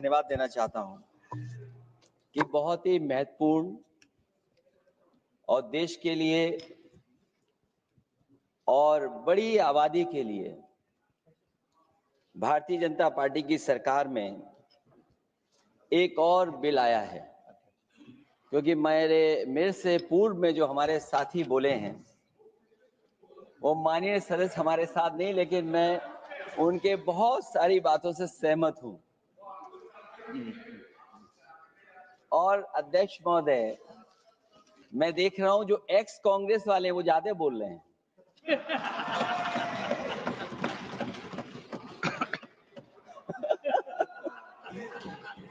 धन्यवाद देना चाहता हूं कि बहुत ही महत्वपूर्ण और देश के लिए और बड़ी आबादी के लिए भारतीय जनता पार्टी की सरकार में एक और बिल आया है, क्योंकि मेरे से पूर्व में जो हमारे साथी बोले हैं वो माननीय सदस्य हमारे साथ नहीं, लेकिन मैं उनके बहुत सारी बातों से सहमत हूं। और अध्यक्ष महोदय, मैं देख रहा हूं जो एक्स कांग्रेस वाले वो ज्यादा बोल रहे हैं।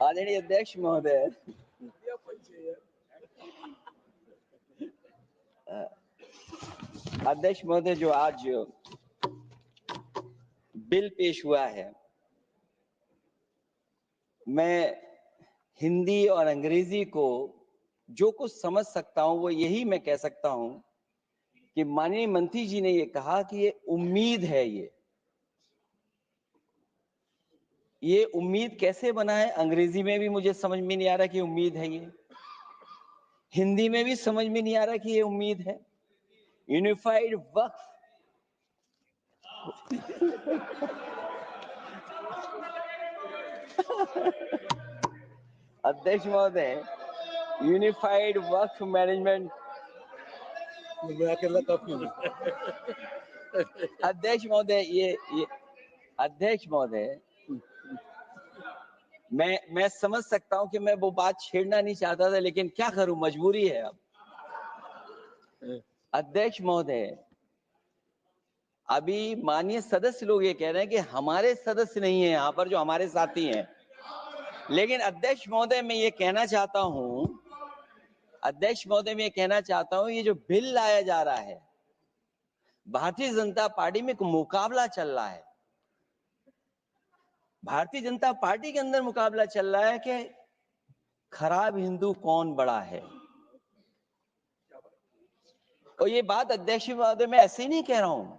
आदरणीय अध्यक्ष महोदय, अध्यक्ष महोदय, जो आज बिल पेश हुआ है, मैं हिंदी और अंग्रेजी को जो कुछ समझ सकता हूं वो यही मैं कह सकता हूं कि माननीय मंत्री जी ने ये कहा कि ये उम्मीद है। ये उम्मीद कैसे बना है, अंग्रेजी में भी मुझे समझ में नहीं आ रहा कि उम्मीद है, ये हिंदी में भी समझ में नहीं आ रहा कि ये उम्मीद है। यूनिफाइड वक्फ अध्यक्ष महोदय, यूनिफाइड वक्फ मैनेजमेंट अध्यक्ष महोदय, ये अध्यक्ष महोदय, मैं समझ सकता हूं कि मैं वो बात छेड़ना नहीं चाहता था, लेकिन क्या करूं, मजबूरी है अब। अध्यक्ष महोदय, अभी माननीय सदस्य लोग ये कह रहे हैं कि हमारे सदस्य नहीं है यहां पर जो हमारे साथी हैं, लेकिन अध्यक्ष महोदय मैं ये कहना चाहता हूं, अध्यक्ष महोदय मैं ये कहना चाहता हूं, ये जो बिल लाया जा रहा है, भारतीय जनता पार्टी में एक मुकाबला चल रहा है। भारतीय जनता पार्टी के अंदर मुकाबला चल रहा है कि खराब हिंदू कौन बड़ा है। और ये बात अध्यक्ष महोदय मैं ऐसे ही नहीं कह रहा हूं।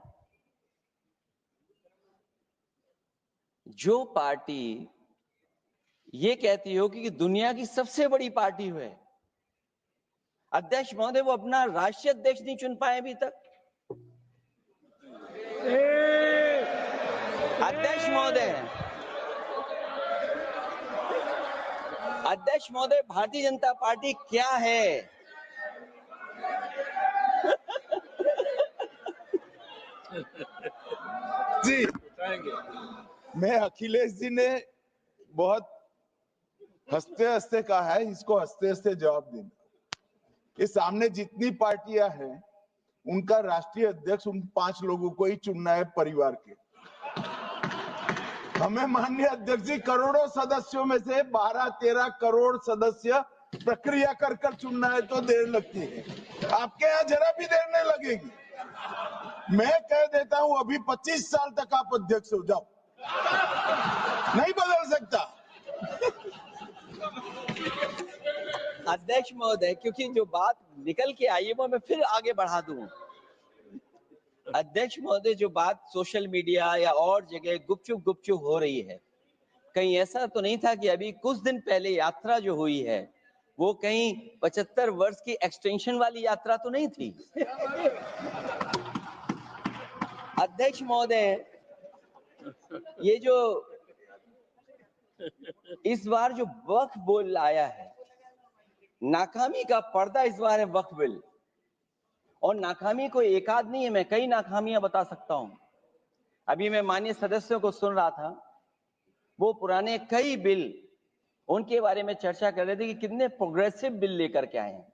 जो पार्टी ये कहती हो कि दुनिया की सबसे बड़ी पार्टी है, अध्यक्ष महोदय वो अपना राष्ट्रीय अध्यक्ष नहीं चुन पाए अभी तक। अध्यक्ष महोदय, अध्यक्ष महोदय, भारतीय जनता पार्टी क्या है? जी, मैं अखिलेश जी ने बहुत हंसते हंसते कहा है, इसको हंसते हंसते जवाब देना। ये सामने जितनी पार्टियां हैं उनका राष्ट्रीय अध्यक्ष उन 5 लोगों को ही चुनना है परिवार के। हमें माननीय अध्यक्ष जी करोड़ों सदस्यों में से 12-13 करोड़ सदस्य प्रक्रिया कर कर चुनना है तो देर लगती है। आपके यहाँ जरा भी देर नहीं लगेगी। मैं कह देता हूं अभी 25 साल तक आप अध्यक्ष हो जाओ, नहीं बदल सकता। अध्यक्ष महोदय, क्योंकि जो बात निकल के आई है वो मैं फिर आगे बढ़ा दूं। अध्यक्ष महोदय, जो बात सोशल मीडिया या और जगह गुपचुप हो रही है, कहीं ऐसा तो नहीं था कि अभी कुछ दिन पहले यात्रा जो हुई है वो कहीं 75 वर्ष की एक्सटेंशन वाली यात्रा तो नहीं थी? अध्यक्ष महोदय, ये जो इस बार जो वक्फ बिल आया है, नाकामी का पर्दा इस बार है वक्फ बिल। और नाकामी कोई एक आध नहीं है, मैं कई नाकामियां बता सकता हूं। अभी मैं माननीय सदस्यों को सुन रहा था, वो पुराने कई बिल उनके बारे में चर्चा कर रहे थे कि कितने प्रोग्रेसिव बिल लेकर के आए हैं।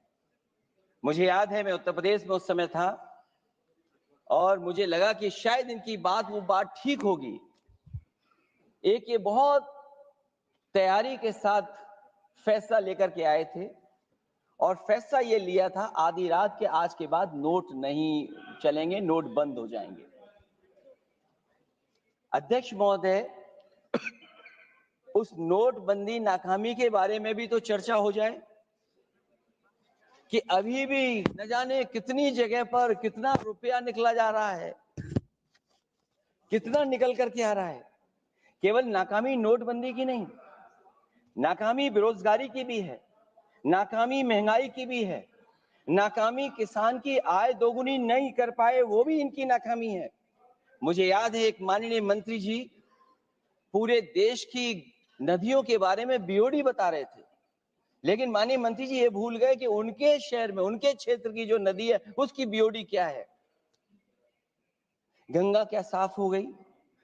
मुझे याद है मैं उत्तर प्रदेश में उस समय था और मुझे लगा कि शायद इनकी वो बात ठीक होगी। एक ये बहुत तैयारी के साथ फैसला लेकर के आए थे और फैसला ये लिया था आधी रात के, आज के बाद नोट नहीं चलेंगे, नोट बंद हो जाएंगे। अध्यक्ष महोदय, उस नोटबंदी नाकामी के बारे में भी तो चर्चा हो जाए कि अभी भी न जाने कितनी जगह पर कितना रुपया निकला जा रहा है, कितना निकल करके आ रहा है। केवल नाकामी नोटबंदी की नहीं, नाकामी बेरोजगारी की भी है, नाकामी महंगाई की भी है, नाकामी किसान की आय दोगुनी नहीं कर पाए वो भी इनकी नाकामी है। मुझे याद है एक माननीय मंत्री जी पूरे देश की नदियों के बारे में बीओडी बता रहे थे, लेकिन माननीय मंत्री जी ये भूल गए कि उनके शहर में, उनके क्षेत्र की जो नदी है उसकी बीओडी क्या है। गंगा क्या साफ हो गई?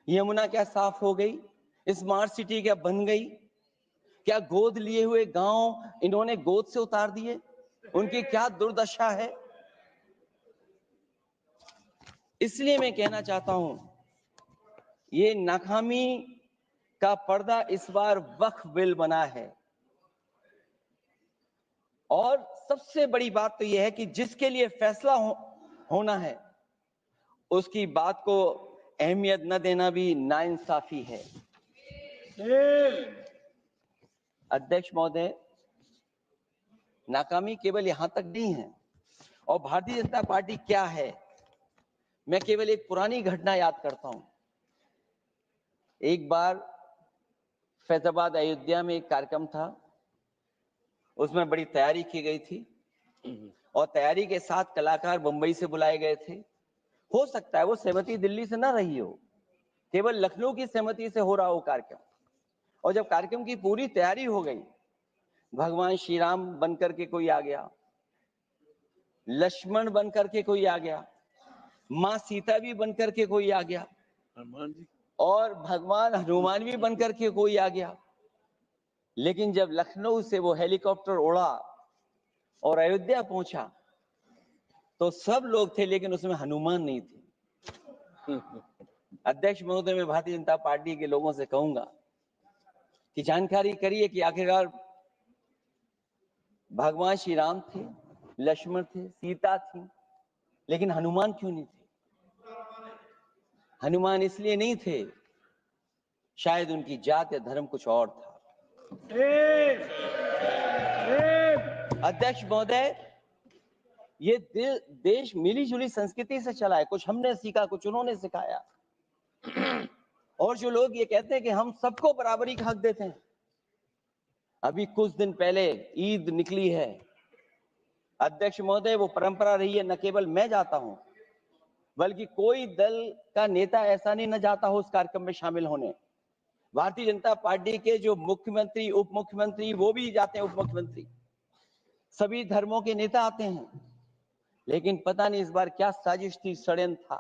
यमुना क्या साफ हो गई? स्मार्ट सिटी क्या बन गई? क्या गोद लिए हुए गांव इन्होंने गोद से उतार दिए? उनकी क्या दुर्दशा है? इसलिए मैं कहना चाहता हूं, ये नाकामी का पर्दा इस बार वक्फ बिल बना है। और सबसे बड़ी बात तो यह है कि जिसके लिए फैसला होना है उसकी बात को अहमियत न देना भी नाइंसाफी है। अध्यक्ष महोदय, नाकामी केवल यहां तक नहीं है। और भारतीय जनता पार्टी क्या है, मैं केवल एक पुरानी घटना याद करता हूं। एक बार फैजाबाद अयोध्या में एक कार्यक्रम था, उसमें बड़ी तैयारी की गई थी और तैयारी के साथ कलाकार मुंबई से बुलाए गए थे। हो सकता है वो सहमति दिल्ली से ना रही हो, केवल लखनऊ की सहमति से हो रहा हो कार्यक्रम। और जब कार्यक्रम की पूरी तैयारी हो गई, भगवान श्री राम बनकर के कोई आ गया, लक्ष्मण बनकर के कोई आ गया, मां सीता भी बनकर के कोई आ गया, और भगवान हनुमान भी बनकर के कोई आ गया। लेकिन जब लखनऊ से वो हेलीकॉप्टर उड़ा और अयोध्या पहुंचा तो सब लोग थे, लेकिन उसमें हनुमान नहीं थे। अध्यक्ष महोदय, मैं भारतीय जनता पार्टी के लोगों से कहूंगा कि जानकारी करिए कि आखिरकार भगवान श्री राम थे, लक्ष्मण थे, सीता थी, लेकिन हनुमान क्यों नहीं थे? हनुमान इसलिए नहीं थे, शायद उनकी जात या धर्म कुछ और था। अध्यक्ष महोदय, ये देश मिली जुली संस्कृति से चला है। कुछ हमने सीखा, कुछ उन्होंने सिखाया। और जो लोग ये कहते हैं कि हम सबको बराबरी का हक देते हैं, अभी कुछ दिन पहले ईद निकली है। अध्यक्ष महोदय, वो परंपरा रही है, न केवल मैं जाता हूं बल्कि कोई दल का नेता ऐसा नहीं न जाता हो उस कार्यक्रम में शामिल होने। भारतीय जनता पार्टी के जो मुख्यमंत्री, उप मुख्यमंत्री, वो भी जाते हैं, उप मुख्यमंत्री, सभी धर्मों के नेता आते हैं। लेकिन पता नहीं इस बार क्या साजिश थी, षड्यंत्र था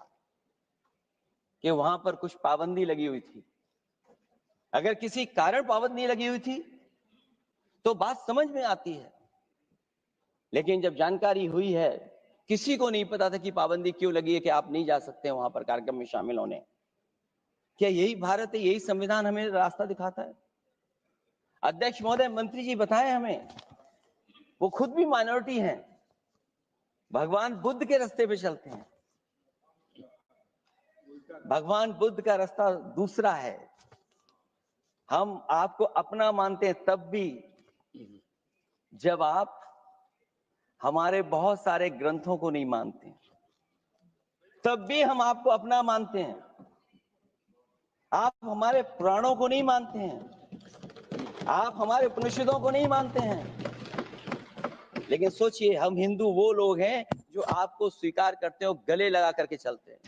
कि वहां पर कुछ पाबंदी लगी हुई थी। अगर किसी कारण पाबंदी लगी हुई थी तो बात समझ में आती है, लेकिन जब जानकारी हुई है, किसी को नहीं पता था कि पाबंदी क्यों लगी है कि आप नहीं जा सकते वहां पर कार्यक्रम में शामिल होने। क्या यही भारत है, यही संविधान हमें रास्ता दिखाता है? अध्यक्ष महोदय, मंत्री जी बताएं हमें, वो खुद भी माइनॉरिटी हैं, भगवान बुद्ध के रास्ते पे चलते हैं। भगवान बुद्ध का रास्ता दूसरा है। हम आपको अपना मानते हैं तब भी जब आप हमारे बहुत सारे ग्रंथों को नहीं मानते, तब भी हम आपको अपना मानते हैं। आप हमारे पुराणों को नहीं मानते हैं, आप हमारे उपनिषदों को नहीं मानते हैं, लेकिन सोचिए, हम हिंदू वो लोग हैं जो आपको स्वीकार करते हो, गले लगा करके चलते हैं।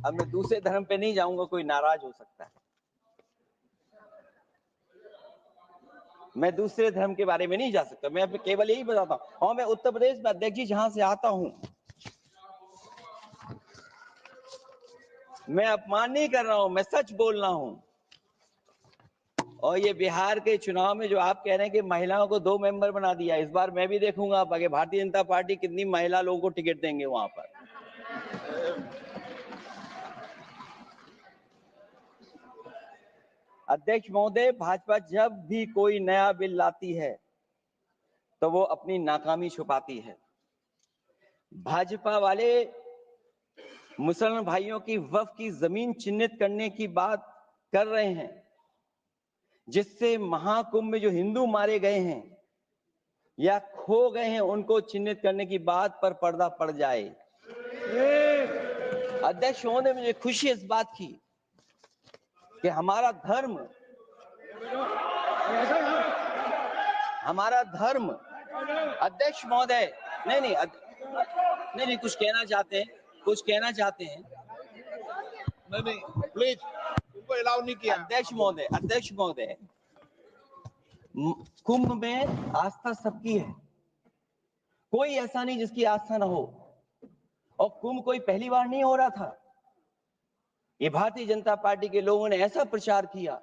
अब मैं दूसरे धर्म पे नहीं जाऊंगा, कोई नाराज हो सकता है। मैं दूसरे धर्म के बारे में नहीं जा सकता, मैं केवल यही बताता हूं। और मैं उत्तर प्रदेश में, अध्यक्ष जी, जहां से आता हूं, मैं अपमान नहीं कर रहा हूं, मैं सच बोल रहा हूं। और ये बिहार के चुनाव में जो आप कह रहे हैं कि महिलाओं को 2 मेंबर बना दिया, इस बार मैं भी देखूंगा आगे भारतीय जनता पार्टी कितनी महिला लोगों को टिकट देंगे वहां पर। अध्यक्ष महोदय, भाजपा जब भी कोई नया बिल लाती है तो वो अपनी नाकामी छुपाती है। भाजपा वाले मुसलमान भाइयों की वक्फ की जमीन चिन्हित करने की बात कर रहे हैं, जिससे महाकुंभ में जो हिंदू मारे गए हैं या खो गए हैं, उनको चिन्हित करने की बात पर पर्दा पड़ जाए। अध्यक्ष महोदय, मुझे खुशी इस बात की कि हमारा धर्म हमारा धर्म, अध्यक्ष महोदय, नहीं, कुछ कहना चाहते हैं। नहीं, प्लीज, उनको अलाउ नहीं किया। अध्यक्ष महोदय, कुंभ में आस्था सबकी है, कोई ऐसा नहीं जिसकी आस्था ना हो। और कुंभ कोई पहली बार नहीं हो रहा था। ये भारतीय जनता पार्टी के लोगों ने ऐसा प्रचार किया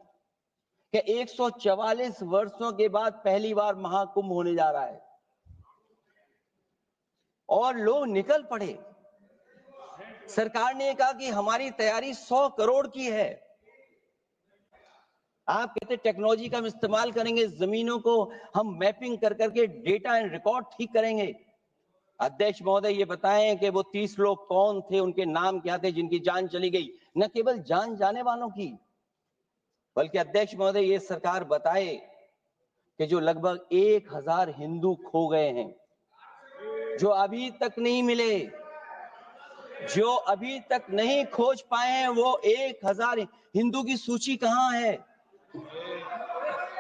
कि 144 वर्षों के बाद पहली बार महाकुंभ होने जा रहा है, और लोग निकल पड़े। सरकार ने कहा कि हमारी तैयारी 100 करोड़ की है। आप कहते टेक्नोलॉजी का हम इस्तेमाल करेंगे, जमीनों को हम मैपिंग कर करके डेटा एंड रिकॉर्ड ठीक करेंगे। अध्यक्ष महोदय ये बताएं कि वो 30 लोग कौन थे, उनके नाम क्या थे जिनकी जान चली गई, न केवल जान जाने वालों की, बल्कि अध्यक्ष महोदय ये सरकार बताए कि जो लगभग 1000 हिंदू खो गए हैं, जो अभी तक नहीं मिले, जो अभी तक नहीं खोज पाए हैं, वो 1000 हिंदू की सूची कहां है?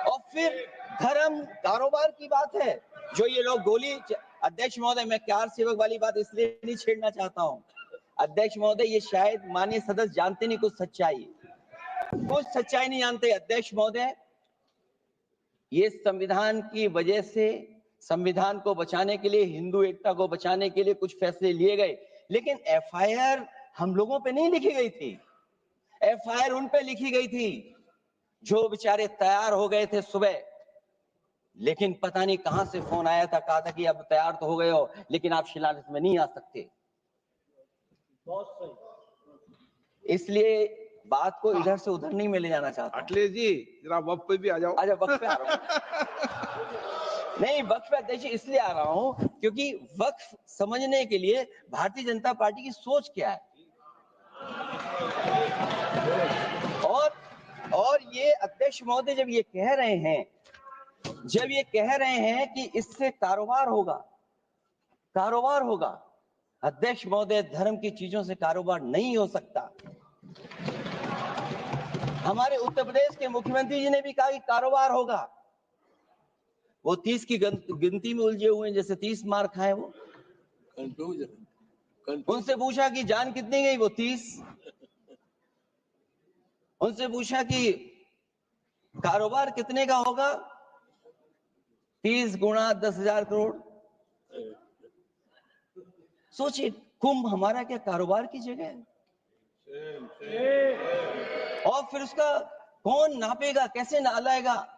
और फिर धर्म कारोबार की बात है, जो ये लोग गोली। अध्यक्ष महोदय मैं कार सेवक वाली बात इसलिए नहीं छेड़ना चाहता हूं। अध्यक्ष महोदय ये शायद माननीय सदस्य जानते नहीं कुछ सच्चाई नहीं जानते। अध्यक्ष महोदय ये संविधान की वजह से, संविधान को बचाने के लिए, हिंदू एकता को बचाने के लिए कुछ फैसले लिए गए, लेकिन एफआईआर हम लोगों पे नहीं लिखी गई थी। एफआईआर उन पे लिखी गई थी जो बेचारे तैयार हो गए थे सुबह, लेकिन पता नहीं कहां से फोन आया था, कहा था कि अब तैयार तो हो गए हो लेकिन आप शिलान्यास में नहीं आ सकते। इसलिए बात को इधर से उधर नहीं में ले जाना चाहता। अखिलेश जी जरा वक्त पे भी आ जाओ। अच्छा, वक्त पे आ रहा हूं। नहीं, वक्त पे अध्यक्ष इसलिए आ रहा हूं क्योंकि वक्त समझने के लिए भारतीय जनता पार्टी की सोच क्या है। और ये अध्यक्ष महोदय जब ये कह रहे हैं कि इससे कारोबार होगा, अध्यक्ष महोदय धर्म की चीजों से कारोबार नहीं हो सकता। हमारे उत्तर प्रदेश के मुख्यमंत्री जी ने भी कहा कि कारोबार होगा। वो 30 की गिनती में उलझे हुए हैं, जैसे 30 मार खाए वो। उनसे पूछा कि जान कितनी गई, वो 30। उनसे पूछा कि कारोबार कितने का होगा, 30 गुणा 10,000 करोड़। सोचिए, कुंभ हमारा क्या कारोबार की जगह है? और फिर उसका कौन नापेगा, कैसे नालाएगा?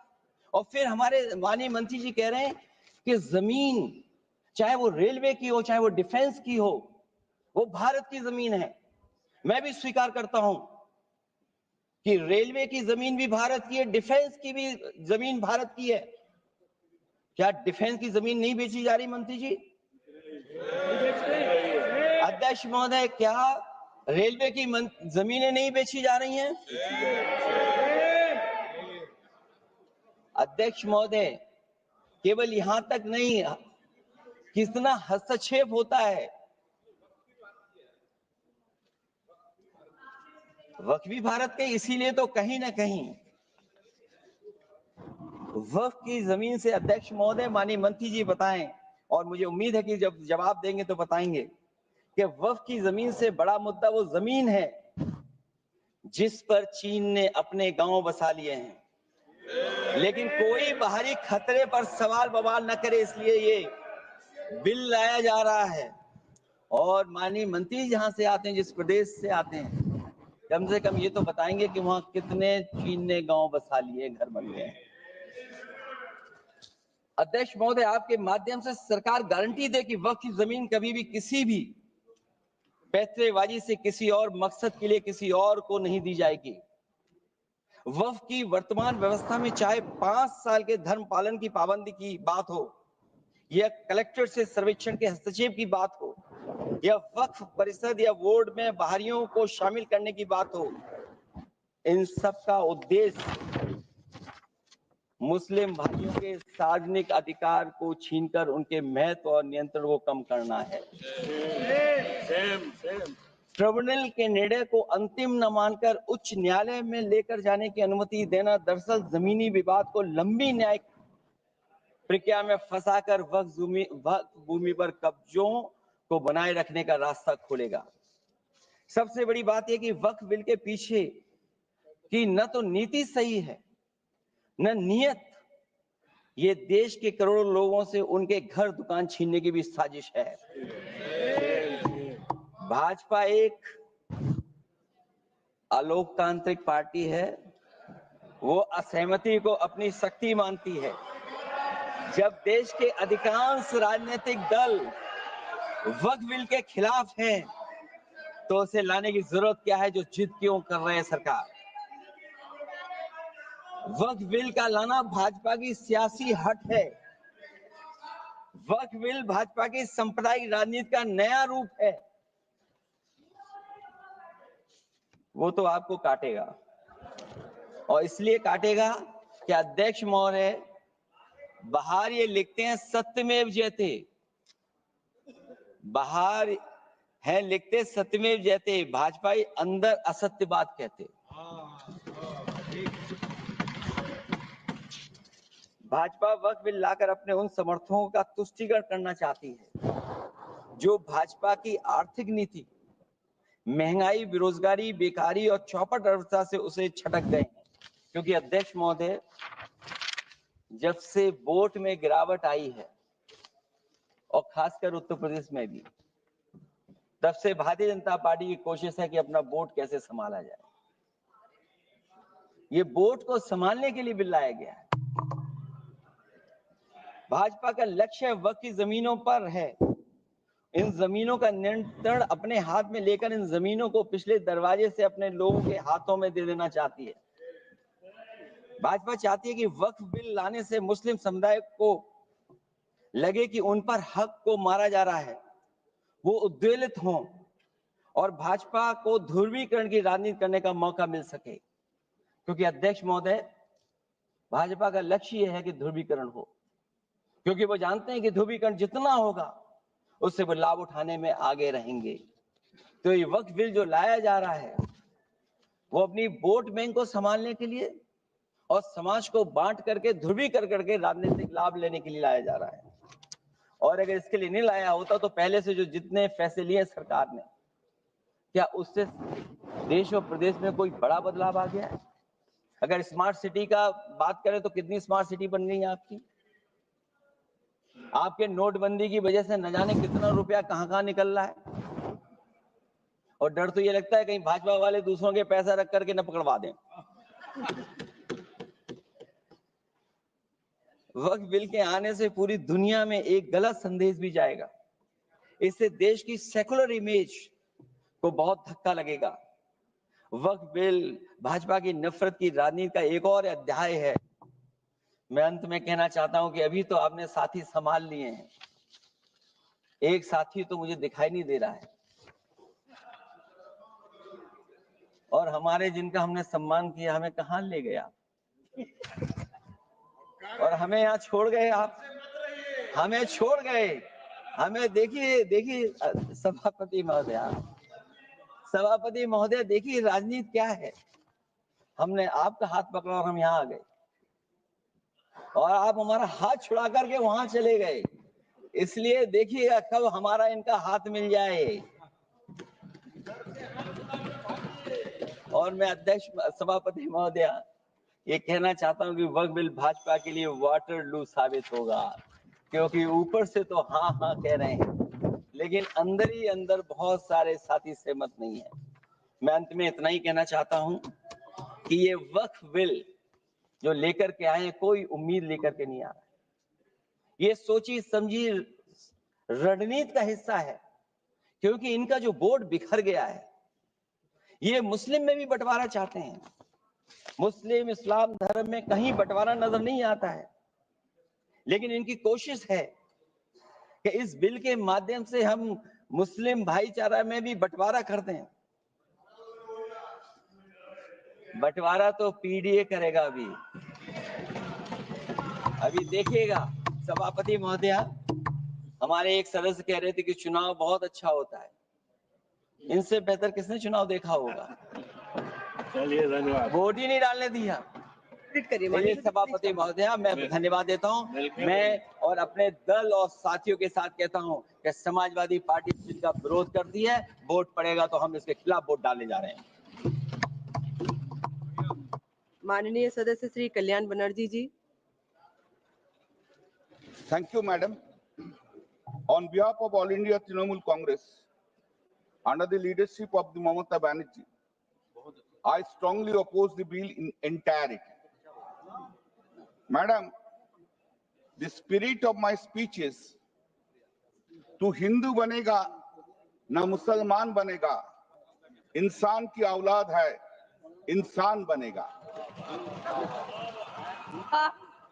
और फिर हमारे माननीय मंत्री जी कह रहे हैं कि जमीन, चाहे वो रेलवे की हो, चाहे वो डिफेंस की हो, वो भारत की जमीन है। मैं भी स्वीकार करता हूं कि रेलवे की जमीन भी भारत की है, डिफेंस की भी जमीन भारत की है। क्या डिफेंस की जमीन नहीं बेची जा रही मंत्री जी? अध्यक्ष महोदय, क्या रेलवे की जमीनें नहीं बेची जा रही हैं? अध्यक्ष महोदय, केवल यहां तक नहीं, कितना हस्तक्षेप होता है। वक्फ भी भारत के, इसीलिए तो कहीं ना कहीं वक्फ की जमीन से, अध्यक्ष महोदय माननीय मंत्री जी बताएं, और मुझे उम्मीद है कि जब जवाब देंगे तो बताएंगे कि वक्फ की जमीन से बड़ा मुद्दा वो जमीन है जिस पर चीन ने अपने गांव बसा लिए हैं, लेकिन कोई बाहरी खतरे पर सवाल बवाल न करे, इसलिए ये बिल लाया जा रहा है। और माननीय मंत्री जहां से आते हैं, जिस प्रदेश से आते हैं, कम से कम ये तो बताएंगे कि वहां कितने चीन ने गांव बसा लिए, घर बन गए हैं। अध्यक्ष महोदय, आपके माध्यम से सरकार गारंटी दे कि वक्फ की जमीन कभी भी किसी भी पैतरेबाजी से किसी और मकसद के लिए किसी और को नहीं दी जाएगी। वक्फ की वर्तमान व्यवस्था में चाहे 5 साल के धर्म पालन की पाबंदी की बात हो, या कलेक्टर से सर्वेक्षण के हस्तक्षेप की बात हो, या वक्फ परिषद या बोर्ड में बाहरियों को शामिल करने की बात हो, इन सब का उद्देश्य मुस्लिम भाइयों के सार्वजनिक अधिकार को छीनकर उनके महत्व और नियंत्रण को कम करना है। ट्रिब्यूनल के निर्णय को अंतिम न मानकर उच्च न्यायालय में लेकर जाने की अनुमति देना दरअसल जमीनी विवाद को लंबी न्यायिक प्रक्रिया में फंसाकर वक्फ भूमि पर कब्जों को बनाए रखने का रास्ता खोलेगा। सबसे बड़ी बात यह कि वक्फ बिल के पीछे की न तो नीति सही है न नियत, ये देश के करोड़ों लोगों से उनके घर दुकान छीनने की भी साजिश है। भाजपा एक अलोकतांत्रिक पार्टी है, वो असहमति को अपनी शक्ति मानती है। जब देश के अधिकांश राजनीतिक दल वक्फ बिल के खिलाफ हैं, तो उसे लाने की जरूरत क्या है जो जिद क्यों कर रहे हैं सरकार? वक्फ बिल का लाना भाजपा की सियासी हट है। वक्फ बिल भाजपा की सांप्रदायिक राजनीति का नया रूप है। वो तो आपको काटेगा, और इसलिए काटेगा कि अध्यक्ष महोदय बाहर ये लिखते हैं सत्यमेव जयते, बाहर है लिखते सत्यमेव जयते, भाजपा अंदर असत्य बात कहते। भाजपा वक्फ बिल लाकर अपने उन समर्थकों का तुष्टीकरण करना चाहती है जो भाजपा की आर्थिक नीति, महंगाई, बेरोजगारी, बेकारी और चौपट अर्थव्यवस्था से उसे छटक गए हैं। क्योंकि अध्यक्ष महोदय, जब से वोट में गिरावट आई है और खासकर उत्तर प्रदेश में भी, तब से भारतीय जनता पार्टी की कोशिश है कि अपना वोट कैसे संभाला जाए। ये वोट को संभालने के लिए बिल लाया गया है। भाजपा का लक्ष्य वक्फ की जमीनों पर है। इन जमीनों का नियंत्रण अपने हाथ में लेकर इन जमीनों को पिछले दरवाजे से अपने लोगों के हाथों में दे देना चाहती है। भाजपा चाहती है कि वक्फ बिल लाने से मुस्लिम समुदाय को लगे कि उन पर हक को मारा जा रहा है, वो उद्वेलित हों और भाजपा को ध्रुवीकरण की राजनीति करने का मौका मिल सके। क्योंकि अध्यक्ष महोदय, भाजपा का लक्ष्य यह है कि ध्रुवीकरण हो, क्योंकि वो जानते हैं कि ध्रुवीकरण जितना होगा उससे वो लाभ उठाने में आगे रहेंगे। तो ये वक्फ बिल जो लाया जा रहा है, वो अपनी वोट बैंक को संभालने के लिए और समाज को बांट करके ध्रुवीकरण करके राजनीतिक लाभ लेने के लिए लाया जा रहा है। और अगर इसके लिए नहीं लाया होता तो पहले से जो जितने फैसले लिए सरकार ने, क्या उससे देश और प्रदेश में कोई बड़ा बदलाव आ गया है? अगर स्मार्ट सिटी का बात करें तो कितनी स्मार्ट सिटी बन गई है आपकी? आपके नोटबंदी की वजह से न जाने कितना रुपया कहां निकल रहा है। और डर तो ये लगता है कहीं भाजपा वाले दूसरों के पैसा रख करके न पकड़वा दें। वक्फ बिल के आने से पूरी दुनिया में एक गलत संदेश भी जाएगा। इससे देश की सेकुलर इमेज को बहुत धक्का लगेगा। वक्फ बिल भाजपा की नफरत की राजनीति का एक और अध्याय है। मैं अंत में कहना चाहता हूं कि अभी तो आपने साथी संभाल लिए हैं, एक साथी तो मुझे दिखाई नहीं दे रहा है, और हमारे जिनका हमने सम्मान किया हमें कहां ले गया और हमें यहाँ छोड़ गए। आप हमें छोड़ गए, हमें देखिए सभापति महोदय देखिए राजनीति क्या है। हमने आपका हाथ पकड़ा और हम यहाँ आ गए, और आप हमारा हाथ छुड़ा करके वहां चले गए। इसलिए देखिएगा कब हमारा इनका हाथ मिल जाए। और मैं अध्यक्ष सभापति महोदय ये कहना चाहता हूं कि वक्फ बिल भाजपा के लिए वाटरलू साबित होगा, क्योंकि ऊपर से तो हाँ हाँ कह रहे हैं, लेकिन अंदर ही अंदर बहुत सारे साथी सहमत नहीं है। मैं अंत में इतना ही कहना चाहता हूं कि ये वक्फ बिल जो लेकर के आए कोई उम्मीद लेकर के नहीं आ रहा है। ये सोची समझी रणनीति का हिस्सा है, क्योंकि इनका जो बोर्ड बिखर गया है, ये मुस्लिम में भी बंटवारा चाहते हैं। मुस्लिम इस्लाम धर्म में कहीं बंटवारा नजर नहीं आता है, लेकिन इनकी कोशिश है कि इस बिल के माध्यम से हम मुस्लिम भाईचारा में भी बंटवारा करते हैं। बंटवारा तो पीडीए करेगा। अभी देखिएगा सभापति महोदया, हमारे एक सदस्य कह रहे थे कि चुनाव बहुत अच्छा होता है। इनसे बेहतर किसने चुनाव देखा होगा? चलिए धन्यवाद। वोट ही नहीं डालने दिया। कंप्लीट करिए चलिए माननीय सभापति महोदया, मैं धन्यवाद देता हूं। मैं और अपने दल और साथियों के साथ कहता हूं कि समाजवादी पार्टी बिल का विरोध करती है। वोट पड़ेगा तो हम इसके खिलाफ वोट डालने जा रहे हैं। माननीय सदस्य श्री कल्याण बनर्जी जी। Thank you, madam. On behalf of All India Trinamool Congress, under the leadership of the Mamata Banerjee, I strongly oppose the bill in entirety. Madam, the spirit of my speech is, तू हिंदू बनेगा ना मुसलमान बनेगा, इंसान की औलाद है, इंसान बनेगा.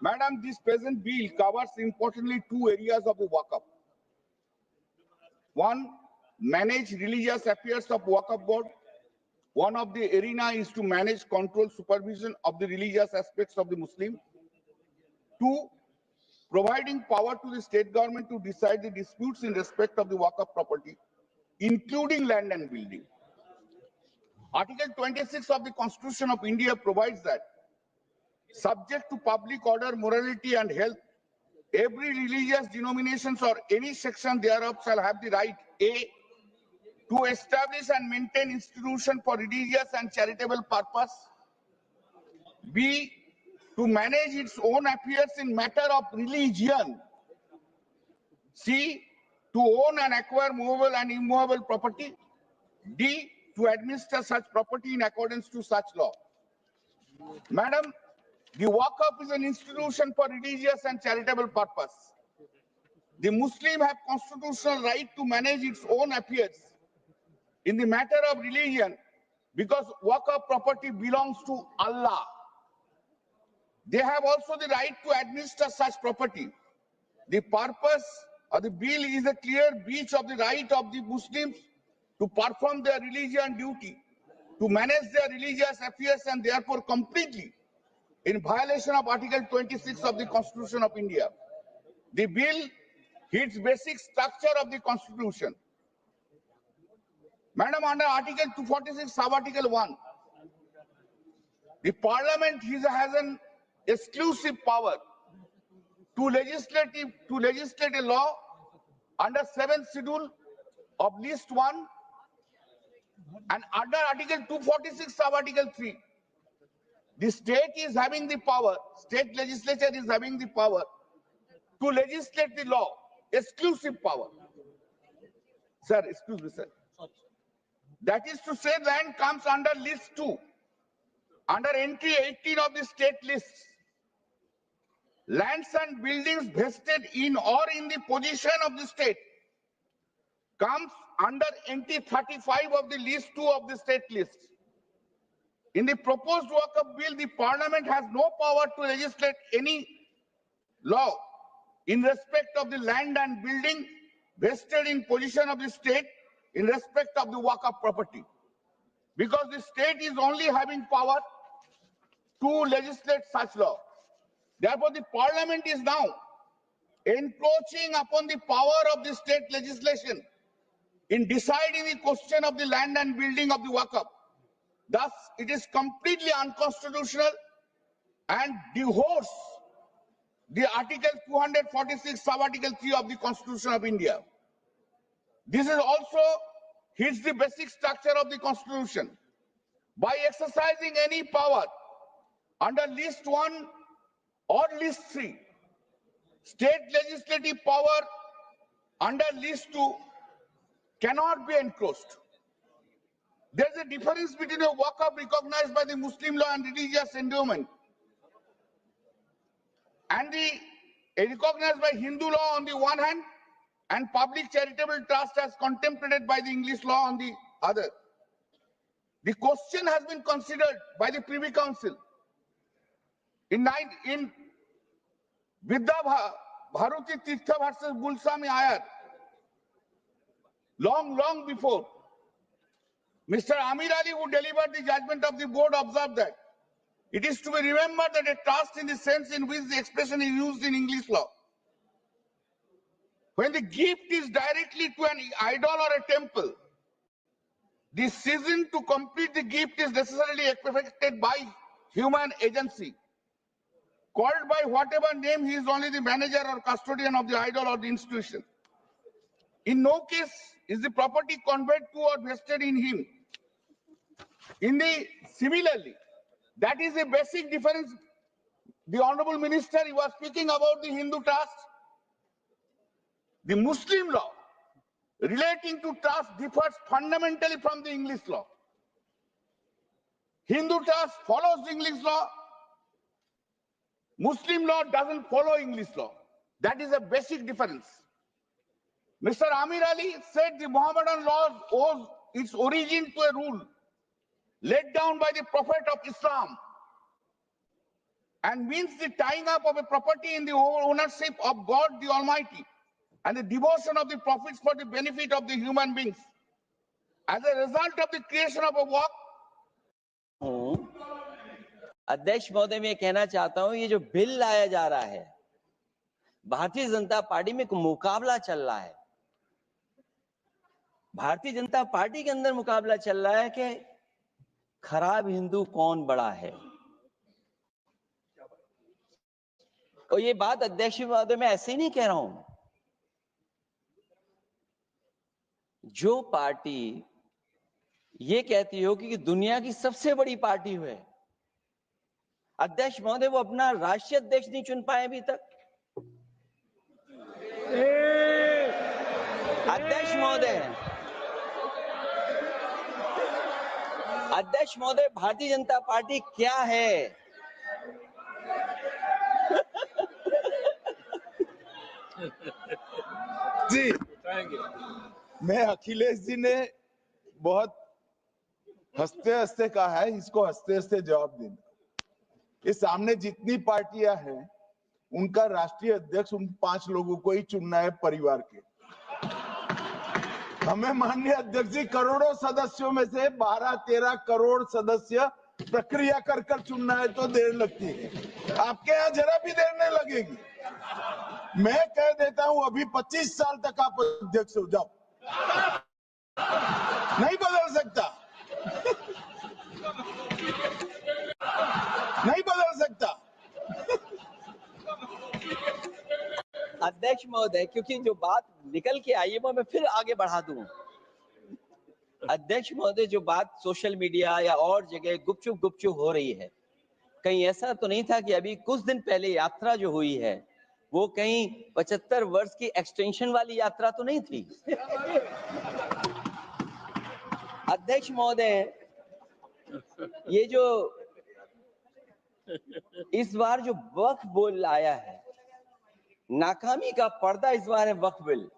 Madam, this present bill covers importantly two areas of the Waqf. One, manage religious affairs of Waqf board. One of the arena is to manage control supervision of the religious aspects of the Muslim. Two, providing power to the state government to decide the disputes in respect of the Waqf property, including land and building. Article 26 of the Constitution of India provides that, subject to public order, morality and health, every religious denominations or any section thereof shall have the right, A, to establish and maintain institution for religious and charitable purpose, B, to manage its own affairs in matter of religion, C, to own and acquire movable and immovable property, D, to administer such property in accordance to such law. Madam, the Waqf is an institution for religious and charitable purpose. The Muslim have constitutional right to manage its own affairs in the matter of religion because Waqf property belongs to Allah. They have also the right to administer such property. The purpose of the bill is a clear breach of the right of the Muslims to perform their religion duty, to manage their religious affairs, and therefore completely in violation of Article 26 of the Constitution of India. The bill hits basic structure of the Constitution. Madam, under Article 246, sub-Article 1, the Parliament has an exclusive power to legislate a law under 7th schedule of list 1, and under Article 246, sub-Article 3, the state is having the power, state legislature is having the power to legislate the law, exclusive power. Sir, excuse me, sir. That is to say, land comes under list 2, under entry 18 of the state lists. Lands and buildings vested in or in the possession of the state comes under entry 35 of the list 2 of the state list. In the proposed Waqf Bill, the Parliament has no power to legislate any law in respect of the land and building vested in possession of the state in respect of the Waqf property, because the state is only having power to legislate such law. Therefore, the Parliament is now encroaching upon the power of the state legislation in deciding the question of the land and building of the Waqf. Thus, it is completely unconstitutional and divorce the Article 246, sub-Article 3 of the Constitution of India. This is also hits the basic structure of the Constitution. By exercising any power under list 1 or list 3, state legislative power under list 2 cannot be encroached. There is a difference between a Waqf recognized by the Muslim law and religious endowment and recognized by Hindu law on the one hand and public charitable trust as contemplated by the English law on the other. The question has been considered by the Privy Council in Vidya Bharuti Tirtha versus Gulsami Ayar, long before. Mr. Amir Ali, who delivered the judgment of the board, observed that it is to be remembered that a trust in the sense in which the expression is used in English law, when the gift is directly to an idol or a temple, the season to complete the gift is necessarily effected by human agency. called by whatever name, he is only the manager or custodian of the idol or the institution. In no case is the property conveyed to or vested in him. Similarly, that is a basic difference. The Honorable Minister, he was speaking about the Hindu trust. The Muslim law relating to trust differs fundamentally from the English law. Hindu trust follows the English law. Muslim law doesn't follow English law. That is a basic difference. Mr. Amir Ali said the Mohammedan law owes its origin to a rule laid down by the Prophet of Islam and means the tying up of a property in the ownership of God the Almighty and the devotion of the prophets for the benefit of the human beings. As a result of the creation of a waqf, अध्यक्ष महोदय, मैं कहना चाहता हूं, ये जो bill लाया जा रहा है, भारतीय जनता पार्टी में एक मुकाबला चल रहा है। भारतीय जनता पार्टी के अंदर मुकाबला चल रहा है कि खराब हिंदू कौन बड़ा है। और ये बात अध्यक्ष महोदय मैं ऐसे ही नहीं कह रहा हूं। जो पार्टी ये कहती हो कि दुनिया की सबसे बड़ी पार्टी है, अध्यक्ष महोदय वो अपना राष्ट्रीय अध्यक्ष नहीं चुन पाए अभी तक। अध्यक्ष महोदय भारतीय जनता पार्टी क्या है? जी, मैं अखिलेश जी ने बहुत हंसते हंसते कहा है, इसको हंसते हंसते जवाब देना। इस सामने जितनी पार्टियां हैं उनका राष्ट्रीय अध्यक्ष उन 5 लोगों को ही चुनना है परिवार के। हमें माननीय अध्यक्ष जी करोड़ों सदस्यों में से 12-13 करोड़ सदस्य प्रक्रिया कर कर चुनना है तो देर लगती है। आपके यहाँ जरा भी देर नहीं लगेगी। मैं कह देता हूं अभी 25 साल तक आप अध्यक्ष हो जाओ, नहीं बदल सकता, नहीं बदल सकता। अध्यक्ष महोदय, क्योंकि जो बात निकल के आई है वो मैं फिर आगे बढ़ा दूं। अध्यक्ष महोदय, जो बात सोशल मीडिया या और जगह गुपचुप हो रही है, कहीं ऐसा तो नहीं था कि अभी कुछ दिन पहले यात्रा जो हुई है वो कहीं 75 वर्ष की एक्सटेंशन वाली यात्रा तो नहीं थी? अध्यक्ष महोदय, ये जो इस बार जो वक्फ बिल आया है, नाकामी का पर्दा इस बार है वक्फ बिल।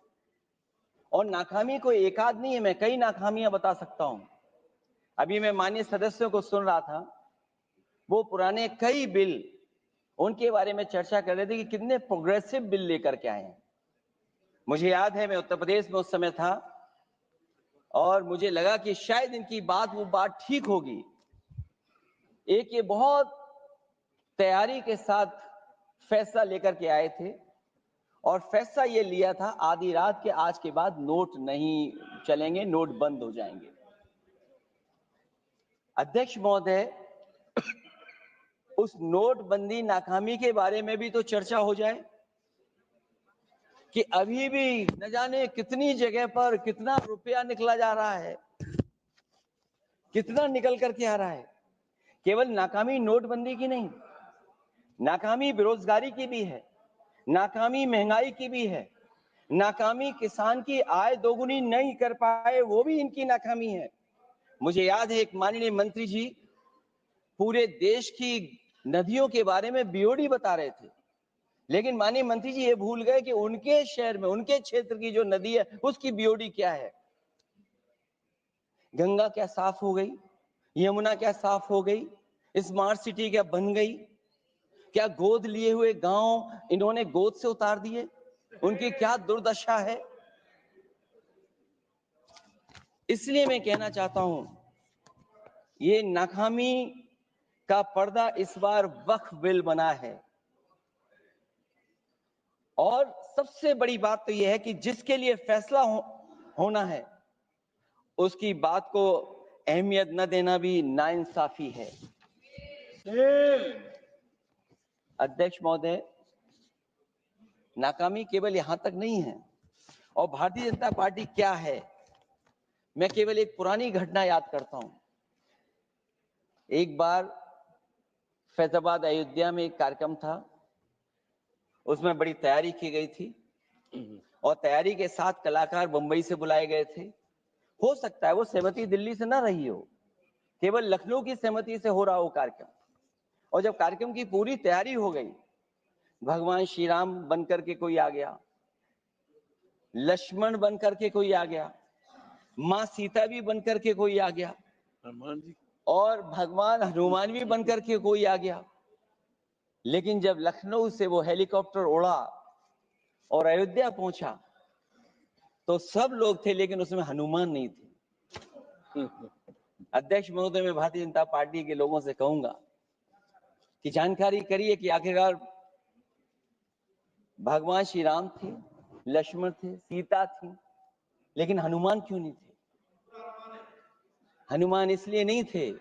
और नाकामी को एक आध नहीं है, मैं कई नाकामियां बता सकता हूं। अभी मैं माननीय सदस्यों को सुन रहा था, वो पुराने कई बिल उनके बारे में चर्चा कर रहे थे कि कितने प्रोग्रेसिव बिल लेकर के आए हैं। मुझे याद है मैं उत्तर प्रदेश में उस समय था और मुझे लगा कि शायद इनकी वो बात ठीक होगी। एक ये बहुत तैयारी के साथ फैसला लेकर के आए थे और फैसला ये लिया था आधी रात के आज के बाद नोट नहीं चलेंगे, नोट बंद हो जाएंगे। अध्यक्ष महोदय, उस नोटबंदी नाकामी के बारे में भी तो चर्चा हो जाए कि अभी भी न जाने कितनी जगह पर कितना रुपया निकला जा रहा है, कितना निकल करके आ रहा है। केवल नाकामी नोटबंदी की नहीं, नाकामी बेरोजगारी की भी है, नाकामी महंगाई की भी है, नाकामी किसान की आय दोगुनी नहीं कर पाए वो भी इनकी नाकामी है। मुझे याद है एक माननीय मंत्री जी पूरे देश की नदियों के बारे में बीओडी बता रहे थे, लेकिन माननीय मंत्री जी ये भूल गए कि उनके शहर में, उनके क्षेत्र की जो नदी है उसकी बीओडी क्या है। गंगा क्या साफ हो गई? यमुना क्या साफ हो गई? स्मार्ट सिटी क्या बन गई? क्या गोद लिए हुए गांव इन्होंने गोद से उतार दिए? उनकी क्या दुर्दशा है? इसलिए मैं कहना चाहता हूं, ये नाकामी का पर्दा इस बार वक्फ बिल बना है। और सबसे बड़ी बात तो यह है कि जिसके लिए फैसला होना है उसकी बात को अहमियत न देना भी नाइंसाफी है। अध्यक्ष महोदय, नाकामी केवल यहां तक नहीं है। और भारतीय जनता पार्टी क्या है, मैं केवल एक पुरानी घटना याद करता हूं। एक बार फैजाबाद अयोध्या में एक कार्यक्रम था, उसमें बड़ी तैयारी की गई थी और तैयारी के साथ कलाकार मुंबई से बुलाए गए थे। हो सकता है वो सहमति दिल्ली से ना रही हो, केवल लखनऊ की सहमति से हो रहा हो कार्यक्रम। और जब कार्यक्रम की पूरी तैयारी हो गई, भगवान श्री राम बनकर के कोई आ गया, लक्ष्मण बनकर के कोई आ गया, मां सीता भी बनकर के कोई आ गया, और भगवान हनुमान भी बनकर के कोई आ गया। लेकिन जब लखनऊ से वो हेलीकॉप्टर उड़ा और अयोध्या पहुंचा तो सब लोग थे, लेकिन उसमें हनुमान नहीं थे। अध्यक्ष महोदय, मैं भारतीय जनता पार्टी के लोगों से कहूंगा कि जानकारी करिए कि आखिरकार भगवान श्री राम थे, लक्ष्मण थे, सीता थी, लेकिन हनुमान क्यों नहीं थे? हनुमान इसलिए नहीं थे,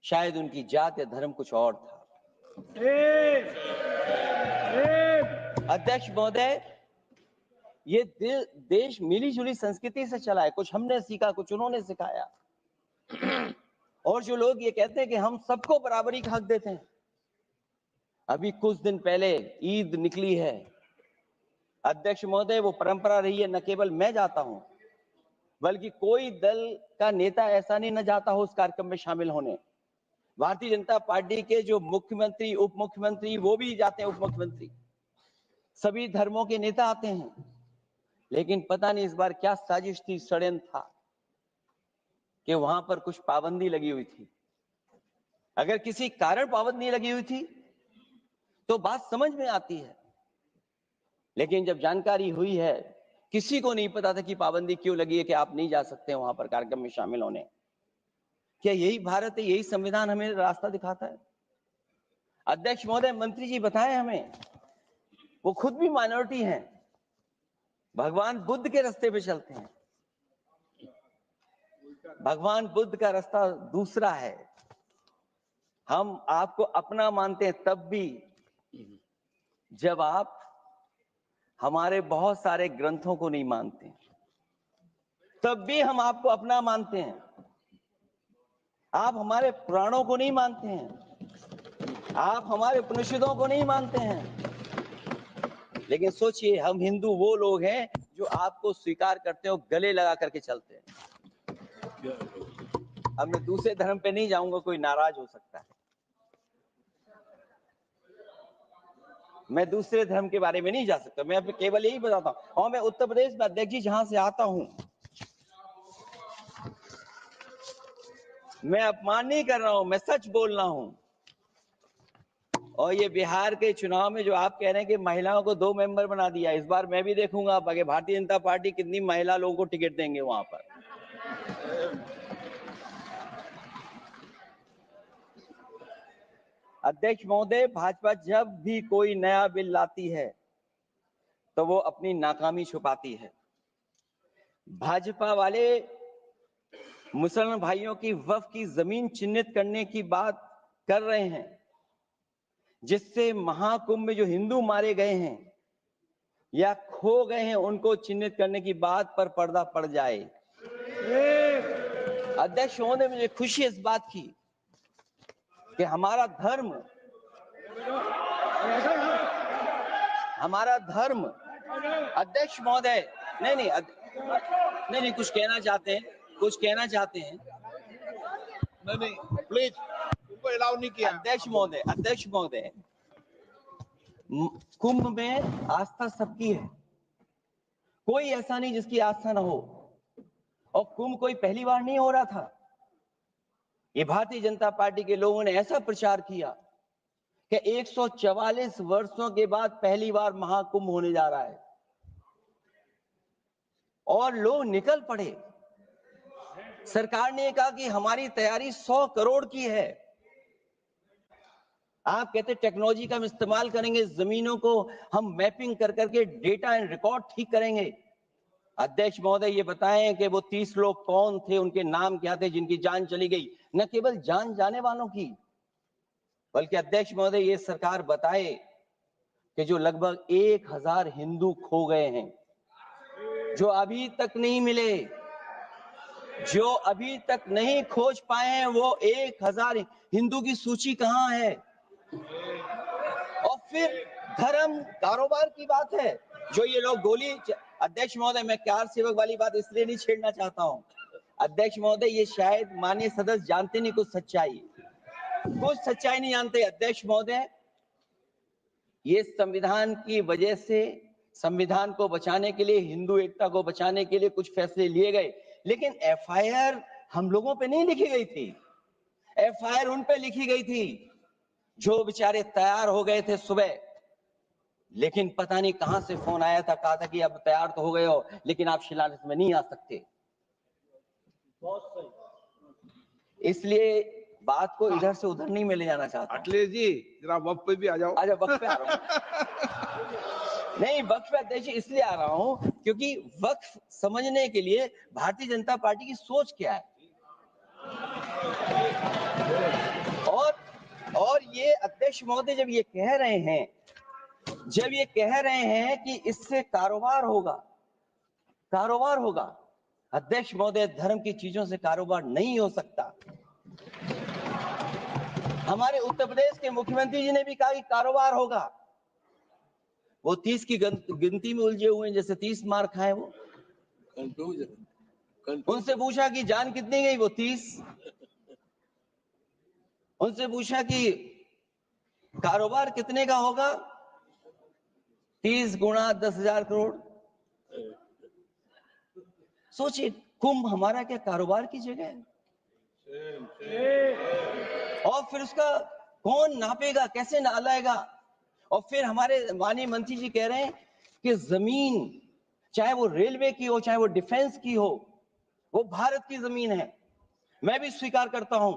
शायद उनकी जात या धर्म कुछ और था। अध्यक्ष महोदय, ये देश मिली जुली संस्कृति से चला है। कुछ हमने सीखा, कुछ उन्होंने सिखाया। और जो लोग ये कहते हैं कि हम सबको बराबरी का हक देते हैं, अभी कुछ दिन पहले ईद निकली है। अध्यक्ष महोदय, वो परंपरा रही है, न केवल मैं जाता हूं, बल्कि कोई दल का नेता ऐसा नहीं न जाता हो उस कार्यक्रम में शामिल होने। भारतीय जनता पार्टी के जो मुख्यमंत्री, उप मुख्यमंत्री, वो भी जाते हैं, उप मुख्यमंत्री, सभी धर्मों के नेता आते हैं। लेकिन पता नहीं इस बार क्या साजिश थी, षड्यंत्र था कि वहां पर कुछ पाबंदी लगी हुई थी। अगर किसी कारण पाबंदी लगी हुई थी तो बात समझ में आती है, लेकिन जब जानकारी हुई है, किसी को नहीं पता था कि पाबंदी क्यों लगी है, कि आप नहीं जा सकते वहां पर कार्यक्रम में शामिल होने। क्या यही भारत है, यही संविधान हमें रास्ता दिखाता है? अध्यक्ष महोदय, मंत्री जी बताएं हमें, वो खुद भी माइनॉरिटी हैं, भगवान बुद्ध के रास्ते पे चलते हैं। भगवान बुद्ध का रास्ता दूसरा है। हम आपको अपना मानते हैं तब भी जब आप हमारे बहुत सारे ग्रंथों को नहीं मानते, तब भी हम आपको अपना मानते हैं। आप हमारे पुराणों को नहीं मानते हैं, आप हमारे उपनिषदों को नहीं मानते हैं, लेकिन सोचिए, हम हिंदू वो लोग हैं जो आपको स्वीकार करते हो, गले लगा करके चलते हैं। अब मैं दूसरे धर्म पे नहीं जाऊंगा, कोई नाराज हो सकता है। मैं दूसरे धर्म के बारे में नहीं जा सकता, मैं केवल यही बताता हूं। और मैं उत्तर प्रदेश में, अध्यक्ष जी, जहां से आता हूं, मैं अपमान नहीं कर रहा हूं, मैं सच बोल रहा हूं। और ये बिहार के चुनाव में जो आप कह रहे हैं कि महिलाओं को 2 मेंबर बना दिया, इस बार मैं भी देखूंगा आगे भारतीय जनता पार्टी कितनी महिला लोगों को टिकट देंगे वहां पर। अध्यक्ष महोदय, भाजपा जब भी कोई नया बिल लाती है तो वो अपनी नाकामी छुपाती है। भाजपा वाले मुसलमान भाइयों की वक्फ की जमीन चिन्हित करने की बात कर रहे हैं, जिससे महाकुंभ में जो हिंदू मारे गए हैं या खो गए हैं, उनको चिन्हित करने की बात पर पर्दा पड़ जाए। अध्यक्ष महोदय, मुझे खुशी इस बात की कि हमारा धर्म अध्यक्ष महोदय, नहीं, कुछ कहना चाहते हैं। नहीं, प्लीज, उनको अलाउ नहीं किया। अध्यक्ष महोदय, कुंभ में आस्था सबकी है, कोई ऐसा नहीं जिसकी आस्था ना हो। और कुंभ कोई पहली बार नहीं हो रहा था। ये भारतीय जनता पार्टी के लोगों ने ऐसा प्रचार किया कि 144 वर्षों के बाद पहली बार महाकुंभ होने जा रहा है, और लोग निकल पड़े। सरकार ने कहा कि हमारी तैयारी 100 करोड़ की है। आप कहते टेक्नोलॉजी का हम इस्तेमाल करेंगे, जमीनों को हम मैपिंग कर करके डेटा एंड रिकॉर्ड ठीक करेंगे। अध्यक्ष महोदय, ये बताएं कि वो 30 लोग कौन थे, उनके नाम क्या थे जिनकी जान चली गई? न केवल जान जाने वालों की, बल्कि अध्यक्ष महोदय ये सरकार बताए कि जो लगभग 1000 हिंदू खो गए हैं, जो अभी तक नहीं मिले, जो अभी तक नहीं खोज पाए हैं, वो 1000 हिंदू की सूची कहां है? और फिर धर्म कारोबार की बात है, जो ये लोग गोली। अध्यक्ष महोदय, मैं कार सेवक वाली बात इसलिए नहीं छेड़ना चाहता हूं। अध्यक्ष महोदय, ये शायद माननीय सदस्य जानते नहीं कुछ सच्चाई नहीं जानते। अध्यक्ष महोदय, ये संविधान की वजह से, संविधान को बचाने के लिए, हिंदू एकता को बचाने के लिए कुछ फैसले लिए गए, लेकिन एफआईआर हम लोगों पे नहीं लिखी गई थी। एफआईआर उन पे लिखी गई थी जो बेचारे तैयार हो गए थे सुबह, लेकिन पता नहीं कहां से फोन आया था, कहा था कि अब तैयार तो हो गए हो, लेकिन आप शिलान्यास में नहीं आ सकते। इसलिए बात को इधर से उधर नहीं में ले जाना चाहता। अखिलेश जी, जरा वक्त पे भी आ जाओ। आजा, वक्त पे आ रहा हूं। नहीं, वक्त पे अध्यक्ष इसलिए आ रहा हूं क्योंकि वक्त समझने के लिए भारतीय जनता पार्टी की सोच क्या है। और ये अध्यक्ष महोदय जब ये कह रहे हैं कि इससे कारोबार होगा, अध्यक्ष महोदय, धर्म की चीजों से कारोबार नहीं हो सकता। हमारे उत्तर प्रदेश के मुख्यमंत्री जी ने भी कहा कि कारोबार होगा। वो 30 की गिनती में उलझे हुए हैं, जैसे 30 मार खाए वो। उनसे पूछा कि जान कितनी गई, वो 30। उनसे पूछा कि कारोबार कितने का होगा, 30 गुणा 10,000 करोड़। सोचिए, कुंभ हमारा क्या कारोबार की जगह है? और फिर उसका कौन नापेगा, कैसे नालाएगा? और फिर हमारे माननीय मंत्री जी कह रहे हैं कि जमीन, चाहे वो रेलवे की हो, चाहे वो डिफेंस की हो, वो भारत की जमीन है। मैं भी स्वीकार करता हूं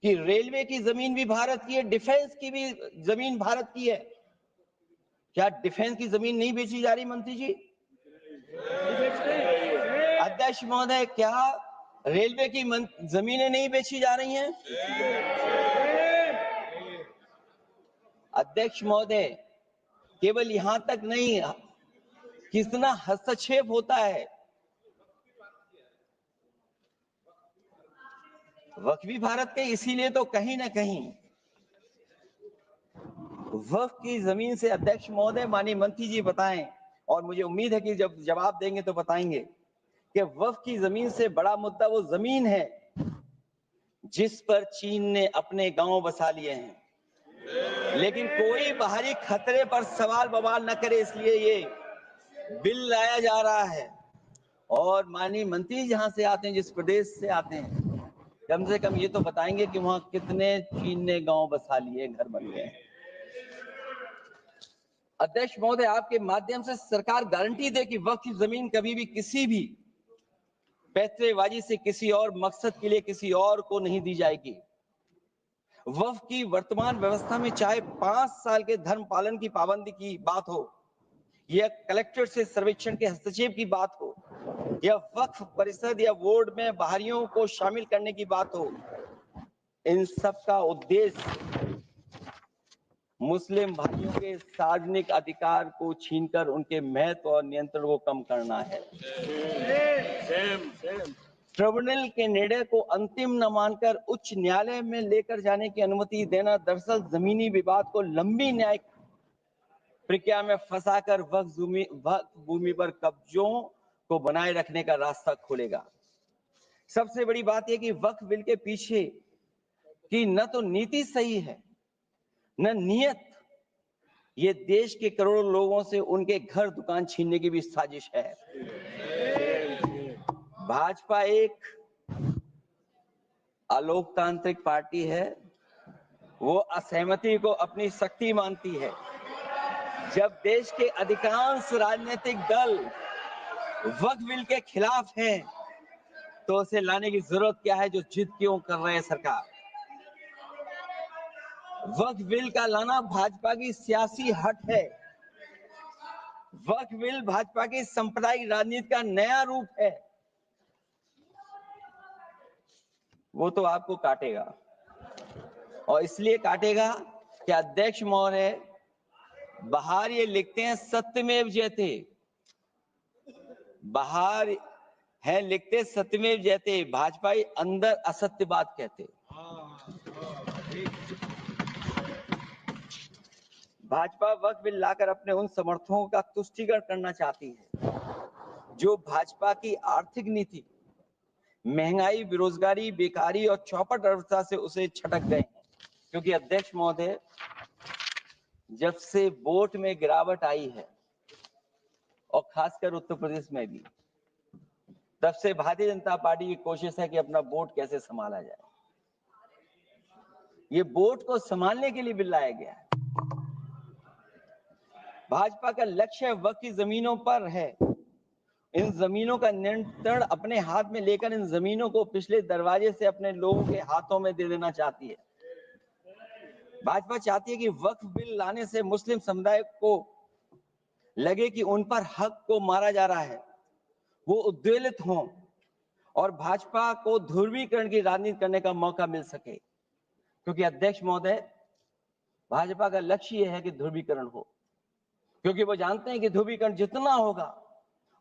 कि रेलवे की जमीन भी भारत की है, डिफेंस की भी जमीन भारत की है। क्या डिफेंस की जमीन नहीं बेची जा रही मंत्री जी? अध्यक्ष महोदय, क्या रेलवे की जमीनें नहीं बेची जा रही हैं? अध्यक्ष महोदय, केवल यहां तक नहीं, कितना हस्तक्षेप होता है। वक्फ भी भारत के, इसीलिए तो कहीं ना कहीं वक्फ की जमीन से, अध्यक्ष महोदय, माननीय मंत्री जी बताएं, और मुझे उम्मीद है कि जब जवाब देंगे तो बताएंगे कि वक्फ की जमीन से बड़ा मुद्दा वो जमीन है जिस पर चीन ने अपने गांव बसा लिए हैं, लेकिन कोई बाहरी खतरे पर सवाल बवाल न करे, इसलिए ये बिल लाया जा रहा है। और माननीय मंत्री जहां से आते हैं, जिस प्रदेश से आते हैं, कम से कम ये तो बताएंगे कि वहां कितने चीन ने गांव बसा लिए, घर बन गए। अध्यक्ष महोदय, आपके माध्यम से सरकार गारंटी दे कि वक्फ की जमीन कभी भी किसी भी पैतरेबाजी से किसी और मकसद के लिए किसी और को नहीं दी जाएगी। वक्फ की वर्तमान व्यवस्था में चाहे 5 साल के धर्म पालन की पाबंदी की बात हो, या कलेक्टर से सर्वेक्षण के हस्तक्षेप की बात हो, या वक्फ परिषद या बोर्ड में बाहरियों को शामिल करने की बात हो, इन सब का उद्देश्य मुस्लिम भाइयों के सार्वजनिक अधिकार को छीनकर उनके महत्व और नियंत्रण को कम करना है। ट्रिब्यूनल के निर्णय को अंतिम न मानकर उच्च न्यायालय में लेकर जाने की अनुमति देना दरअसल जमीनी विवाद को लंबी न्यायिक प्रक्रिया में फंसाकर वक्फ भूमि पर कब्जों को बनाए रखने का रास्ता खोलेगा। सबसे बड़ी बात यह कि वक्फ बिल के पीछे की न तो नीति सही है, न नियत। ये देश के करोड़ों लोगों से उनके घर दुकान छीनने की भी साजिश है। भाजपा एक अलोकतांत्रिक पार्टी है, वो असहमति को अपनी शक्ति मानती है। जब देश के अधिकांश राजनीतिक दल वक्फ बिल के खिलाफ हैं, तो उसे लाने की जरूरत क्या है, जो जिद क्यों कर रहे हैं सरकार? वक्फ बिल का लाना भाजपा की सियासी हट है। वक्फ बिल भाजपा की सांप्रदायिक राजनीति का नया रूप है। वो तो आपको काटेगा। और इसलिए काटेगा कि अध्यक्ष महोदय बाहर ये लिखते हैं सत्यमेव जयते, बाहर है लिखते सत्यमेव जयते, भाजपाई अंदर असत्य बात कहते। भाजपा वक्फ बिल लाकर अपने उन समर्थकों का तुष्टीकरण करना चाहती है जो भाजपा की आर्थिक नीति, महंगाई, बेरोजगारी, बेकारी और चौपट अर्थव्यवस्था से उसे छटक गए हैं। क्योंकि अध्यक्ष महोदय, जब से वोट में गिरावट आई है और खासकर उत्तर प्रदेश में भी, तब से भारतीय जनता पार्टी की कोशिश है कि अपना वोट कैसे संभाला जाए। ये वोट को संभालने के लिए बिल लाया गया है। भाजपा का लक्ष्य वक्फ की जमीनों पर है। इन जमीनों का नियंत्रण अपने हाथ में लेकर इन जमीनों को पिछले दरवाजे से अपने लोगों के हाथों में दे देना चाहती है। भाजपा चाहती है कि वक्फ बिल लाने से मुस्लिम समुदाय को लगे कि उन पर हक को मारा जा रहा है, वो उद्वेलित हों और भाजपा को ध्रुवीकरण की राजनीति करने का मौका मिल सके। क्योंकि अध्यक्ष महोदय, भाजपा का लक्ष्य यह है कि ध्रुवीकरण हो, क्योंकि वो जानते हैं कि ध्रुवीकरण जितना होगा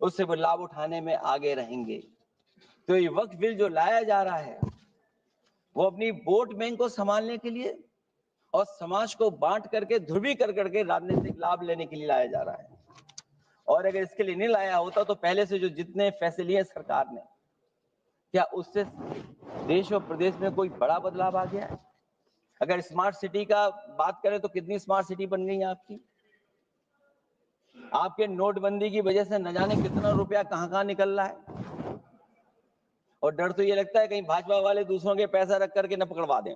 उससे वो लाभ उठाने में आगे रहेंगे। तो ये वक्फ बिल जो लाया जा रहा है वो अपनी वोट बैंक को संभालने के लिए और समाज को बांट करके ध्रुवीकरण करके राजनीतिक लाभ लेने के लिए लाया जा रहा है। और अगर इसके लिए नहीं लाया होता तो पहले से जो जितने फैसले लिए सरकार ने, क्या उससे देश और प्रदेश में कोई बड़ा बदलाव आ गया है? अगर स्मार्ट सिटी का बात करें तो कितनी स्मार्ट सिटी बन गई है आपकी? आपके नोटबंदी की वजह से न जाने कितना रुपया कहां निकल रहा है। और डर तो ये लगता है कहीं भाजपा वाले दूसरों के पैसा रख करके न पकड़वा दें।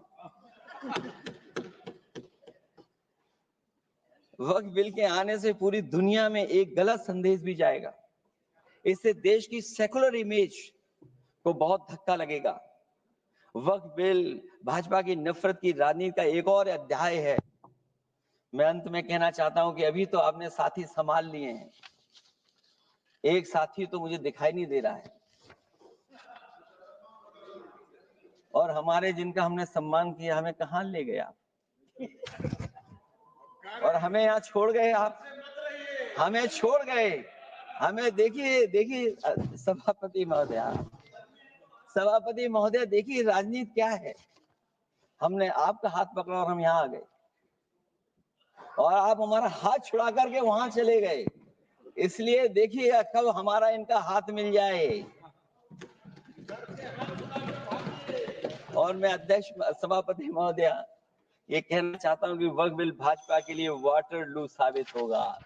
वक्फ बिल के आने से पूरी दुनिया में एक गलत संदेश भी जाएगा। इससे देश की सेकुलर इमेज को बहुत धक्का लगेगा। वक्फ बिल भाजपा की नफरत की राजनीति का एक और अध्याय है। मैं अंत में कहना चाहता हूं कि अभी तो आपने साथी संभाल लिए हैं, एक साथी तो मुझे दिखाई नहीं दे रहा है, और हमारे जिनका हमने सम्मान किया हमें कहां ले गए आप, और हमें यहाँ छोड़ गए आप, हमें छोड़ गए। हमें देखिए सभापति महोदय देखिए राजनीति क्या है। हमने आपका हाथ पकड़ा और हम यहाँ आ गए और आप हमारा हाथ छुड़ा करके वहां चले गए। इसलिए देखिएगा कब हमारा इनका हाथ मिल जाए। और मैं अध्यक्ष सभापति महोदय ये कहना चाहता हूं कि वक्फ बिल भाजपा के लिए वाटरलू साबित होगा,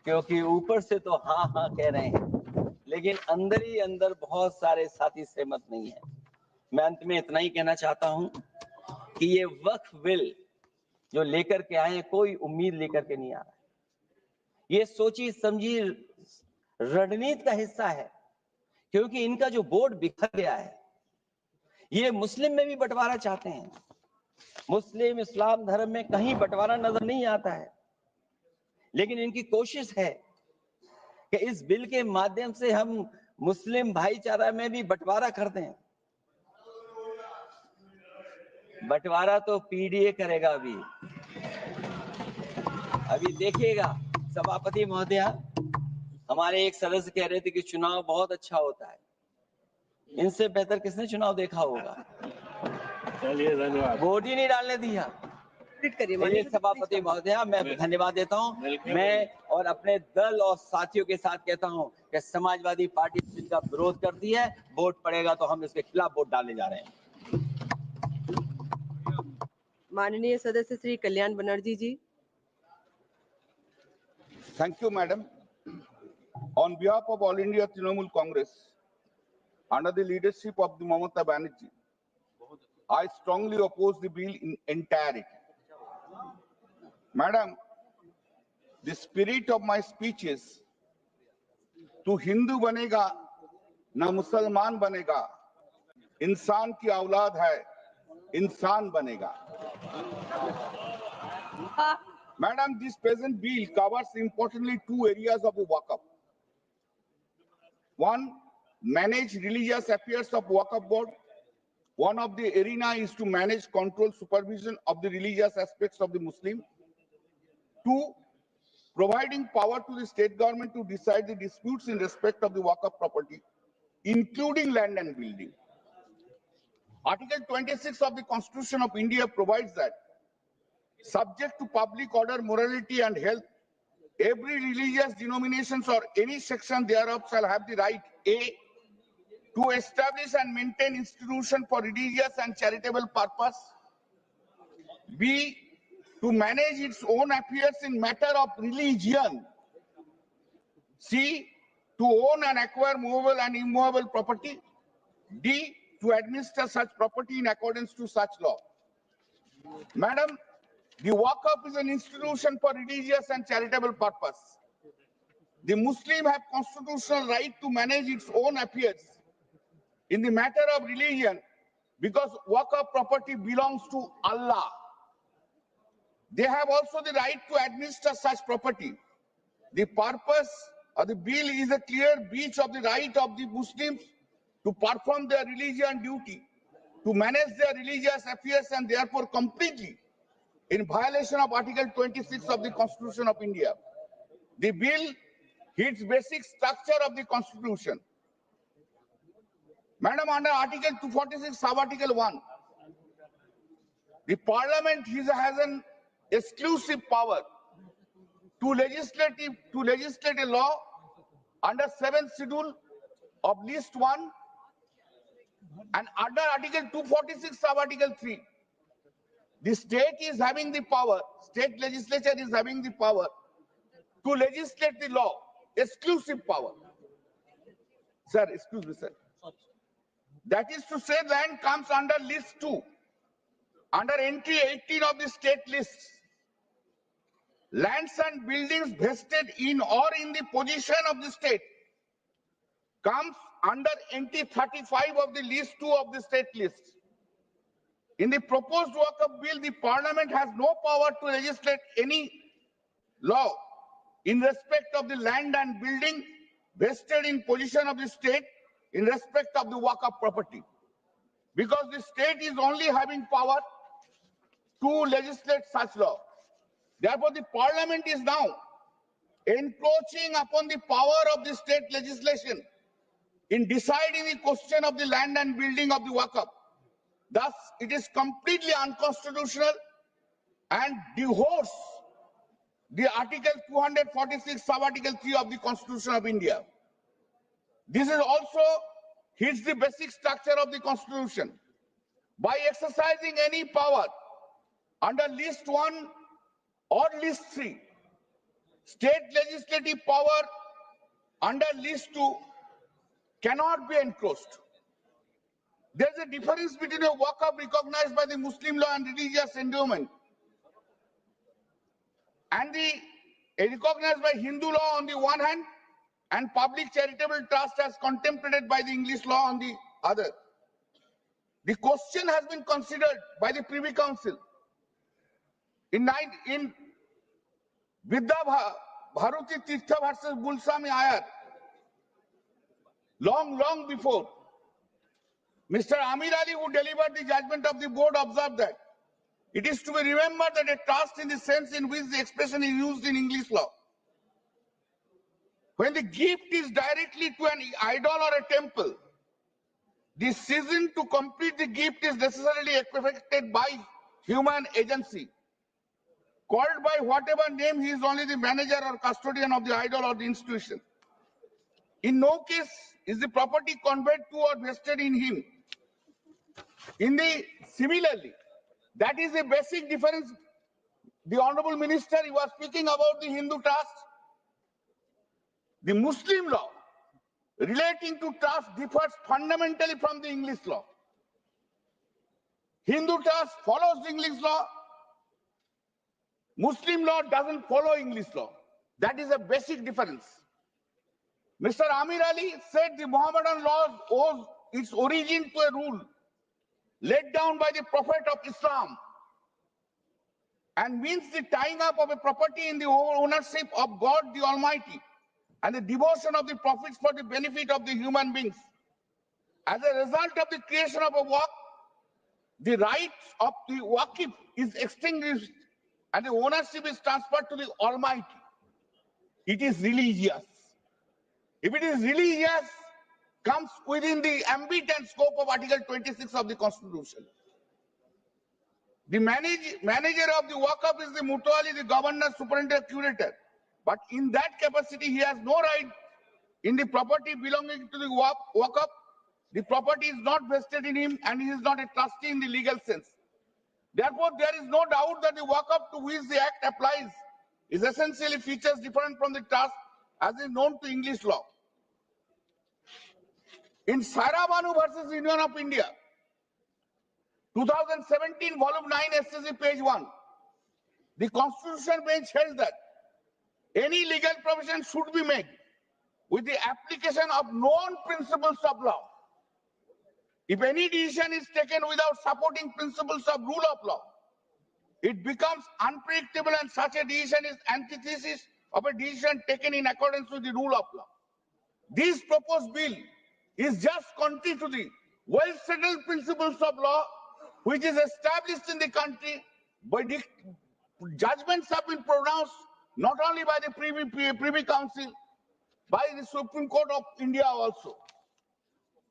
क्योंकि ऊपर से तो हाँ हाँ कह रहे हैं लेकिन अंदर ही अंदर बहुत सारे साथी सहमत नहीं है। मैं अंत में इतना ही कहना चाहता हूं कि ये वक्फ बिल जो लेकर के आए कोई उम्मीद लेकर के नहीं आ रहा है। ये सोची समझी रणनीति का हिस्सा है, क्योंकि इनका जो वोट बिखर गया है, ये मुस्लिम में भी बंटवारा चाहते हैं। मुस्लिम इस्लाम धर्म में कहीं बंटवारा नजर नहीं आता है, लेकिन इनकी कोशिश है कि इस बिल के माध्यम से हम मुस्लिम भाईचारा में भी बंटवारा करते हैं। बंटवारा तो पीडीए करेगा। अभी देखिएगा सभापति महोदय, हमारे एक सदस्य कह रहे थे कि चुनाव बहुत अच्छा होता है। इनसे बेहतर किसने चुनाव देखा होगा? चलिए धन्यवाद। वोट ही नहीं डालने दिया। चलिए सभापति महोदय, मैं धन्यवाद देता हूं। मैं और अपने दल और साथियों के साथ कहता हूं कि समाजवादी पार्टी जिनका विरोध करती है, वोट पड़ेगा तो हम इसके खिलाफ वोट डालने जा रहे हैं। माननीय सदस्य श्री कल्याण बनर्जी जी। Thank you, madam. On behalf of All India Trinamool Congress, under the leadership of the Mamata Banerjee, I strongly oppose the bill in entirety. Madam, the spirit of my speech is, तू हिंदू बनेगा ना मुसलमान बनेगा, इंसान की औलाद है, इंसान बनेगा. Madam, this present bill covers importantly two areas of Waqf. One, manage religious affairs of Waqf board, One of the arena is to manage, control, supervision of the religious aspects of the Muslim. Two, providing power to the state government to decide the disputes in respect of the Waqf property, including land and building. Article 26 of the Constitution of India provides that, subject to public order, morality and health, every religious denominations or any section thereof shall have the right, A, to establish and maintain institutions for religious and charitable purpose, B, to manage its own affairs in matter of religion, C, to own and acquire movable and immovable property, D, to administer such property in accordance to such law. Madam, the Waqf is an institution for religious and charitable purpose. The Muslim have constitutional right to manage its own affairs in the matter of religion because Waqf property belongs to Allah. They have also the right to administer such property. The purpose of the bill is a clear breach of the right of the Muslims to perform their religion duty, to manage their religious affairs, and therefore completely in violation of Article 26 of the Constitution of India. The bill hits basic structure of the Constitution. Madam, under Article 246, sub-Article 1, the Parliament has an exclusive power to legislate a law under 7th schedule of list 1, and under Article 246, sub-Article 3, the state is having the power, state legislature is having the power to legislate the law, exclusive power. Sir, excuse me, sir. That is to say, land comes under list 2, under entry 18 of the state lists. Lands and buildings vested in or in the possession of the state comes under entry 35 of the list 2 of the state list. In the proposed Waqf Bill, the Parliament has no power to legislate any law in respect of the land and building vested in possession of the state in respect of the Waqf property, because the state is only having power to legislate such law. Therefore, the Parliament is now encroaching upon the power of the state legislation in deciding the question of the land and building of the Waqf. Thus, it is completely unconstitutional and divorce the Article 246, sub-Article 3 of the Constitution of India. This is also hits the basic structure of the Constitution. By exercising any power under list 1 or list 3, state legislative power under list 2 cannot be encroached. There is a difference between a Waqf recognized by the Muslim law and religious endowment and the recognized by Hindu law on the one hand and public charitable trust as contemplated by the English law on the other. The question has been considered by the Privy Council in Vidya Bharati Tirtha versus Bulsami Ayar, long before. Mr. Amir Ali, who delivered the judgment of the board, observed that it is to be remembered that a trust in the sense in which the expression is used in English law, when the gift is directly to an idol or a temple, the season to complete the gift is necessarily effected by human agency, called by whatever name he is only the manager or custodian of the idol or the institution. In no case is the property conveyed to or vested in him. Similarly, that is a basic difference. The Honorable Minister, he was speaking about the Hindu trust. The Muslim law relating to trust differs fundamentally from the English law. Hindu trust follows the English law. Muslim law doesn't follow English law. That is a basic difference. Mr. Amir Ali said the Mohammedan law owes its origin to a rule laid down by the Prophet of Islam and means the tying up of a property in the ownership of God the Almighty and the devotion of the profits for the benefit of the human beings. As a result of the creation of a Waqf, the rights of the Waqf is extinguished and the ownership is transferred to the Almighty. It is religious. If it is religious, comes within the ambit and scope of Article 26 of the Constitution. The manager of the Waqf is the Mutawalli, the governor, superintendent, curator. But in that capacity, he has no right in the property belonging to the Waqf. The property is not vested in him and he is not a trustee in the legal sense. Therefore, there is no doubt that the Waqf to which the Act applies is essentially features different from the trust as is known to English law. In Sarabanu versus Union of India, 2017, volume 9, SCC, page 1, the Constitution bench held that any legal provision should be made with the application of known principles of law. If any decision is taken without supporting principles of rule of law, it becomes unpredictable and such a decision is antithesis of a decision taken in accordance with the rule of law. This proposed bill is just contrary to the well-settled principles of law which is established in the country by the judgments have been pronounced not only by the Privy Council, by the Supreme Court of India also.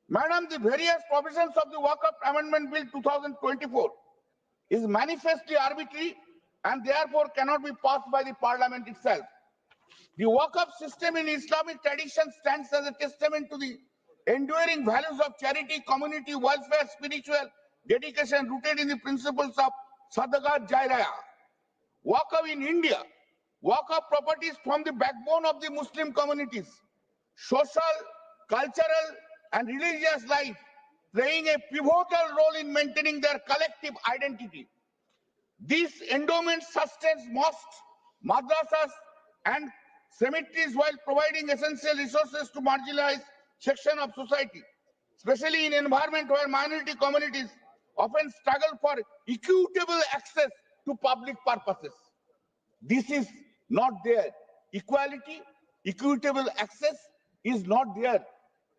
Madam, the various provisions of the Waqf Amendment Bill 2024 is manifestly arbitrary and therefore cannot be passed by the Parliament itself. The Waqf system in Islamic tradition stands as a testament to the enduring values of charity, community, welfare, spiritual dedication rooted in the principles of Sadaqah Jariyah. Waqf in India, Waqf properties form the backbone of the Muslim communities, social, cultural, and religious life, playing a pivotal role in maintaining their collective identity. This endowment sustains mosques, madrasas, and cemeteries while providing essential resources to marginalized section of society, especially in an environment where minority communities often struggle for equitable access to public purposes. This is not there. Equality, equitable access is not there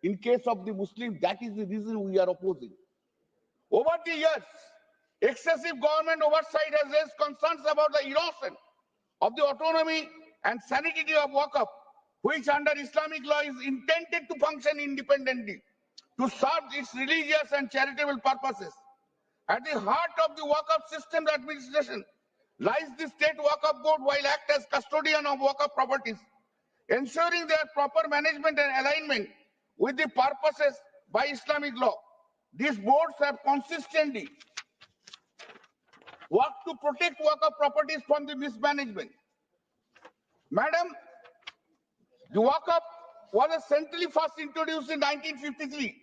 in case of the Muslim. That is the reason we are opposing. Over the years, excessive government oversight has raised concerns about the erosion of the autonomy and sanctity of Waqf, which under Islamic law is intended to function independently, to serve its religious and charitable purposes. At the heart of the Waqf system administration lies the State Waqf Board, while act as custodian of Waqf properties, ensuring their proper management and alignment with the purposes by Islamic law. These boards have consistently worked to protect Waqf properties from the mismanagement. Madam, the Waqf was centrally first introduced in 1953.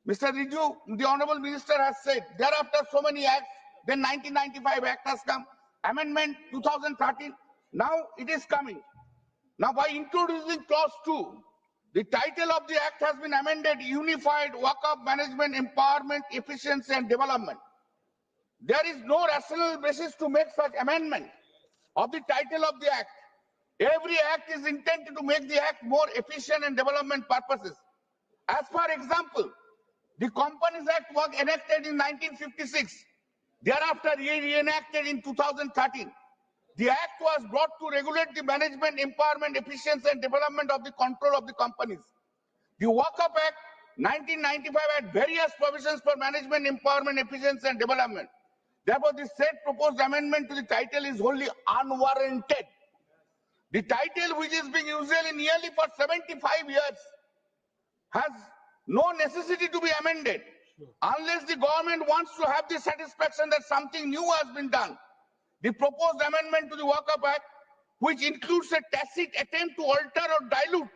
Mr. Riju, the Honorable Minister has said, thereafter so many acts, then 1995 Act has come, Amendment 2013, now it is coming. Now by introducing clause 2, the title of the act has been amended, Unified Waqf Management, Empowerment, Efficiency and Development. There is no rational basis to make such amendment of the title of the act. Every act is intended to make the act more efficient and development purposes. As for example, the Companies Act was enacted in 1956, thereafter reenacted in 2013. The act was brought to regulate the management, empowerment, efficiency and development of the control of the companies. The Waqf Act 1995 had various provisions for management, empowerment, efficiency and development. Therefore, the said proposed amendment to the title is wholly unwarranted. The title, which is being used nearly for 75 years, has no necessity to be amended unless the government wants to have the satisfaction that something new has been done. The proposed amendment to the Waqf Act, which includes a tacit attempt to alter or dilute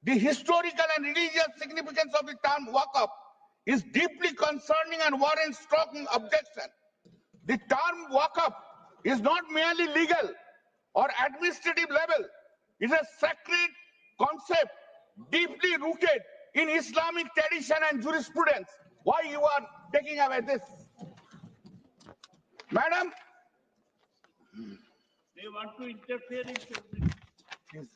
the historical and religious significance of the term Waqf, is deeply concerning and warrants strong objection. The term Waqf is not merely legal or administrative level. It is a sacred concept deeply rooted in Islamic tradition and jurisprudence. Why you are taking away this? Madam, They want to interfere in everything. please,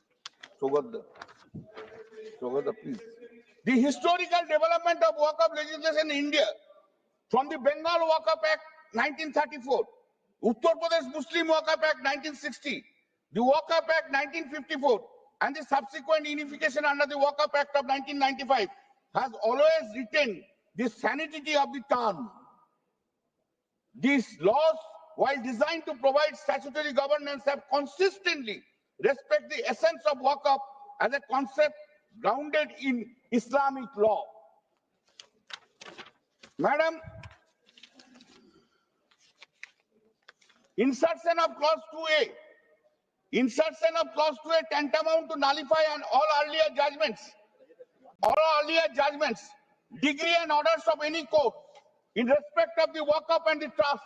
Sogada, please. The historical development of Waqf legislation in India from the Bengal Waqf Act 1934, Uttar Pradesh Muslim Waqf Act 1960, the Waqf Act 1954, and the subsequent unification under the Waqf Act of 1995 has always retained the sanctity of the term. These laws, while designed to provide statutory governance, have consistently respected the essence of Waqf as a concept grounded in Islamic law. Madam, insertion of clause 2A. Insertion of clause 2A tantamount to nullify all earlier judgments, degree and orders of any court in respect of the Waqf and the trust.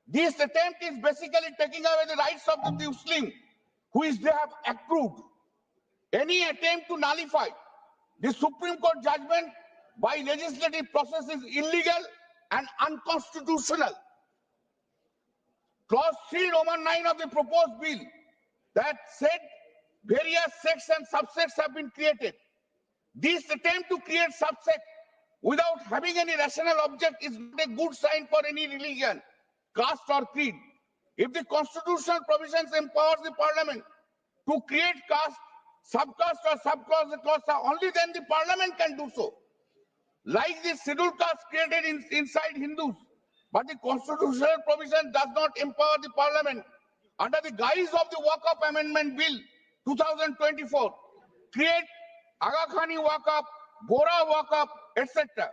This attempt is basically taking away the rights of the Muslim, which they have accrued. Any attempt to nullify the Supreme Court judgment by legislative process is illegal and unconstitutional. Clause 3, Roman 9 of the proposed bill that said various sects and subsects have been created. This attempt to create subsect without having any rational object is not a good sign for any religion, caste or creed. If the constitutional provisions empowers the parliament to create caste, subcaste or subclause, only then the parliament can do so. Like the scheduled caste created inside Hindus, but the constitutional provision does not empower the parliament under the guise of the Waqf Amendment Bill 2024, create Aga Khani Waqf, Bora Waqf, etc.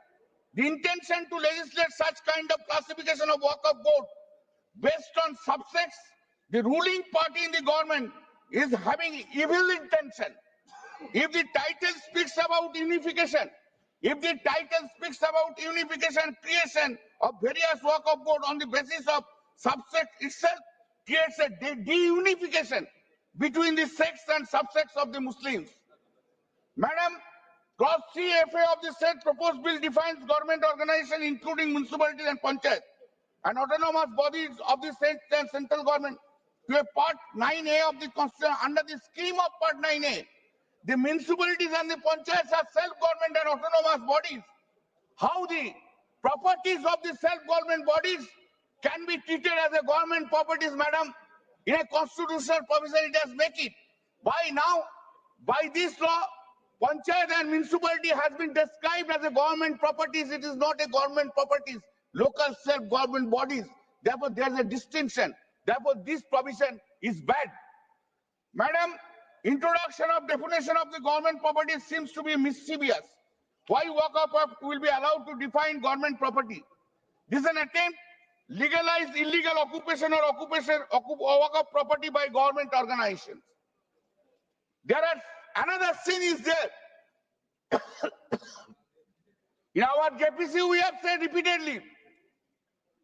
The intention to legislate such kind of classification of Waqf board based on subsects, the ruling party in the government is having evil intention. If the title speaks about unification, creation of various Waqf board on the basis of subsect itself creates a de-unification between the sects and subsects of the Muslims. Madam, clause 3FA of the said proposed bill defines government organization including municipalities and panchayat and autonomous bodies of the state and central government to a part 9A of the constitution. Under the scheme of part 9A, the municipalities and the panchayats are self-government and autonomous bodies. How the properties of the self-government bodies can be treated as a government properties, madam? In a constitutional provision, it has made it. By this law, panchayat and municipality has been described as a government properties. It is not a government properties, local self-government bodies. Therefore, there is a distinction. Therefore, this provision is bad. Madam, introduction of definition of the government property seems to be mischievous. Why Waqf will be allowed to define government property? This is an attempt to legalize illegal occupation or Waqf property by government organizations. Another sin is there. In our JPC, we have said repeatedly,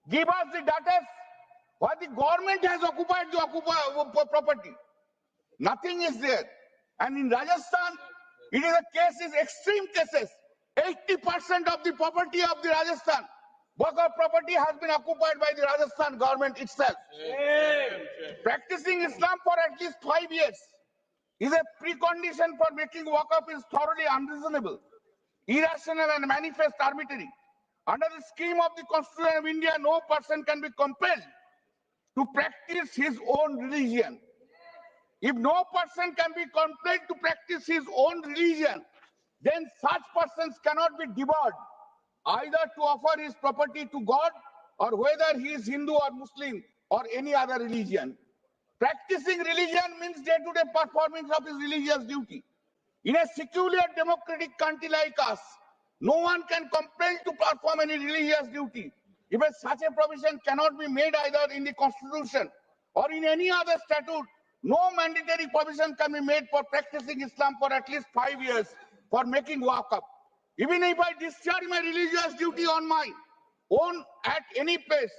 give us the data what the government has occupied the property. Nothing is there. And in Rajasthan, it is extreme cases. 80% of the property of the Rajasthan, Waqf property has been occupied by the Rajasthan government itself. Practicing Islam for at least 5 years is a precondition for making Waqf is thoroughly unreasonable, irrational and manifest arbitrary. Under the scheme of the Constitution of India, no person can be compelled to practice his own religion. If no person can be compelled to practice his own religion, then such persons cannot be debarred either to offer his property to God or whether he is Hindu or Muslim or any other religion. Practicing religion means day-to-day performance of his religious duty. In a secular democratic country like us, no one can compel to perform any religious duty. Even such a provision cannot be made either in the Constitution or in any other statute. No mandatory provision can be made for practicing Islam for at least 5 years for making Waqf. Even if I discharge my religious duty on my own at any place,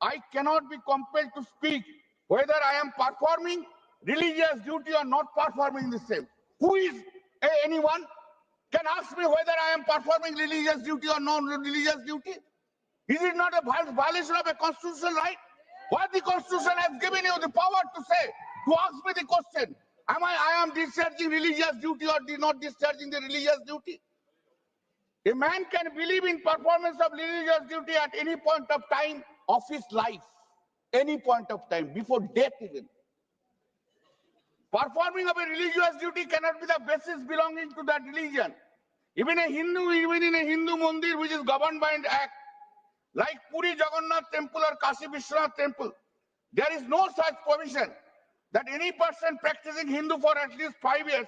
I cannot be compelled to speak whether I am performing religious duty or not performing the same. Who is anyone can ask me whether I am performing religious duty or non-religious duty? Is it not a violation of a constitutional right? What the Constitution has given you the power to say, to ask me the question, I am discharging religious duty or not discharging the religious duty? A man can believe in performance of religious duty at any point of time of his life, any point of time, before death even. Performing of a religious duty cannot be the basis belonging to that religion. Even in a Hindu mandir which is governed by an act, like Puri Jagannath temple or Kashi Vishwanath temple, there is no such provision that any person practicing Hindu for at least 5 years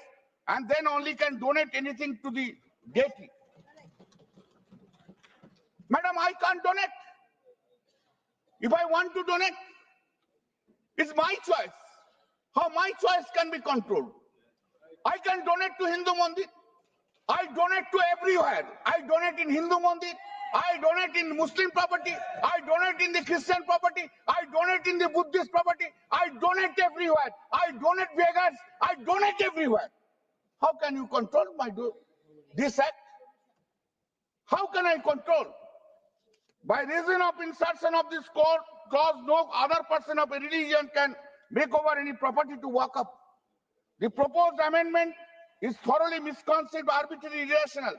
and then only can donate anything to the deity. Madam, I can't donate. If I want to donate, it's my choice. How my choice can be controlled? I can donate to Hindu mandir. I donate to everywhere. I donate in Hindu mandir. I donate in Muslim property. I donate in the Christian property. I donate in the Buddhist property. I donate everywhere. I donate beggars. I donate everywhere. How can you control this act? How can I control? By reason of insertion of this clause, no other person of a religion can make over any property to Waqf. The proposed amendment is thoroughly misconceived, arbitrary, irrational,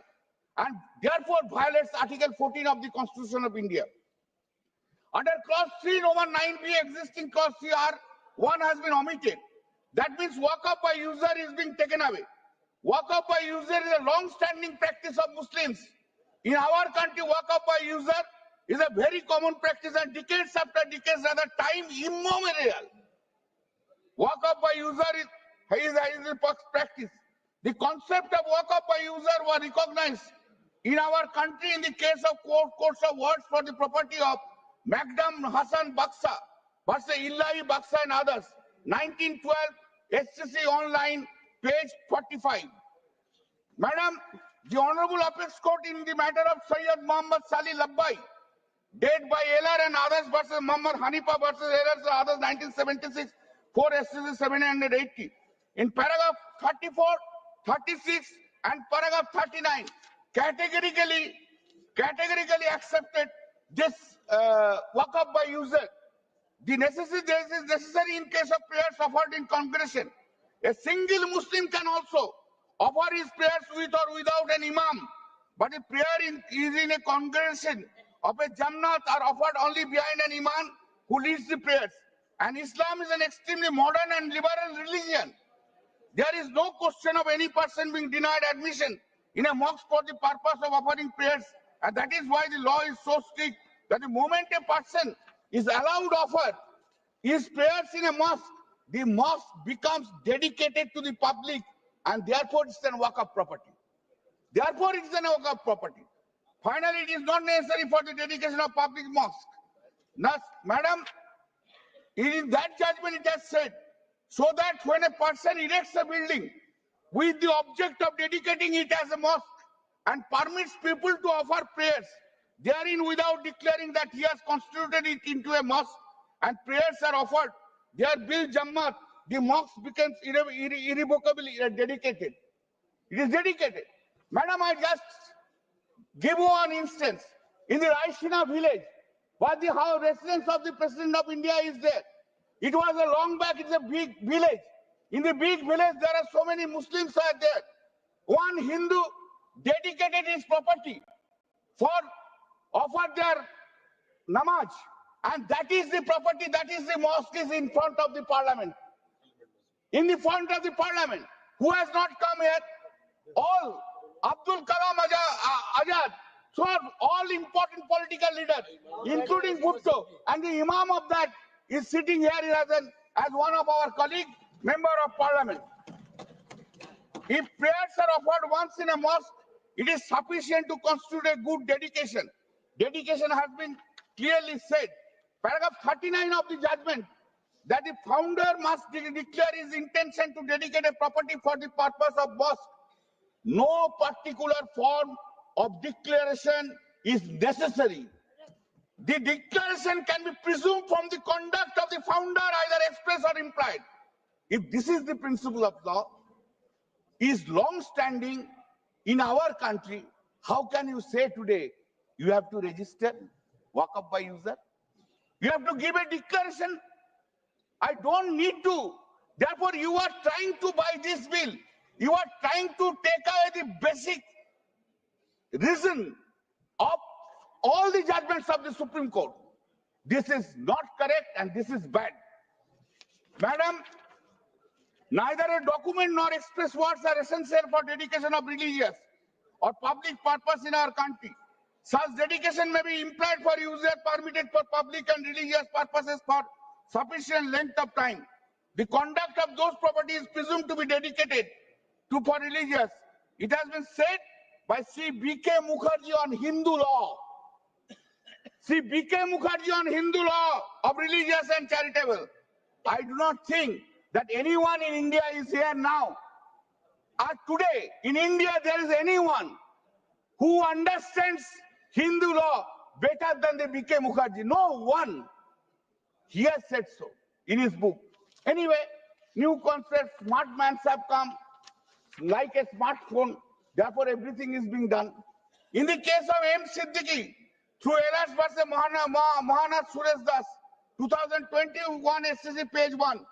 and therefore violates Article 14 of the Constitution of India. Under clause 3, Roman 9b, existing clause CR1 has been omitted. That means Waqf by user is being taken away. Waqf by user is a long-standing practice of Muslims. In our country, Waqf by user is a very common practice, and decades after decades, rather time immemorial. Waqf by user is a practice. The concept of Waqf by user was recognized in our country in the case of courts of words for the property of Magdam Hassan Baksa versus Illahi Baksa and others. 1912, SCC online, page 45. Madam, the Honorable Apex Court in the matter of Sayyid Muhammad Salih Labbai, dead by LR and others versus Muhammad Hanifa versus LR and others, 1976, 4 SCC 780. In paragraph 34, 36, and paragraph 39, categorically accepted this Waqf by user. The necessary is necessary in case of prayers offered in congregation. A single Muslim can also offer his prayers with or without an imam, but if prayer is in a congregation of a Jannat are offered only behind an imam who leads the prayers. And Islam is an extremely modern and liberal religion. There is no question of any person being denied admission in a mosque for the purpose of offering prayers, and that is why the law is so strict that the moment a person is allowed to offer his prayers in a mosque, the mosque becomes dedicated to the public, and therefore it's an Waqf property. Therefore, it is an Waqf property. Finally, it is not necessary for the dedication of public mosque. Thus, madam, in that judgment it has said, so that when a person erects a building with the object of dedicating it as a mosque and permits people to offer prayers therein without declaring that he has constituted it into a mosque and prayers are offered, there bil jammat, the mosque becomes irrevocably dedicated. It is dedicated. Madam, I just give one instance. In the Raishina village, where the residence of the President of India is there. It was a long back, it's a big village. In the big village, there are so many Muslims are there. One Hindu dedicated his property for offer their namaz. And that is the property, that is the mosque is in front of the parliament. In the front of the parliament. Who has not come here? All Abdul Kalam Azad, so all important political leaders, including Bhutto, and the Imam of that is sitting here as one of our colleagues, member of parliament. If prayers are offered once in a mosque, it is sufficient to constitute a good dedication. Dedication has been clearly said. Paragraph 39 of the judgment, that the founder must declare his intention to dedicate a property for the purpose of mosque. No particular form of declaration is necessary. The declaration can be presumed from the conduct of the founder, either express or implied. If this is the principle of law, is long-standing in our country, how can you say today you have to register Waqf by user? You have to give a declaration. I don't need to. Therefore, you are trying to buy this bill. You are trying to take away the basic reason of all the judgments of the Supreme Court. This is not correct and this is bad. Madam, neither a document nor express words are essential for dedication of religious or public purpose in our country. Such dedication may be implied for user permitted for public and religious purposes for sufficient length of time. The conduct of those properties is presumed to be dedicated to for religious. It has been said by Sri B.K. Mukherjee on Hindu law. Sri B.K. Mukherjee on Hindu law of religious and charitable. I do not think that anyone in India is here now. Today, in India, there is anyone who understands Hindu law better than the B.K. Mukherjee. No one. He has said so in his book. Anyway, new concepts, smart mans have come, like a smartphone. Therefore, everything is being done. In the case of M. Siddiqui, through Elash versus Mahanath Suresh Das, 2021 SCC page 1,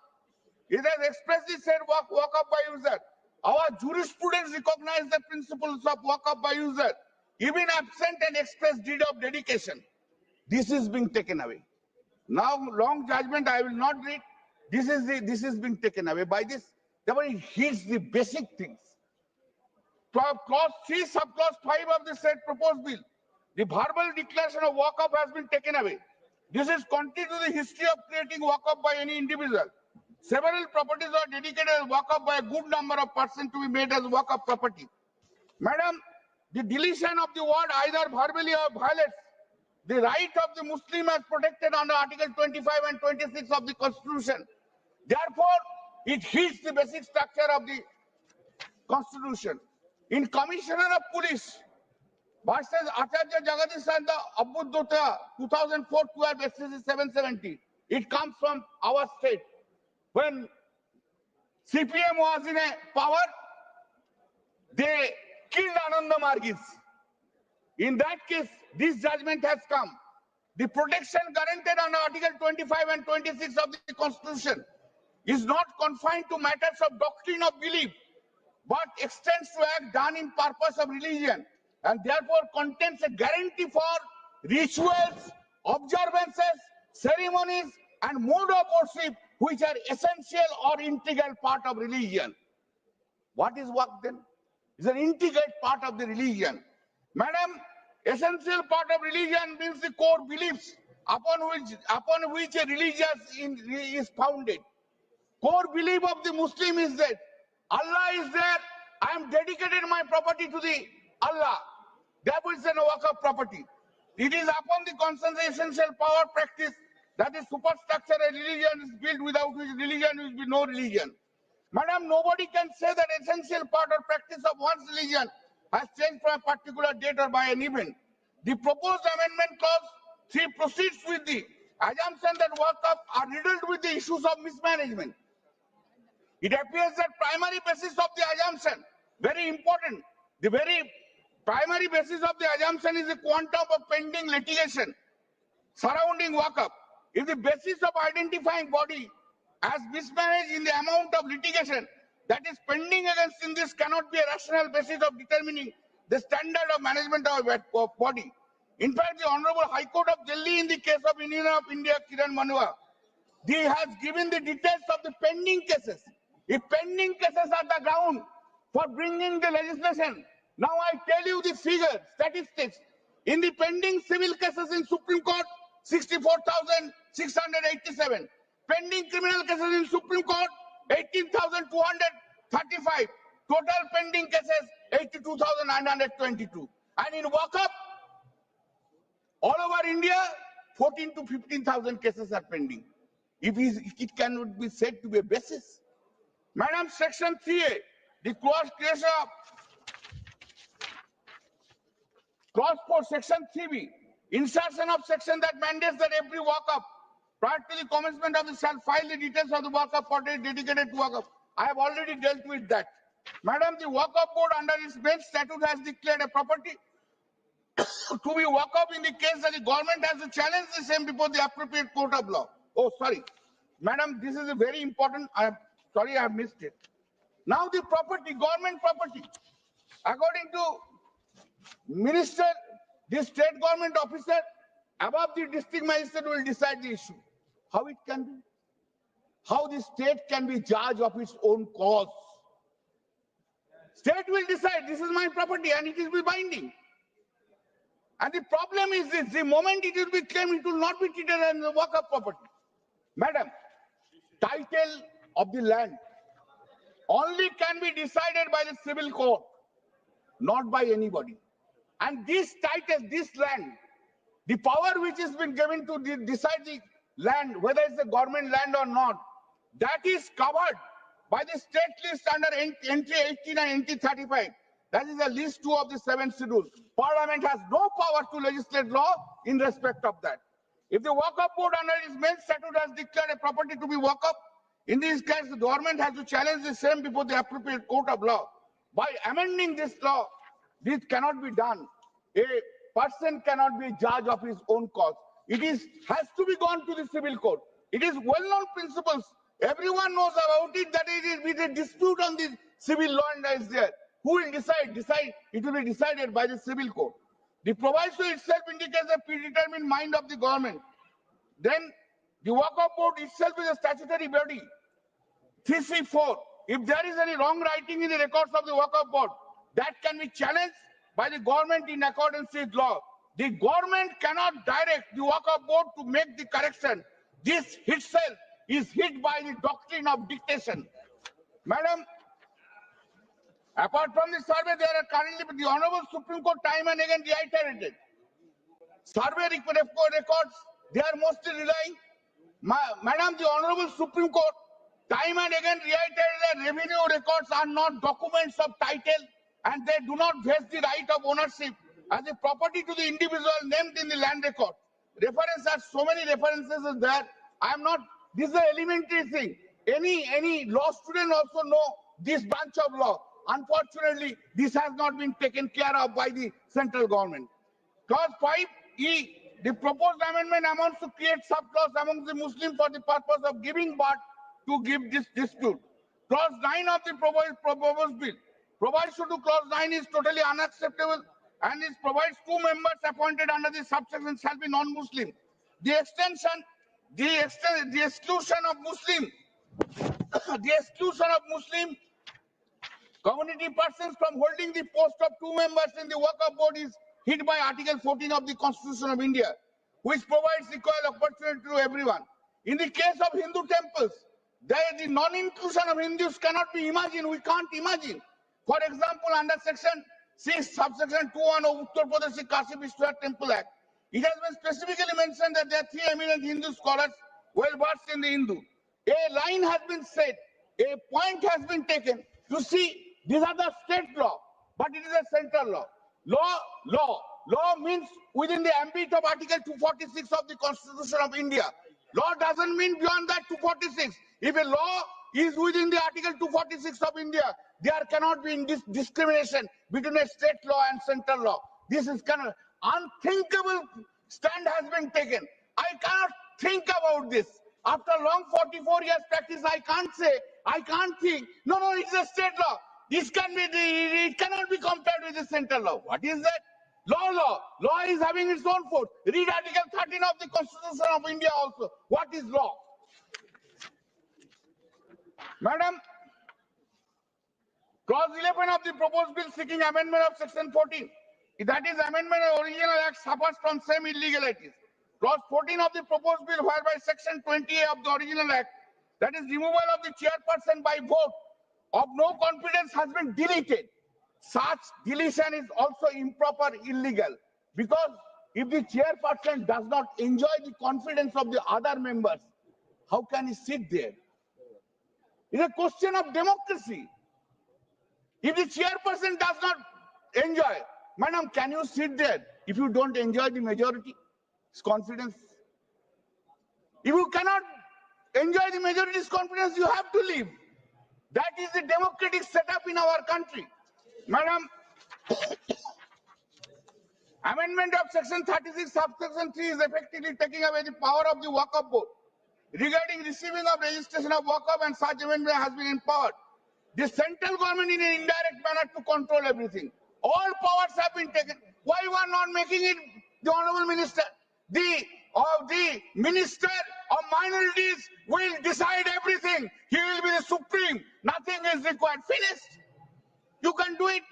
it has expressly said work up by user. Our jurisprudence recognizes the principles of work up by user, even absent an express deed of dedication. This is being taken away. Now, long judgment I will not read. This is being taken away by this. Therefore, it hits the basic things. Clause 3, subclause 5 of the said proposed bill. The verbal declaration of walk-up has been taken away. This is contrary to the history of creating walk-up by any individual. Several properties are dedicated as walk-up by a good number of persons to be made as walk-up property. Madam, the deletion of the word either verbally or violates the right of the Muslim as protected under Article 25 and 26 of the Constitution. Therefore, it hits the basic structure of the Constitution. In Commissioner of Police versus Acharya Jagadish and the Abbuddhota 2004-12 SCC 770, it comes from our state. When CPM was in a power, they killed Ananda Margis. In that case, this judgment has come. The protection guaranteed under Article 25 and 26 of the Constitution is not confined to matters of doctrine of belief, but extends to act done in purpose of religion, and therefore contains a guarantee for rituals, observances, ceremonies, and mode of worship which are essential or integral part of religion. What is work then? It's an integral part of the religion. Madam, essential part of religion means the core beliefs upon which a religion is founded. Core belief of the Muslim is that Allah is there. I am dedicated my property to the Allah. Therefore, it's a work of property. It is upon the consensus essential power practice that the superstructure of religion is built, without which religion will be no religion. Madam, nobody can say that essential part or practice of one's religion has changed from a particular date or by an event. The proposed amendment clause 3 proceeds with the assumption that work-up are riddled with the issues of mismanagement. It appears that primary basis of the assumption, very important, the very primary basis of the assumption is the quantum of pending litigation surrounding work-up. If the basis of identifying body as mismanaged in the amount of litigation that is pending against in this cannot be a rational basis of determining the standard of management of body. In fact, the Honorable High Court of Delhi in the case of Union of India, Kiran Manua, they has given the details of the pending cases. If pending cases are the ground for bringing the legislation, now I tell you the figure, statistics. In the pending civil cases in Supreme Court, 64,687. Pending criminal cases in Supreme Court, 18,235. Total pending cases, 82,922. And in walk-up, all over India, 14 to 15,000 cases are pending. If it cannot be said to be a basis. Madam, Section 3A, the clause creation of clause 4, Section 3B, insertion of section that mandates that every walk-up prior to the commencement of the shall file the details of the walk-up for dedicated to walk-up. I have already dealt with that. Madam, the walk-up board under its main statute has declared a property to be walk-up in the case that the government has to challenge the same before the appropriate court of law. Oh, sorry. Madam, this is a very important, sorry, I have missed it. Now the property, government property, according to Minister, the state government officer above the district magistrate will decide the issue. How it can be? How the state can be judge of its own cause? State will decide, this is my property and it will be binding. And the problem is this, the moment it will be claimed, it will not be treated as a Waqf property. Madam, title of the land only can be decided by the civil court, not by anybody. And this title, this land, the power which has been given to decide the land, whether it's a government land or not, that is covered by the state list under entry 18 and entry 35. That is the list 2 of the 7th schedule. Parliament has no power to legislate law in respect of that. If the Waqf board under its main statute has declared a property to be Waqf, in this case the government has to challenge the same before the appropriate court of law. By amending this law, this cannot be done. A person cannot be judge of his own cause. It has to be gone to the civil court. It is well-known principles. Everyone knows about it, that it is with a dispute on the civil law and is there. Who will decide? It will be decided by the civil court. The proviso itself indicates a predetermined mind of the government. Then the Waqf board itself is a statutory body. 3C4. If there is any wrong writing in the records of the Waqf board, that can be challenged by the government in accordance with law. The government cannot direct the Waqf board to make the correction. This itself is hit by the doctrine of dictation. Madam, apart from the survey, there are currently the Honorable Supreme Court time and again reiterated. Survey records, they are mostly relying. Madam, the Honorable Supreme Court time and again reiterated that revenue records are not documents of title and they do not vest the right of ownership as a property to the individual named in the land record. Reference are so many references is there. I am not, this is an elementary thing. Any law student also know this branch of law. Unfortunately, this has not been taken care of by the central government. Clause 5E, the proposed amendment amounts to create subclause among the Muslims for the purpose of giving birth to give this dispute. Clause 9 of the proposed bill provides to clause 9 is totally unacceptable and it provides 2 members appointed under the subsection shall be non-Muslim. The exclusion of Muslim, the exclusion of Muslim community persons from holding the post of 2 members in the Waqf board is hit by Article 14 of the Constitution of India, which provides equal opportunity to everyone. In the case of Hindu temples, the non-inclusion of Hindus cannot be imagined. We can't imagine. For example, under Section 6, subsection 2(1) of Uttar Pradesh Kashi Vishwanath Temple Act, it has been specifically mentioned that there are 3 eminent Hindu scholars well versed in the Hindu. A line has been set, a point has been taken to see these are the state law, but it is a central law. Law means within the ambit of Article 246 of the Constitution of India. Law doesn't mean beyond that 246. If a law is within the Article 246 of India, there cannot be discrimination between a state law and central law. This is kind of unthinkable stand has been taken. I cannot think about this. After long 44 years practice, I can't say, I can't think. No, it's a state law. It cannot be compared with the central law. What is that? Law is having its own force. Read Article 13 of the Constitution of India also. What is law? Madam, Clause 11 of the proposed bill seeking amendment of Section 14. That is amendment of original act suffers from same illegalities. Clause 14 of the proposed bill whereby Section 20A of the original act, that is removal of the chairperson by vote of no confidence, has been deleted. Such deletion is also improper, illegal, because if the chairperson does not enjoy the confidence of the other members, how can he sit there? It's a question of democracy. If the chairperson does not enjoy, madam, can you sit there if you don't enjoy the majority's confidence? If you cannot enjoy the majority's confidence, you have to leave. That is the democratic setup in our country. Madam, amendment of Section 36, subsection 3 is effectively taking away the power of the Waqf board. Regarding receiving of registration of Waqf, and such amendment has been empowered the central government in an indirect manner to control everything. All powers have been taken. Why you are not making it, the Honorable Minister? The Minister of Minorities will decide everything. He will be the supreme. Nothing is required. Finished. You can do it.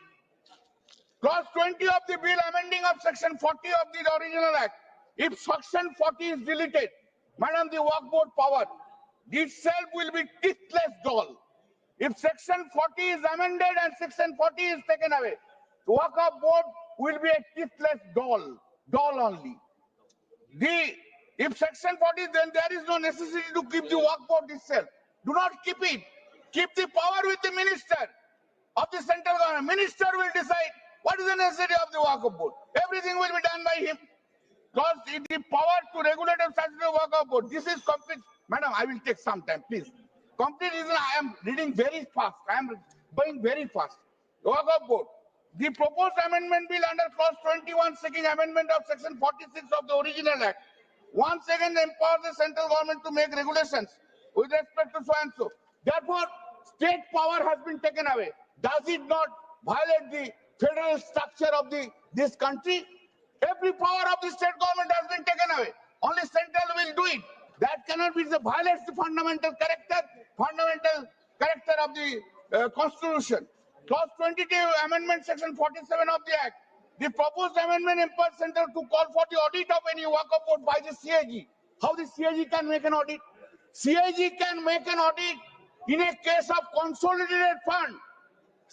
Clause 20 of the bill amending of section 40 of the original act. If section 40 is deleted, Madam, the Waqf Board power itself will be teethless doll. If section 40 is amended and section 40 is taken away, the Waqf Board will be a teethless doll only. If section 40, then there is no necessity to keep the Waqf Board itself. Do not keep it. Keep the power with the minister of the central government. Minister will decide what is the necessity of the Waqf Board. Everything will be done by him. Because the power to regulate and statutory Waqf Board. This is complete. Madam, I will take some time, please. Complete reason I am reading very fast. I am going very fast. Waqf Board. The proposed amendment bill under clause 21 seeking amendment of section 46 of the original act once again empowers the central government to make regulations with respect to so and so. Therefore, state power has been taken away. Does it not violate the federal structure of this country? Every power of the state government has been taken away. Only central will do it. That cannot be, the violates the fundamental character of the Constitution. Clause 22, Amendment Section 47 of the Act. The proposed amendment empowers Central to call for the audit of any Waqf Board by the CAG. How the CAG can make an audit? CAG can make an audit in a case of consolidated fund.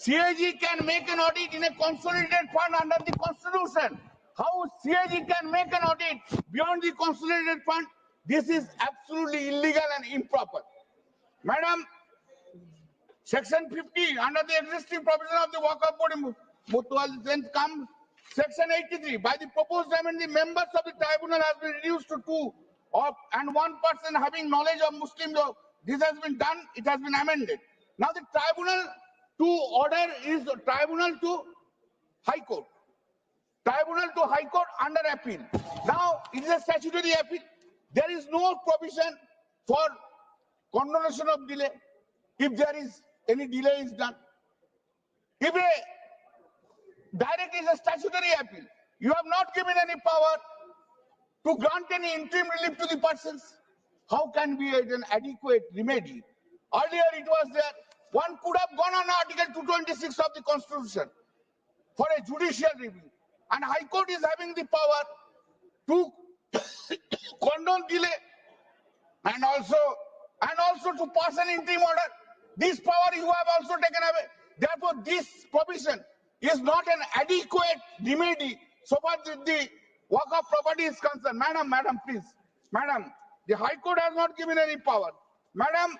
CAG can make an audit in a consolidated fund under the Constitution. How CAG can make an audit beyond the consolidated fund? This is absolutely illegal and improper. Madam, Section 50, under the existing provision of the Waqf Board, then comes Section 83. By the proposed amendment, the members of the tribunal have been reduced to 2 and 1 person having knowledge of Muslim law. This has been done, it has been amended. Now the tribunal to order is tribunal to High Court. Tribunal to High Court under appeal. Now it is a statutory appeal. There is no provision for condonation of delay if there is any delay is done. If a direct is a statutory appeal, you have not given any power to grant any interim relief to the persons. How can be an adequate remedy? Earlier it was there, one could have gone on Article 226 of the Constitution for a judicial review. And High Court is having the power to condone delay and also to pass an interim order. This power you have also taken away. Therefore, this provision is not an adequate remedy so far as the Waqf property is concerned. Madam, please. Madam, the High Court has not given any power. Madam,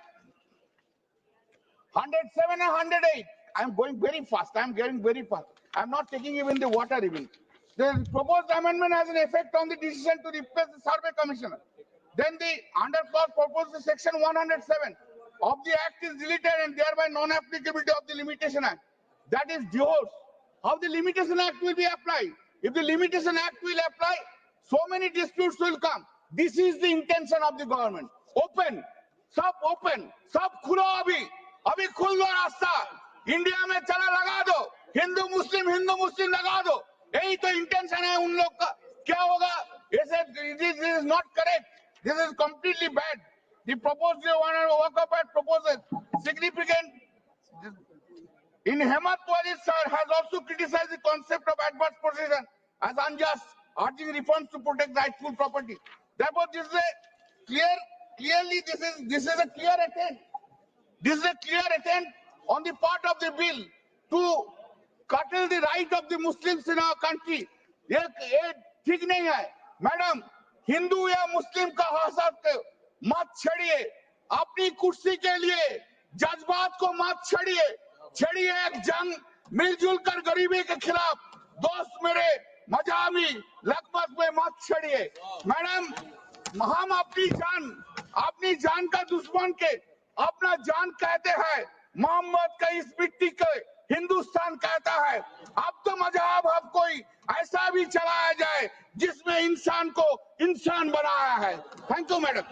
107 and 108. I am going very fast. I am getting very fast. I am not taking even the water even. The proposed amendment has an effect on the decision to replace the survey commissioner. Then the under clause proposed section 107 of the act is deleted and thereby non-applicability of the limitation act. That is divorce. How the limitation act will be applied? If the limitation act will apply, so many disputes will come. This is the intention of the government. Open, sab खुलो अभी खुल दो रास्ता. India में चला लगा दो. हिंदू मुस्लिम लगा दो. यही तो इंटेंशन है उन लोग का. क्या होगा? This is not correct. This is completely bad. The proposed Waqf Act proposes significant. In Hemant Wajid sir has also criticized the concept of adverse possession as unjust, urging reforms to protect rightful property. Therefore, this is a clearly this is a clear attempt. This is a clear attempt on the part of the bill to curtail the right of the Muslims in our country. ये ठीक नहीं है, madam. Hindu या मुस्लिम का हक मत छेड़िए. अपनी कुर्सी के लिए जज्बात को मत छेड़िए एक जंग मिलजुल कर गरीबी के खिलाफ. दोस्त मेरे मजामी लगभग में मत छेड़िए. मैडम, हम अपनी जान का दुश्मन के अपना जान कहते हैं. मोहम्मद का इस मिट्टी के हिंदुस्तान कहता है. अब तो मजहब अब कोई ऐसा भी चलाया जाए जिसमें इंसान को इंसान बनाया है. Thank you madam.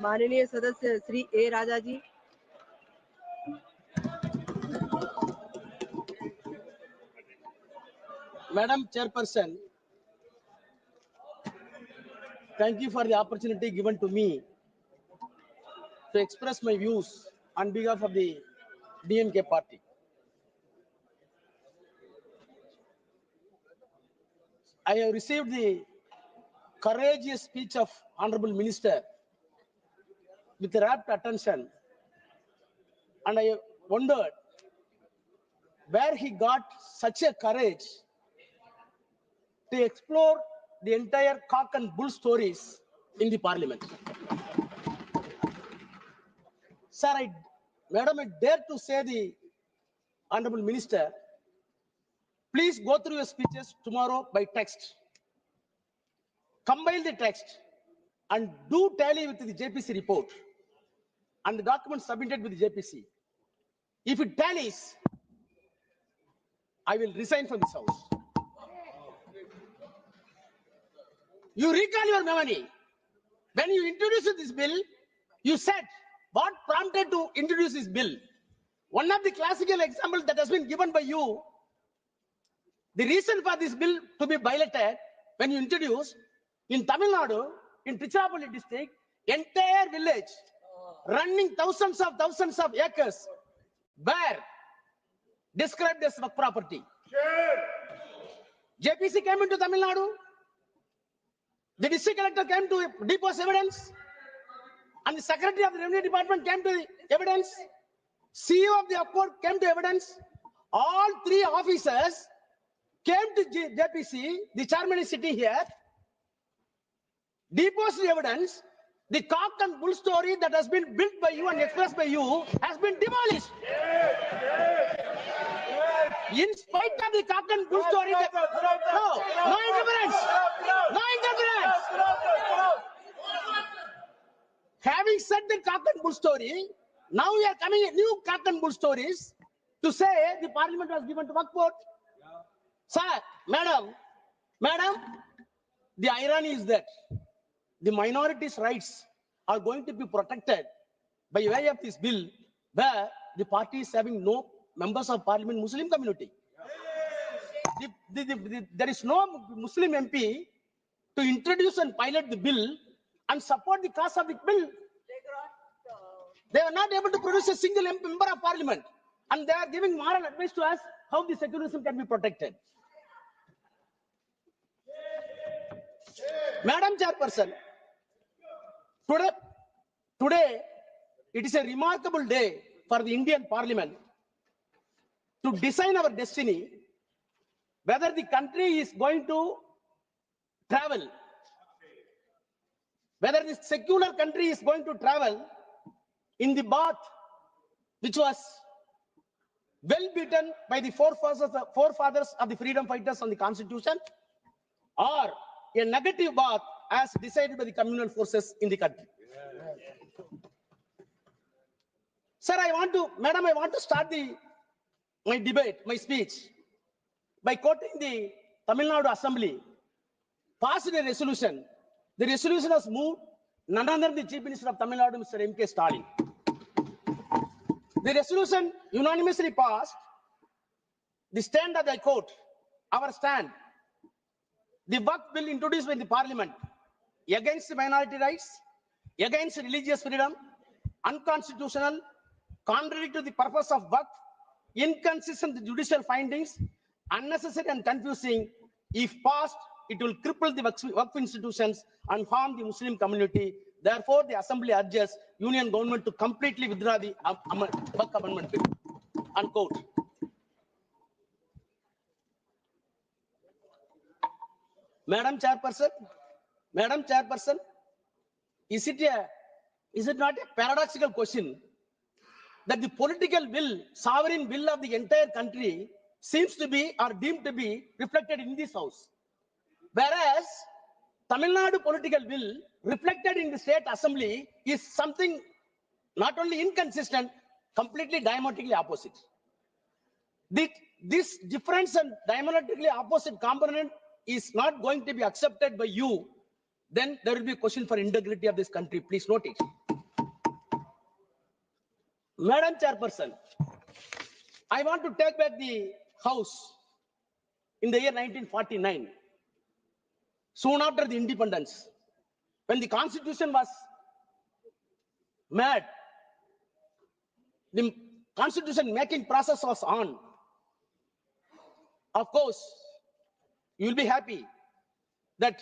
माननीय सदस्य श्री ए राजा जी. Madam Chairperson, thank you for the opportunity given to me to express my views on behalf of the DMK party. I have received the courageous speech of Honorable Minister with rapt attention, and I wondered where he got such a courage to explore the entire cock and bull stories in the parliament. Sir, Madam, I dare to say the Honorable Minister, please go through your speeches tomorrow by text. Compile the text and do tally with the JPC report and the documents submitted with the JPC. If it tallies, I will resign from this house. You recall your memory. When you introduced this bill, you said what prompted to introduce this bill. One of the classical examples that has been given by you, the reason for this bill to be piloted when you introduced in Tamil Nadu, in Tiruchirappalli district, entire village running thousands of acres were described as Waqf property. JPC came into Tamil Nadu. The district collector came to depose evidence, and the secretary of the revenue department came to the evidence. CEO of the upward came to evidence. All three officers came to JPC. The chairman is sitting here. Deposed the evidence. The cock and bull story that has been built by you and expressed by you has been demolished. In spite of the cock and bull story, no interference. No interference. Having said the cock and bull story, now we are coming at new cock and bull stories to say the parliament was given to Waqf board. Sir, madam, the irony is that the minorities' rights are going to be protected by way of this bill, where the party is having no members of parliament Muslim community. There is no Muslim MP to introduce and pilot the bill and support the cause of the bill. They are not able to produce a single member of parliament, and they are giving moral advice to us how the secularism can be protected. Madam Chairperson, today it is a remarkable day for the Indian Parliament to design our destiny, whether the country is going to travel, whether the secular country is going to travel in the path which was well beaten by the forefathers of the freedom fighters on the constitution, or a negative path as decided by the communal forces in the country. Sir, I want to start my speech by quoting the Tamil Nadu Assembly passed a resolution. The resolution was moved none other than the Chief Minister of Tamil Nadu, Mr. M.K. Stalin. The resolution unanimously passed. The stand that I quote, our stand, the Waqf Bill introduced by the Parliament against minority rights, against religious freedom, unconstitutional, contrary to the purpose of Waqf, inconsistent with judicial findings, unnecessary and confusing. If passed, it will cripple the Waqf institutions and harm the Muslim community. Therefore, the Assembly urges Union government to completely withdraw the Waqf Amendment Bill. Unquote. Madam Chairperson, is it not a paradoxical question that the political will, sovereign will of the entire country seems to be or deemed to be reflected in this house, whereas Tamil Nadu political will reflected in the state assembly is something not only inconsistent, completely diametrically opposite. This difference and diametrically opposite component is not going to be accepted by you, then there will be a question for integrity of this country. Please note it. Madam Chairperson, I want to take back the house in the year 1949, soon after the independence, when the constitution was made, the constitution making process was on. Of course, you will be happy that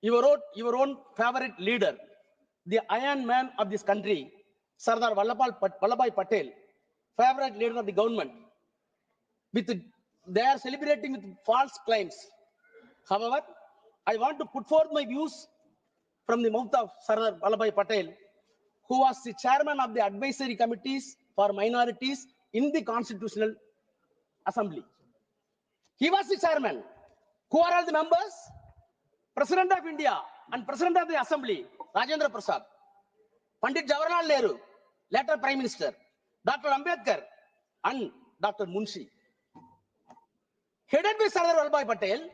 you wrote your own favorite leader, the Iron Man of this country, Sardar Vallabhbhai Patel, favorite leader of the government, they are celebrating with false claims. However, I want to put forth my views from the mouth of Sardar Vallabhbhai Patel, who was the chairman of the advisory committees for minorities in the Constitutional Assembly. He was the chairman. Who are all the members? President of India and President of the Assembly, Rajendra Prasad. Pandit Jawaharlal Nehru, later Prime Minister. Dr. Ambedkar and Dr. Munshi. Headed by Sardar Vallabhbhai Patel,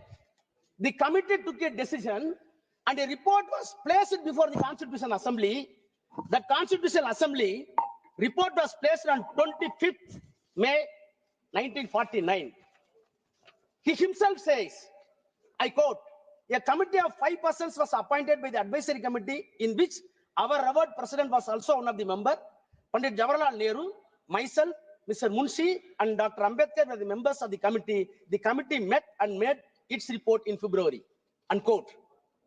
the committee took a decision and a report was placed before the Constitutional Assembly. The Constitutional Assembly report was placed on 25th May 1949. He himself says, I quote, a committee of 5 persons was appointed by the advisory committee in which our revered president was also one of the members. Pandit Jawaharlal Nehru, myself, Mr. Munshi and Dr. Ambedkar were the members of the committee. The committee met and made its report in February, unquote.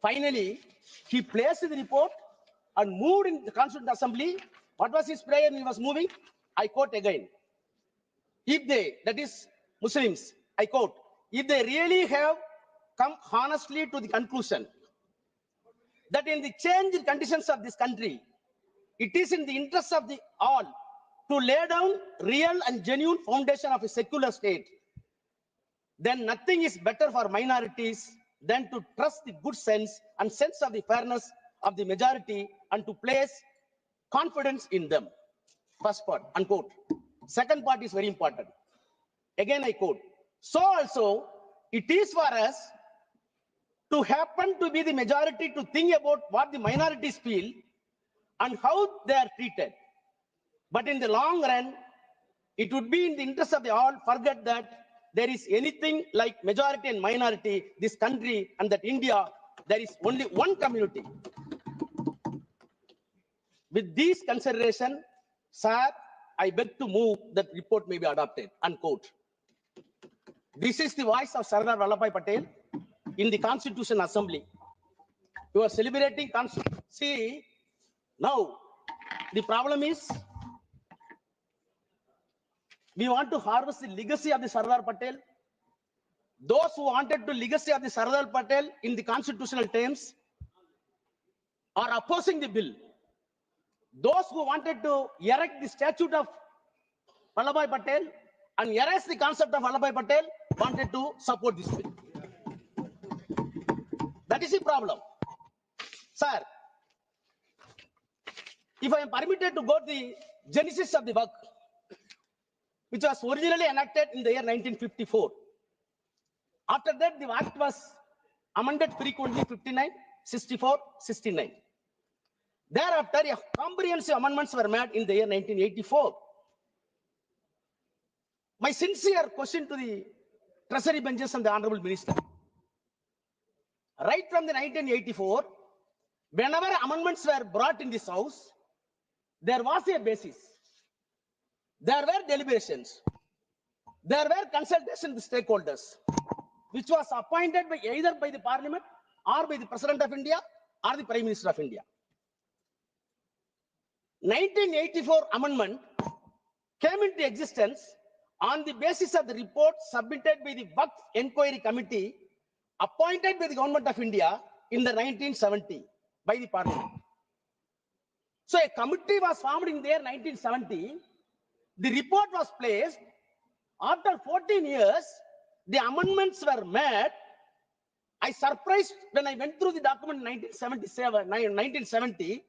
Finally, he placed the report and moved in the Constituent Assembly. What was his prayer when he was moving? I quote again. If they, that is Muslims, I quote, if they really have come honestly to the conclusion that in the changed conditions of this country, it is in the interest of the all to lay down real and genuine foundation of a secular state, then nothing is better for minorities than to trust the good sense and sense of the fairness of the majority and to place confidence in them. First part, unquote. Second part is very important. Again, I quote. So also, it is for us to happen to be the majority to think about what the minorities feel and how they are treated. But in the long run, it would be in the interest of the all forget that there is anything like majority and minority, this country and that India, there is only one community. With these considerations, sir, I beg to move that report may be adopted, unquote. This is the voice of Sardar Vallabhbhai Patel in the Constitution Assembly. You are celebrating Constitution. See, now the problem is we want to harvest the legacy of the Sardar Patel. Those who wanted the legacy of the Sardar Patel in the constitutional terms are opposing the bill. Those who wanted to erect the statue of Vallabhbhai Patel and erase the concept of Vallabhbhai Patel wanted to support this bill. That is the problem. Sir, if I am permitted to go to the genesis of the work, which was originally enacted in the year 1954. After that, the act was amended frequently 59, 64, 69. Thereafter, comprehensive amendments were made in the year 1984. My sincere question to the Treasury benches and the Honorable Minister. Right from the 1984, whenever amendments were brought in this House, there was a basis. There were deliberations. There were consultations with stakeholders, which was appointed by either by the Parliament or by the President of India or the Prime Minister of India. 1984 amendment came into existence on the basis of the report submitted by the Waqf Inquiry Committee appointed by the Government of India in the 1970 by the Parliament. So a committee was formed in the year 1970. The report was placed. After 14 years, the amendments were made. I surprised when I went through the document in 1970.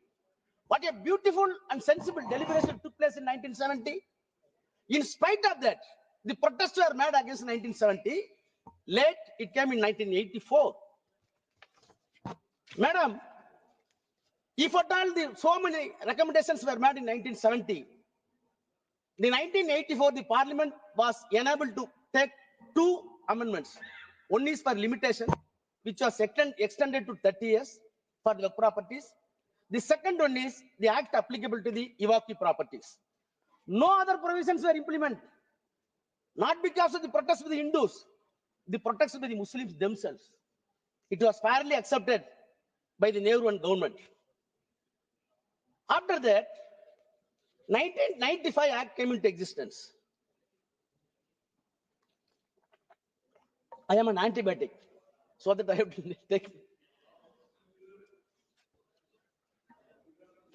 What a beautiful and sensible deliberation took place in 1970. In spite of that, the protests were made against 1970. Late, it came in 1984. Madam, if at all so many recommendations were made in 1970, in 1984, the Parliament was enabled to take 2 amendments. One is for limitation, which was extended to 30 years for the properties. The second one is the act applicable to the evacui properties. No other provisions were implemented, not because of the protests of the Hindus, the protests of the Muslims themselves. It was fairly accepted by the Nehru and government. After that, 1995 Act came into existence. I am an antibiotic, so that I have to take.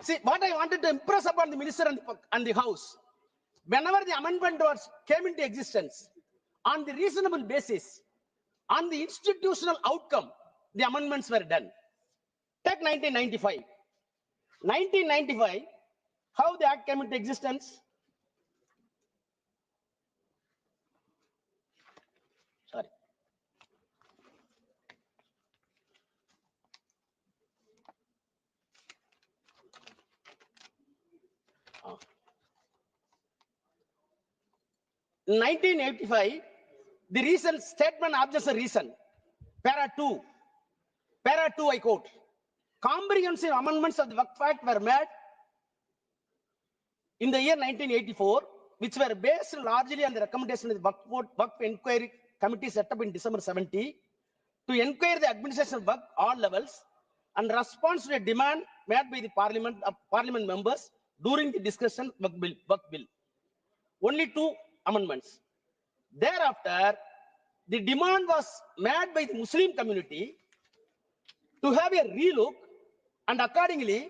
See, what I wanted to impress upon the minister and the house, whenever the amendment came into existence, on the reasonable basis, on the institutional outcome, the amendments were done. Take 1995. 1995, how the act came into existence? Sorry. In 1985, the reason statement objection reason, para 2, I quote, comprehensive amendments of the Waqf Act were made in the year 1984, which were based largely on the recommendation of the Waqf Inquiry Committee set up in December 70 to inquire the administration of Waqf all levels and response to a demand made by the parliament members during the discussion of Waqf Bill. Only 2 amendments. Thereafter, the demand was made by the Muslim community to have a relook, and accordingly,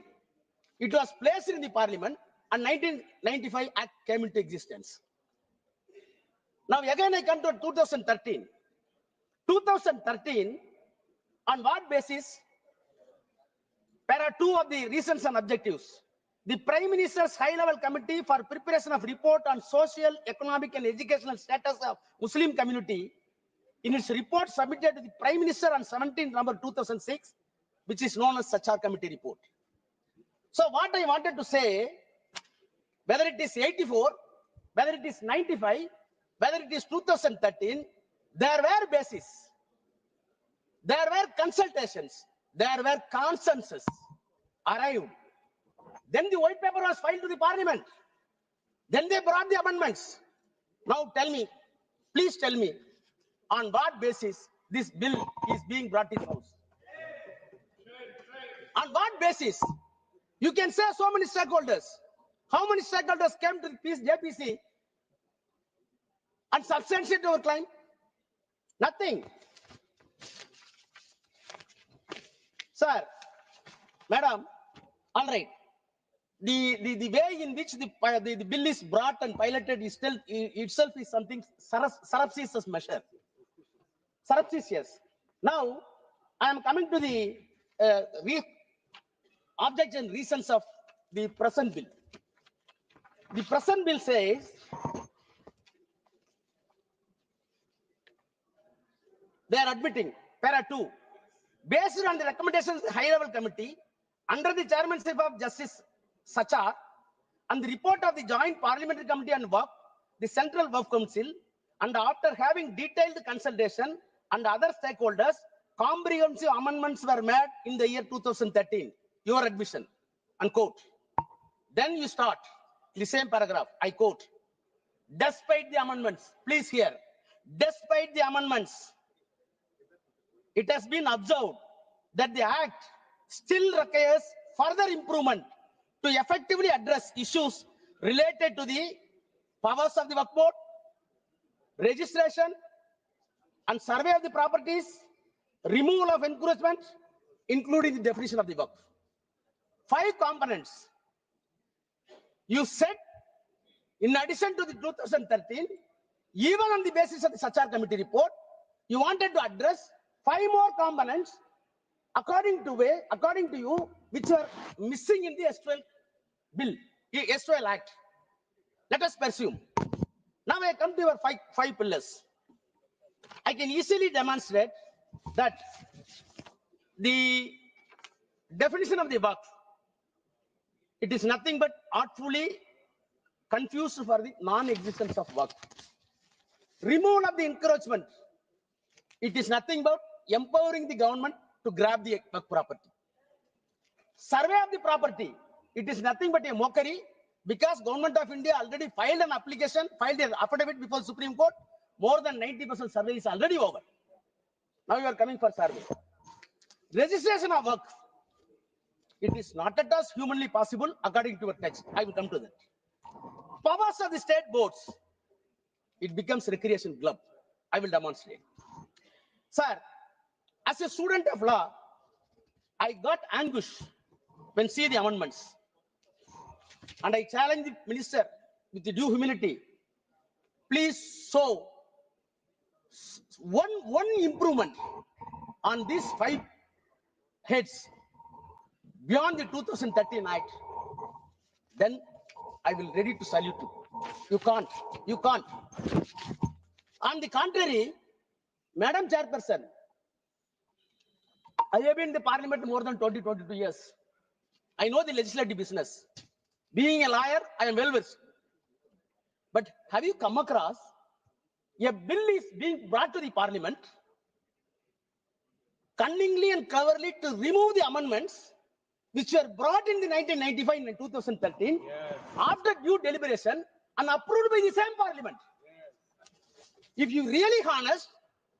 it was placed in the parliament, and 1995 Act came into existence. Now again I come to 2013. 2013, on what basis? Para 2 of the reasons and objectives. The Prime Minister's High-Level Committee for Preparation of Report on Social, Economic and Educational Status of Muslim Community, in its report submitted to the Prime Minister on 17 November 2006, which is known as Sachar Committee report. So what I wanted to say, whether it is 84, whether it is 95, whether it is 2013, there were bases, there were consultations, there were consensus arrived. Then the white paper was filed to the parliament. Then they brought the amendments. Now tell me, please tell me, on what basis this bill is being brought in house? On what basis? You can say so many stakeholders. How many stakeholders came to the JPC and substantiated our claim? Nothing. Sir, madam, all right. The way in which the bill is brought and piloted is still itself is something surreptitious measure. Surreptitious. Now, I am coming to the objection reasons of the present bill. The present bill says they are admitting, para 2, based on the recommendations of the high-level committee under the chairmanship of Justice Sachar and the report of the Joint Parliamentary Committee on Waqf, the Central Waqf Council, and after having detailed consultation and other stakeholders, comprehensive amendments were made in the year 2013. Your admission, unquote. Then you start the same paragraph, I quote, despite the amendments, please hear, despite the amendments, it has been observed that the Act still requires further improvement to effectively address issues related to the powers of the Waqf Board, registration and survey of the properties, removal of encroachment, including the definition of the Waqf. 5 components. You said, in addition to the 2013, even on the basis of the Sachar Committee report, you wanted to address 5 more components according to you, which are missing in the S12 bill, S12 Act. Let us pursue. Now I come to your 5 pillars. I can easily demonstrate that the definition of the Waqf, it is nothing but artfully confused for the non-existence of Waqf. Removal of the encroachment. It is nothing but empowering the government to grab the property. Survey of the property, it is nothing but a mockery, because Government of India already filed an application, filed an affidavit before Supreme Court. More than 90% survey is already over. Now you are coming for survey. Registration of work, it is not at all humanly possible according to your text. I will come to that. Powers of the state boards, it becomes recreation club. I will demonstrate. Sir, as a student of law, I got anguish when see the amendments. And I challenge the minister with the due humility. Please show one improvement on these 5 heads beyond the 2013 Act. Then I will ready to salute you. You can't. You can't. On the contrary, Madam Chairperson, I have been in the parliament more than 22 years. I know the legislative business. Being a lawyer, I am well versed. But have you come across a bill is being brought to the parliament cunningly and cleverly to remove the amendments which were brought in the 1995 and 2013 after due deliberation and approved by the same parliament? If you really honest,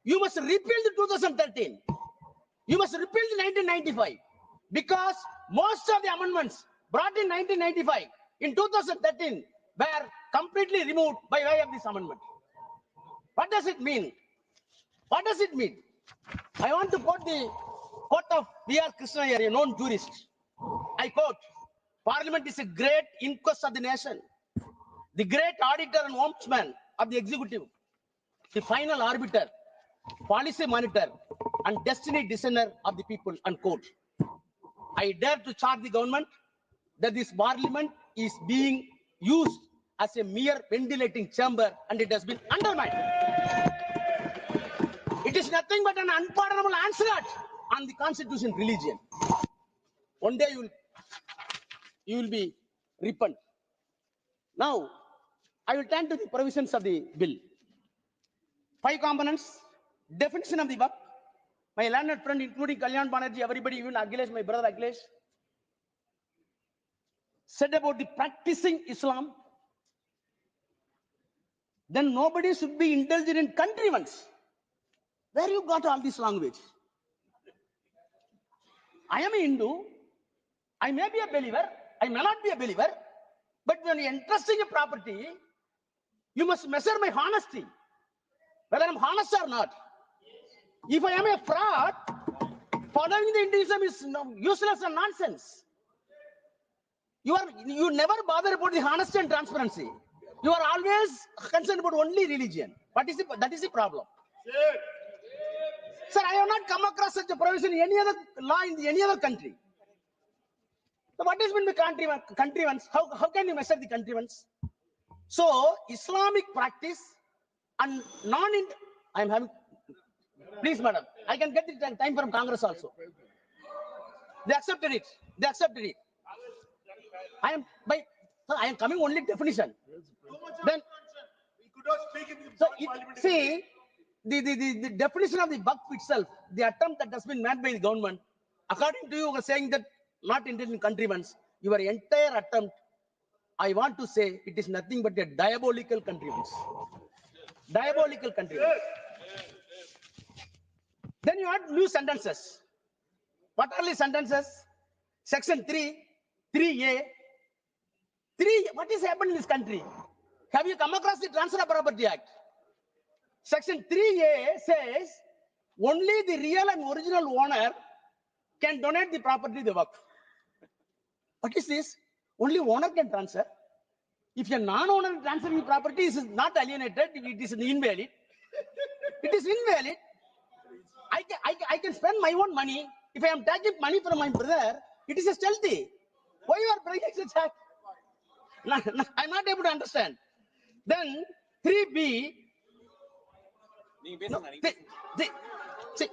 you must repeal the 2013. You must repeal the 1995, because most of the amendments brought in 1995 in 2013 were completely removed by way of this amendment. What does it mean? What does it mean? I want to quote the quote of B.R. Krishna, a known jurist. I quote, Parliament is a great inquest of the nation, the great auditor and ombudsman of the executive, the final arbiter, policy monitor, and destiny discerner of the people, unquote. I dare to charge the government that this parliament is being used as a mere ventilating chamber, and it has been undermined. It is nothing but an unpardonable onslaught on the constitution religion. One day you will be repent. Now, I will turn to the provisions of the bill. 5 components, definition of the work. My learned friend, including Kalyan Banerjee, everybody, even Akhilesh, my brother Akhilesh, said about the practicing Islam. Then nobody should be indulged in contrivance. Where you got all this language? I am a Hindu. I may be a believer. I may not be a believer. But when you're entrusting a property, you must measure my honesty, whether I'm honest or not. If I am a fraud, following the Hinduism is useless and nonsense. You never bother about the honesty and transparency. You are always concerned about only religion. That is the problem. Sir, I have not come across such a provision in any other law in any other country. So what has been the contrivance? How can you measure the contrivance? So Islamic practice and I'm having, please madam, I can get the time from Congress also. They accepted it. They accepted it. I am coming only definition. Then so see the definition of the Waqf itself, the attempt that has been made by the government, according to you were saying that not intended in contrivance, your entire attempt, I want to say it is nothing but a diabolical contrivance. Diabolical contrivance. Then you add new sentences. What are the sentences? Section 3, 3A. What is happening in this country? Have you come across the Transfer of Property Act? Section 3A says only the real and original owner can donate the property to the Waqf. What is this? Only owner can transfer. If a non-owner transferring property is not alienated, it is invalid. It is invalid. I can spend my own money. If I am taking money from my brother, it is a stealthy. Why you are bringing such act? I'm not able to understand. Then 3B. No, see,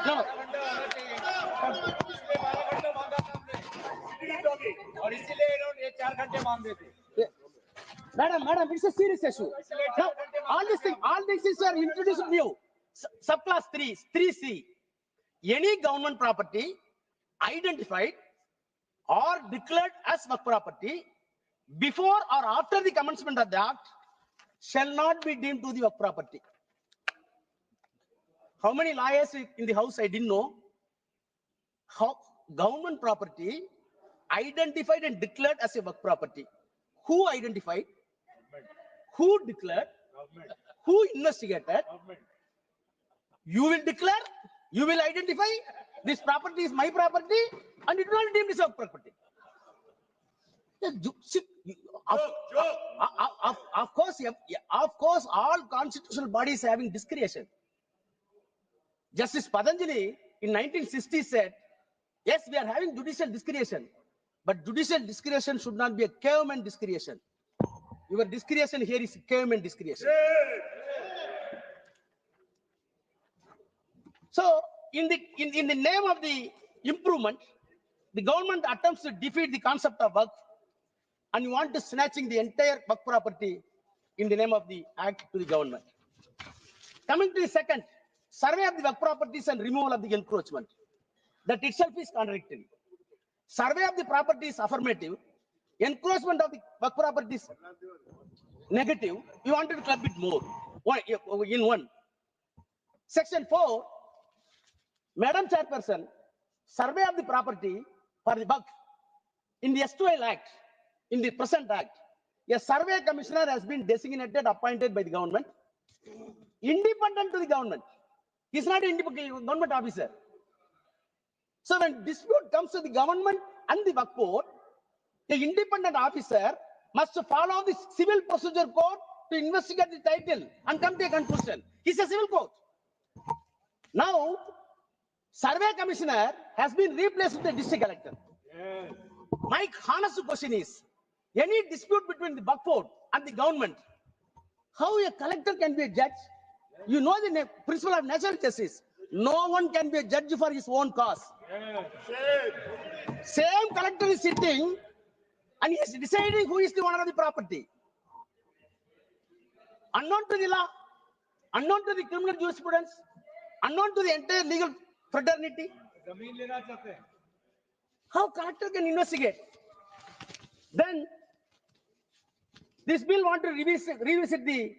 no. Madam, it's a serious issue. Now, all these things are introduced new. Subclass 3, 3C. Any government property identified or declared as Waqf property before or after the commencement of the act shall not be deemed to the Waqf property. How many lawyers in the house I didn't know? How government property identified and declared as a Waqf property. Who identified? Who declared? Who investigated? You will declare, you will identify, this property is my property, and it will not deemed as Waqf property. Of course, all constitutional bodies having discretion. Justice Patanjali in 1960 said, yes, we are having judicial discretion, but judicial discretion should not be a caveman discretion. Your discretion here is caveman discretion. So, in the name of the improvement, the government attempts to defeat the concept of Waqf, and you want to snatching the entire Waqf property in the name of the act to the government. Coming to the second, survey of the Waqf properties and removal of the encroachment. That itself is contradictory. Survey of the property is affirmative. Encroachment of the Waqf property is negative. You wanted to club it more in one. Section 4, Madam Chairperson, survey of the property for the Waqf in the S2L Act, in the present Act, a survey commissioner has been designated, appointed by the government, independent to the government. He is not an independent government officer. So when dispute comes to the government and the Waqf board, the independent officer must follow the civil procedure code to investigate the title and come to a conclusion. He's a civil court. Now, survey commissioner has been replaced with the district collector. Yes. My honest question is, any dispute between the Waqf board and the government, how a collector can be a judge? You know the principle of natural justice. No one can be a judge for his own cause. Yes. Same collector is sitting and he is deciding who is the owner of the property. Unknown to the law, unknown to the criminal jurisprudence, unknown to the entire legal fraternity. How collector can investigate? Then this bill want to revisit the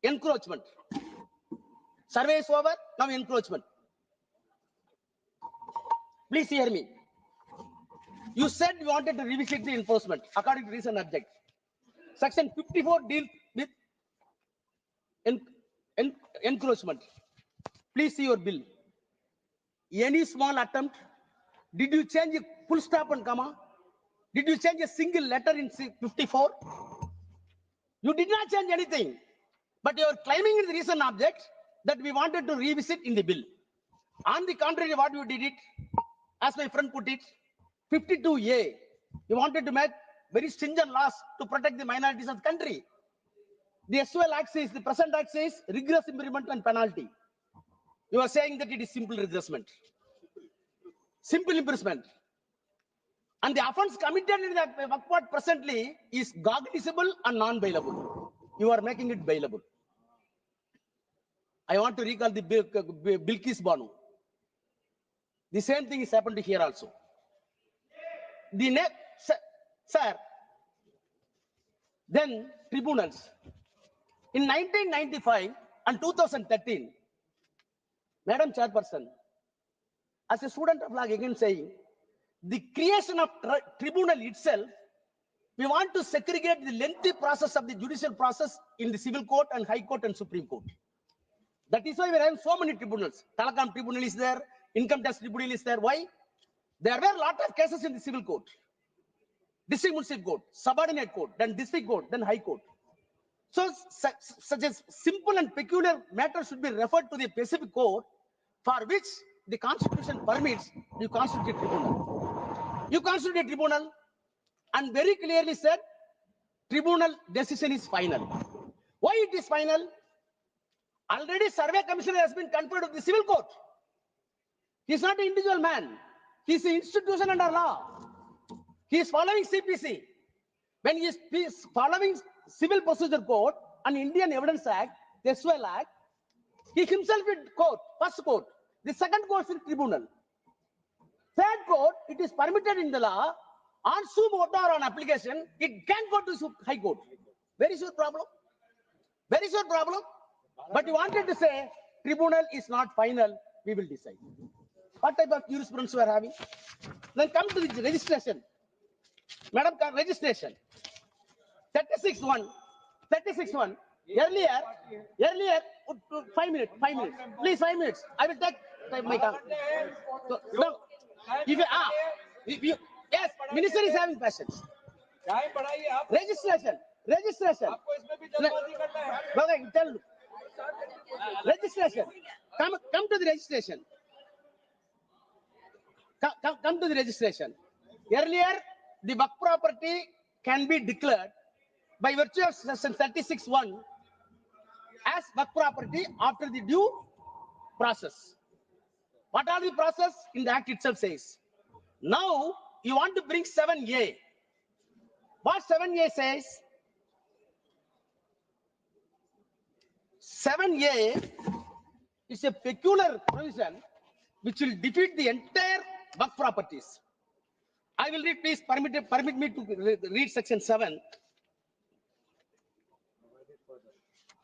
encroachment. Survey is over, now encroachment. Please hear me. You said you wanted to revisit the enforcement according to recent object. Section 54 deals with encroachment. Please see your bill. Any small attempt, did you change a full stop and comma? Did you change a single letter in 54? You did not change anything, but you are claiming in the recent object that we wanted to revisit in the bill. On the contrary, what you did it, as my friend put it, 52A, you wanted to make very stringent laws to protect the minorities of the country. The S2L Act says, the present Act says, rigorous imprisonment and penalty. You are saying that it is simple regressment. Simple imprisonment. And the offense committed in the Waqf Board presently is cognizable and non-bailable. You are making it bailable. I want to recall the Bilkis Banu. The same thing is happened here also. The next, sir, then tribunals. In 1995 and 2013, Madam Chairperson, as a student of law, again saying, the creation of tribunal itself, we want to segregate the lengthy process of the judicial process in the civil court and high court and Supreme Court. That is why we have so many tribunals. Telecom tribunal is there, income tax tribunal is there. Why? There were a lot of cases in the civil court, district municipal court, subordinate court, then district court, then high court. So such a simple and peculiar matter should be referred to the specific court for which the Constitution permits you constitute a tribunal. You constitute a tribunal and very clearly said tribunal decision is final. Why it is final? Already survey commissioner has been conferred with the civil court. He is not an individual man. He is an institution under law. He is following CPC. When he is following Civil Procedure Code and Indian Evidence Act, the S2L Act, He himself in court, first court. The second court is tribunal. Third court, it is permitted in the law. On suo motu or on application, it can go to high court. Where is your problem? Where is your problem? But you wanted to say tribunal is not final, we will decide. What type of jurisprudence we are having? Then come to the registration. Madam, registration. 36-1. 36-1. Earlier, 5 minutes. Please, 5 minutes. I will take my time. So, no, if you, yes, minister is having patience. Registration. Okay, tell. Registration. Come to the registration. Come to the registration. Earlier, the Waqf property can be declared by virtue of section 36(1) as Waqf property after the due process. What are the process? In the act itself says. Now, you want to bring 7A. What 7A says? 7A is a peculiar provision which will defeat the entire Waqf properties. I will read, please permit me to read section 7.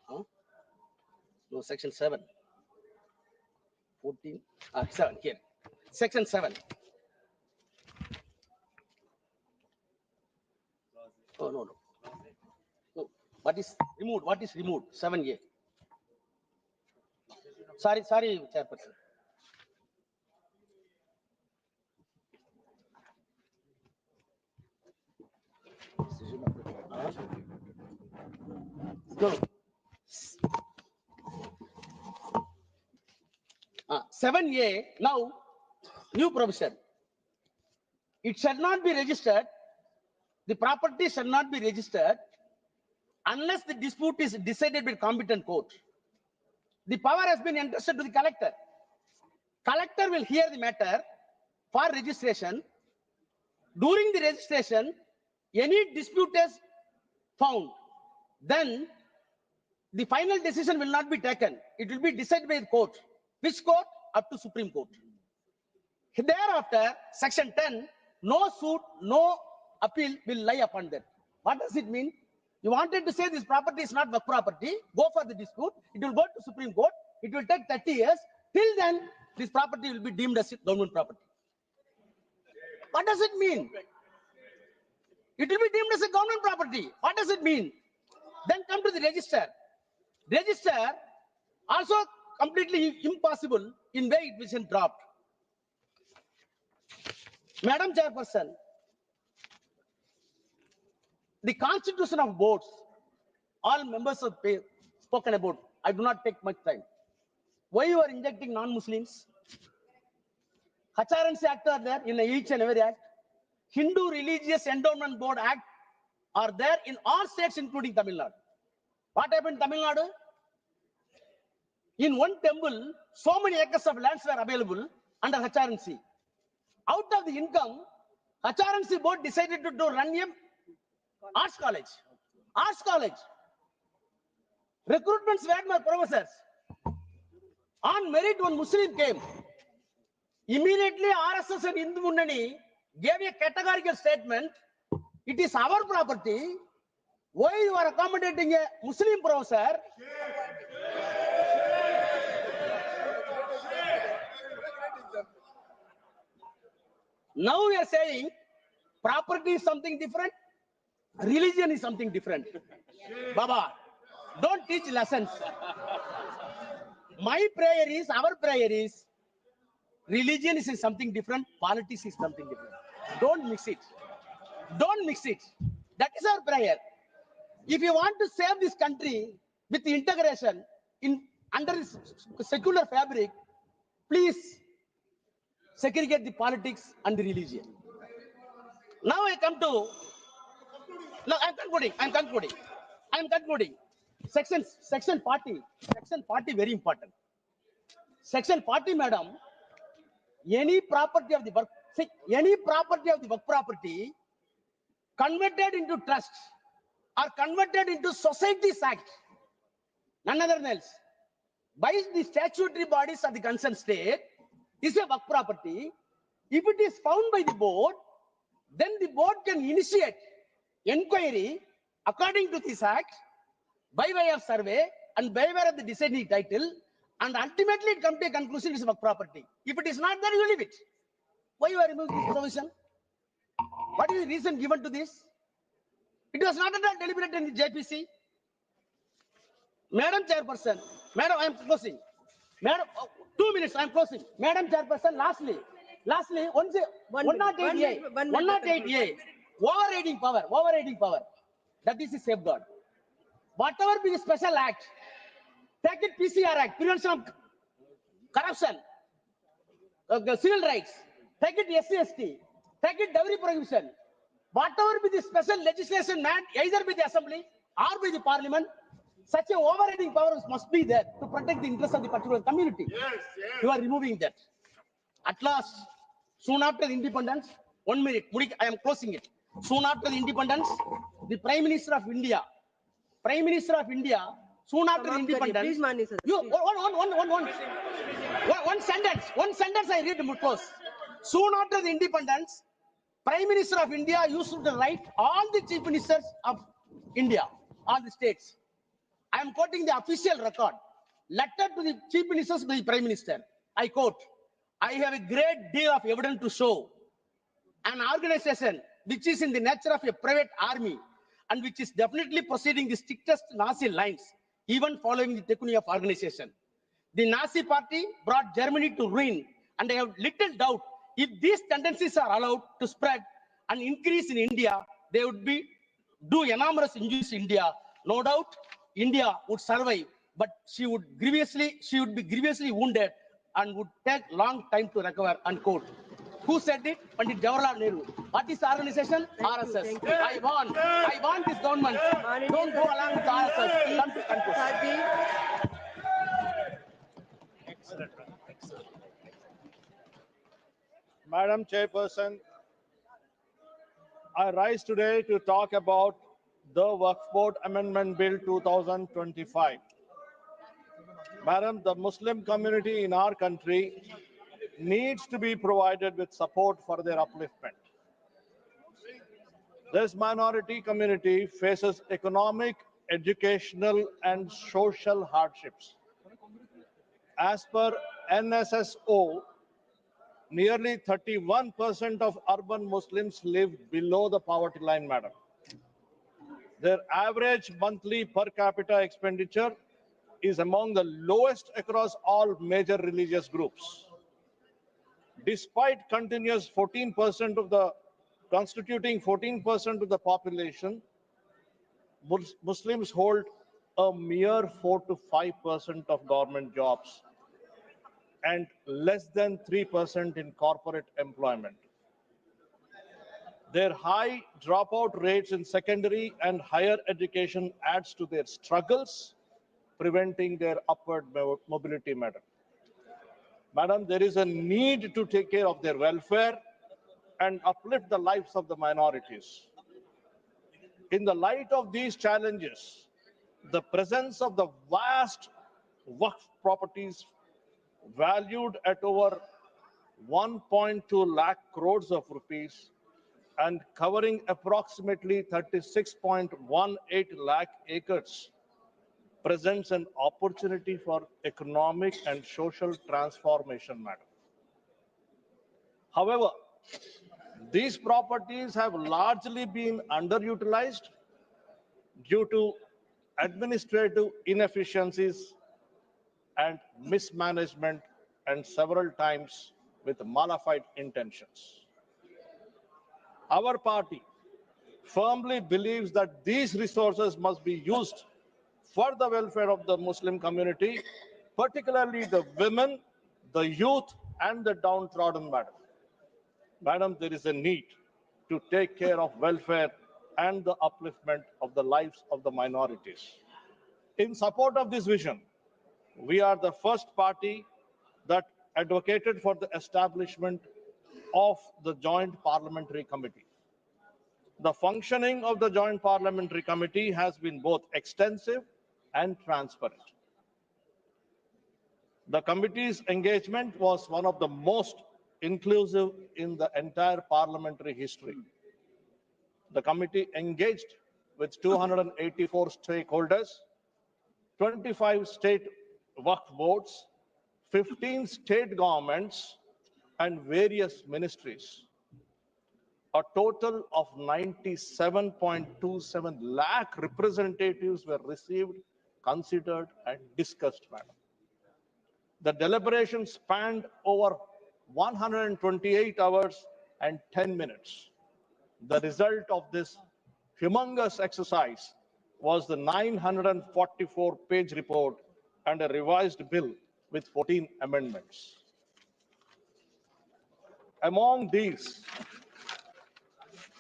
Huh? No, section 7. 14, 7 here. Section 7. Oh, no. What is removed? 7A. Sorry, Chairperson. No. 7A, now, new provision. It shall not be registered, the property shall not be registered unless the dispute is decided by competent court. The power has been entrusted to the collector. Collector will hear the matter for registration. During the registration, any dispute is found, then the final decision will not be taken. It will be decided by the court. Which court? Up to Supreme Court. Thereafter, section 10, no suit, no appeal will lie upon that. What does it mean? You wanted to say this property is not Waqf property, go for the dispute, it will go to Supreme Court, it will take 30 years. Till then, this property will be deemed as government property. What does it mean? It will be deemed as a government property. What does it mean? Then come to the register. Register also completely impossible in way it was dropped. Madam Chairperson, the constitution of boards, all members have spoken about. I do not take much time. Why you are injecting non-Muslims? HRNC Act are there in each and every act. Hindu Religious Endowment Board Act are there in all states, including Tamil Nadu. What happened in Tamil Nadu? In one temple, so many acres of lands were available under HRNC. Out of the income, HRNC board decided to run a arts college. Arts college. Recruitments were my professors. On merit, one Muslim came. Immediately, RSS and Hindu Munnani gave a categorical statement. It is our property. Why you are accommodating a Muslim professor? Now we are saying property is something different, religion is something different. Baba, don't teach lessons. My prayer is, our prayer is, religion is something different, politics is something different. Don't mix it. Don't mix it. That is our prayer. If you want to save this country with integration under this secular fabric, please segregate the politics and the religion. Now I come to, no, I'm concluding. Section 40, very important. Section 40, madam, any property of the work property converted into trust or converted into society's act, none other else, by the statutory bodies of the concerned state is a work property. If it is found by the board, then the board can initiate inquiry according to this act by way of survey and by way of the deciding title, and ultimately it comes to a conclusion it's work property. If it is not there, you leave it. Why you are removing this provision? What is the reason given to this? It was not at all deliberate in the JPC. Madam Chairperson, Madam, I am closing. Madam, 2 minutes, I am closing. Madam Chairperson, lastly, 108A, 108A, overriding power, that is a safeguard. Whatever be the special act, take it PCR Act, Prevention of Corruption, civil rights, take it SC/ST, take it dowry prohibition, whatever be the special legislation meant either by the assembly or by the parliament, such a overriding power must be there to protect the interests of the particular community. Yes. You are removing that. At last, soon after the independence, 1 minute, I am closing it. Soon after the independence, the Prime Minister of India, soon after the independence, please, you, one sentence I read to close. Soon after the independence, Prime Minister of India used to write all the chief ministers of India, all the states. I am quoting the official record. Letter to the chief ministers by the Prime Minister. I quote, I have a great deal of evidence to show an organization which is in the nature of a private army and which is definitely proceeding the strictest Nazi lines, even following the tyranny of organization. The Nazi party brought Germany to ruin, and I have little doubt if these tendencies are allowed to spread and increase in India, they would do enormous injuries to India. No doubt, India would survive, but she would be grievously wounded and would take long time to recover. Unquote. Who said it? Pandit Jawaharlal Nehru. What is the organization? RSS. thank you. I want this government. Don't go along with RSS. Come to conclusion. Excellent. Madam Chairperson, I rise today to talk about the Waqf Board Amendment Bill 2025. Madam, the Muslim community in our country needs to be provided with support for their upliftment. This minority community faces economic, educational, and social hardships. As per NSSO, nearly 31% of urban Muslims live below the poverty line, madam. Their average monthly per capita expenditure is among the lowest across all major religious groups. Despite continuous constituting 14% of the population, Muslims hold a mere 4 to 5% of government jobs and less than 3% in corporate employment. Their high dropout rates in secondary and higher education adds to their struggles, preventing their upward mobility, madam. Madam, there is a need to take care of their welfare and uplift the lives of the minorities. In the light of these challenges, the presence of the vast Waqf properties valued at over 1.2 lakh crores of rupees and covering approximately 36.18 lakh acres presents an opportunity for economic and social transformation, madam. However, these properties have largely been underutilized due to administrative inefficiencies and mismanagement, and several times with malified intentions. Our party firmly believes that these resources must be used for the welfare of the Muslim community, particularly the women, the youth, and the downtrodden, madam. Madam, there is a need to take care of welfare and the upliftment of the lives of the minorities. In support of this vision, we are the first party that advocated for the establishment of the Joint Parliamentary Committee. The functioning of the Joint Parliamentary Committee has been both extensive and transparent. The committee's engagement was one of the most inclusive in the entire parliamentary history. The committee engaged with 284 stakeholders, 25 state Waqf boards, 15 state governments, and various ministries. A total of 97.27 lakh representatives were received, considered, and discussed, madam. The deliberation spanned over 128 hours and 10 minutes. The result of this humongous exercise was the 944-page report and a revised bill with 14 amendments. Among these,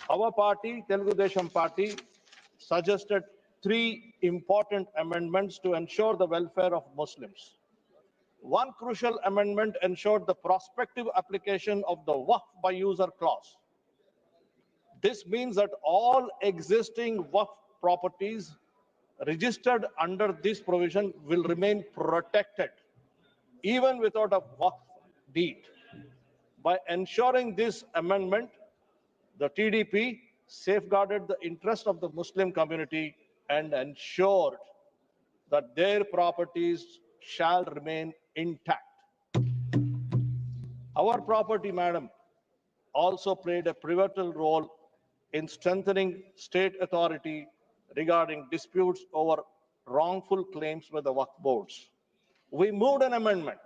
our party, Telugu Desam Party, suggested 3 important amendments to ensure the welfare of Muslims. One crucial amendment ensured the prospective application of the Waqf by user clause. This means that all existing Waqf properties registered under this provision will remain protected, even without a Waqf deed. By ensuring this amendment, the TDP safeguarded the interest of the Muslim community and ensured that their properties shall remain intact. Our property, madam, also played a pivotal role in strengthening state authority regarding disputes over wrongful claims by the Waqf boards. We moved an amendment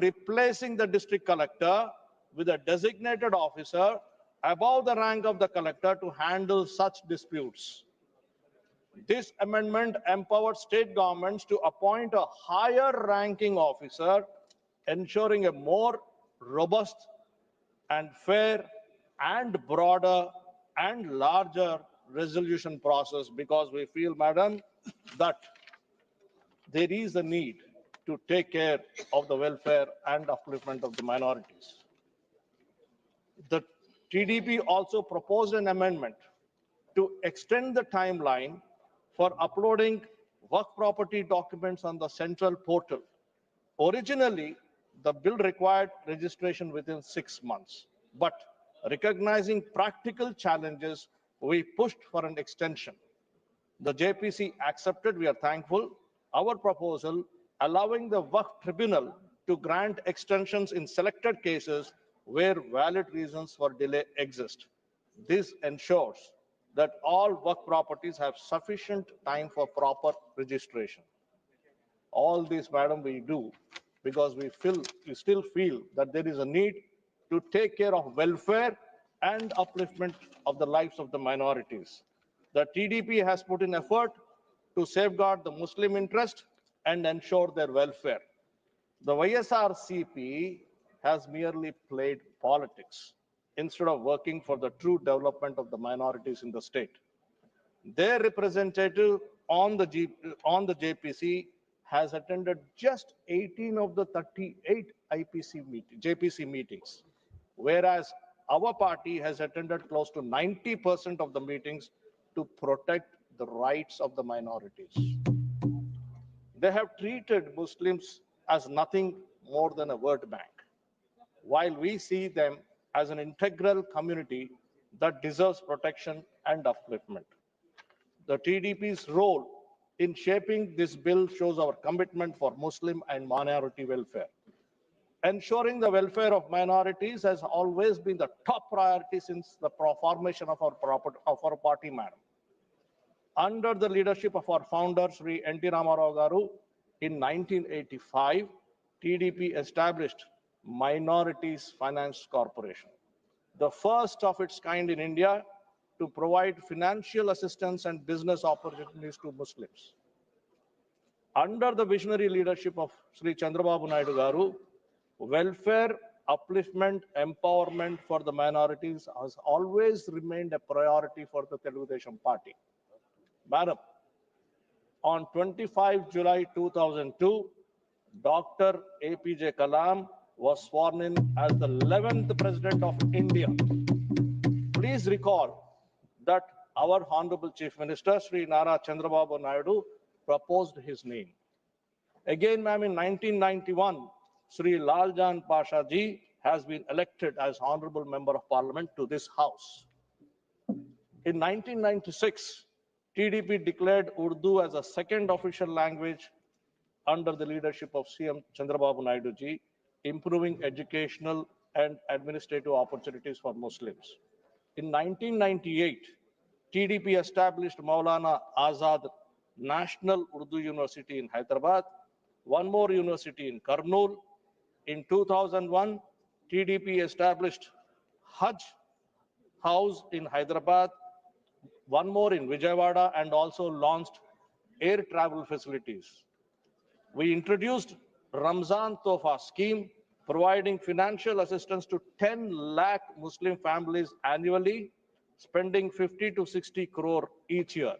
replacing the district collector with a designated officer above the rank of the collector to handle such disputes. This amendment empowered state governments to appoint a higher ranking officer, ensuring a more robust and fair and broader and larger resolution process, because we feel, madam, that there is a need to take care of the welfare and upliftment of the minorities. The TDP also proposed an amendment to extend the timeline for uploading work property documents on the central portal. Originally, the bill required registration within 6 months, but recognizing practical challenges, we pushed for an extension. The JPC accepted, we are thankful, our proposal, allowing the Waqf Tribunal to grant extensions in selected cases where valid reasons for delay exist. This ensures that all Waqf properties have sufficient time for proper registration. All this, madam, we do because we still feel that there is a need to take care of welfare and upliftment of the lives of the minorities. The TDP has put in effort to safeguard the Muslim interest and ensure their welfare. The YSRCP has merely played politics instead of working for the true development of the minorities in the state. Their representative on the JPC has attended just 18 of the 38 JPC meetings, whereas our party has attended close to 90% of the meetings to protect the rights of the minorities. They have treated Muslims as nothing more than a word bank, while we see them as an integral community that deserves protection and upliftment. The TDP's role in shaping this bill shows our commitment for Muslim and minority welfare. Ensuring the welfare of minorities has always been the top priority since the formation of our party, madam. Under the leadership of our founder, Sri N.T. Ramarao Garu, in 1985, TDP established Minorities Finance Corporation, the first of its kind in India to provide financial assistance and business opportunities to Muslims. Under the visionary leadership of Sri Chandrababu Naidu Garu, welfare, upliftment, empowerment for the minorities has always remained a priority for the Telugu Desam Party. Madam, on 25 July 2002, Dr. APJ Kalam was sworn in as the 11th President of India. Please recall that our Honorable Chief Minister, Sri Nara Chandrababu Naidu, proposed his name. Again, ma'am, in 1991, Sri Laljan Pasha Ji has been elected as Honorable Member of Parliament to this House. In 1996, TDP declared Urdu as a second official language under the leadership of CM Chandrababu Naidu ji, improving educational and administrative opportunities for Muslims. In 1998, TDP established Maulana Azad National Urdu University in Hyderabad, one more university in Kurnool. In 2001, TDP established Hajj House in Hyderabad, one more in Vijayawada, and also launched air travel facilities. We introduced Ramzan Tofa scheme, providing financial assistance to 10 lakh Muslim families annually, spending 50 to 60 crore each year.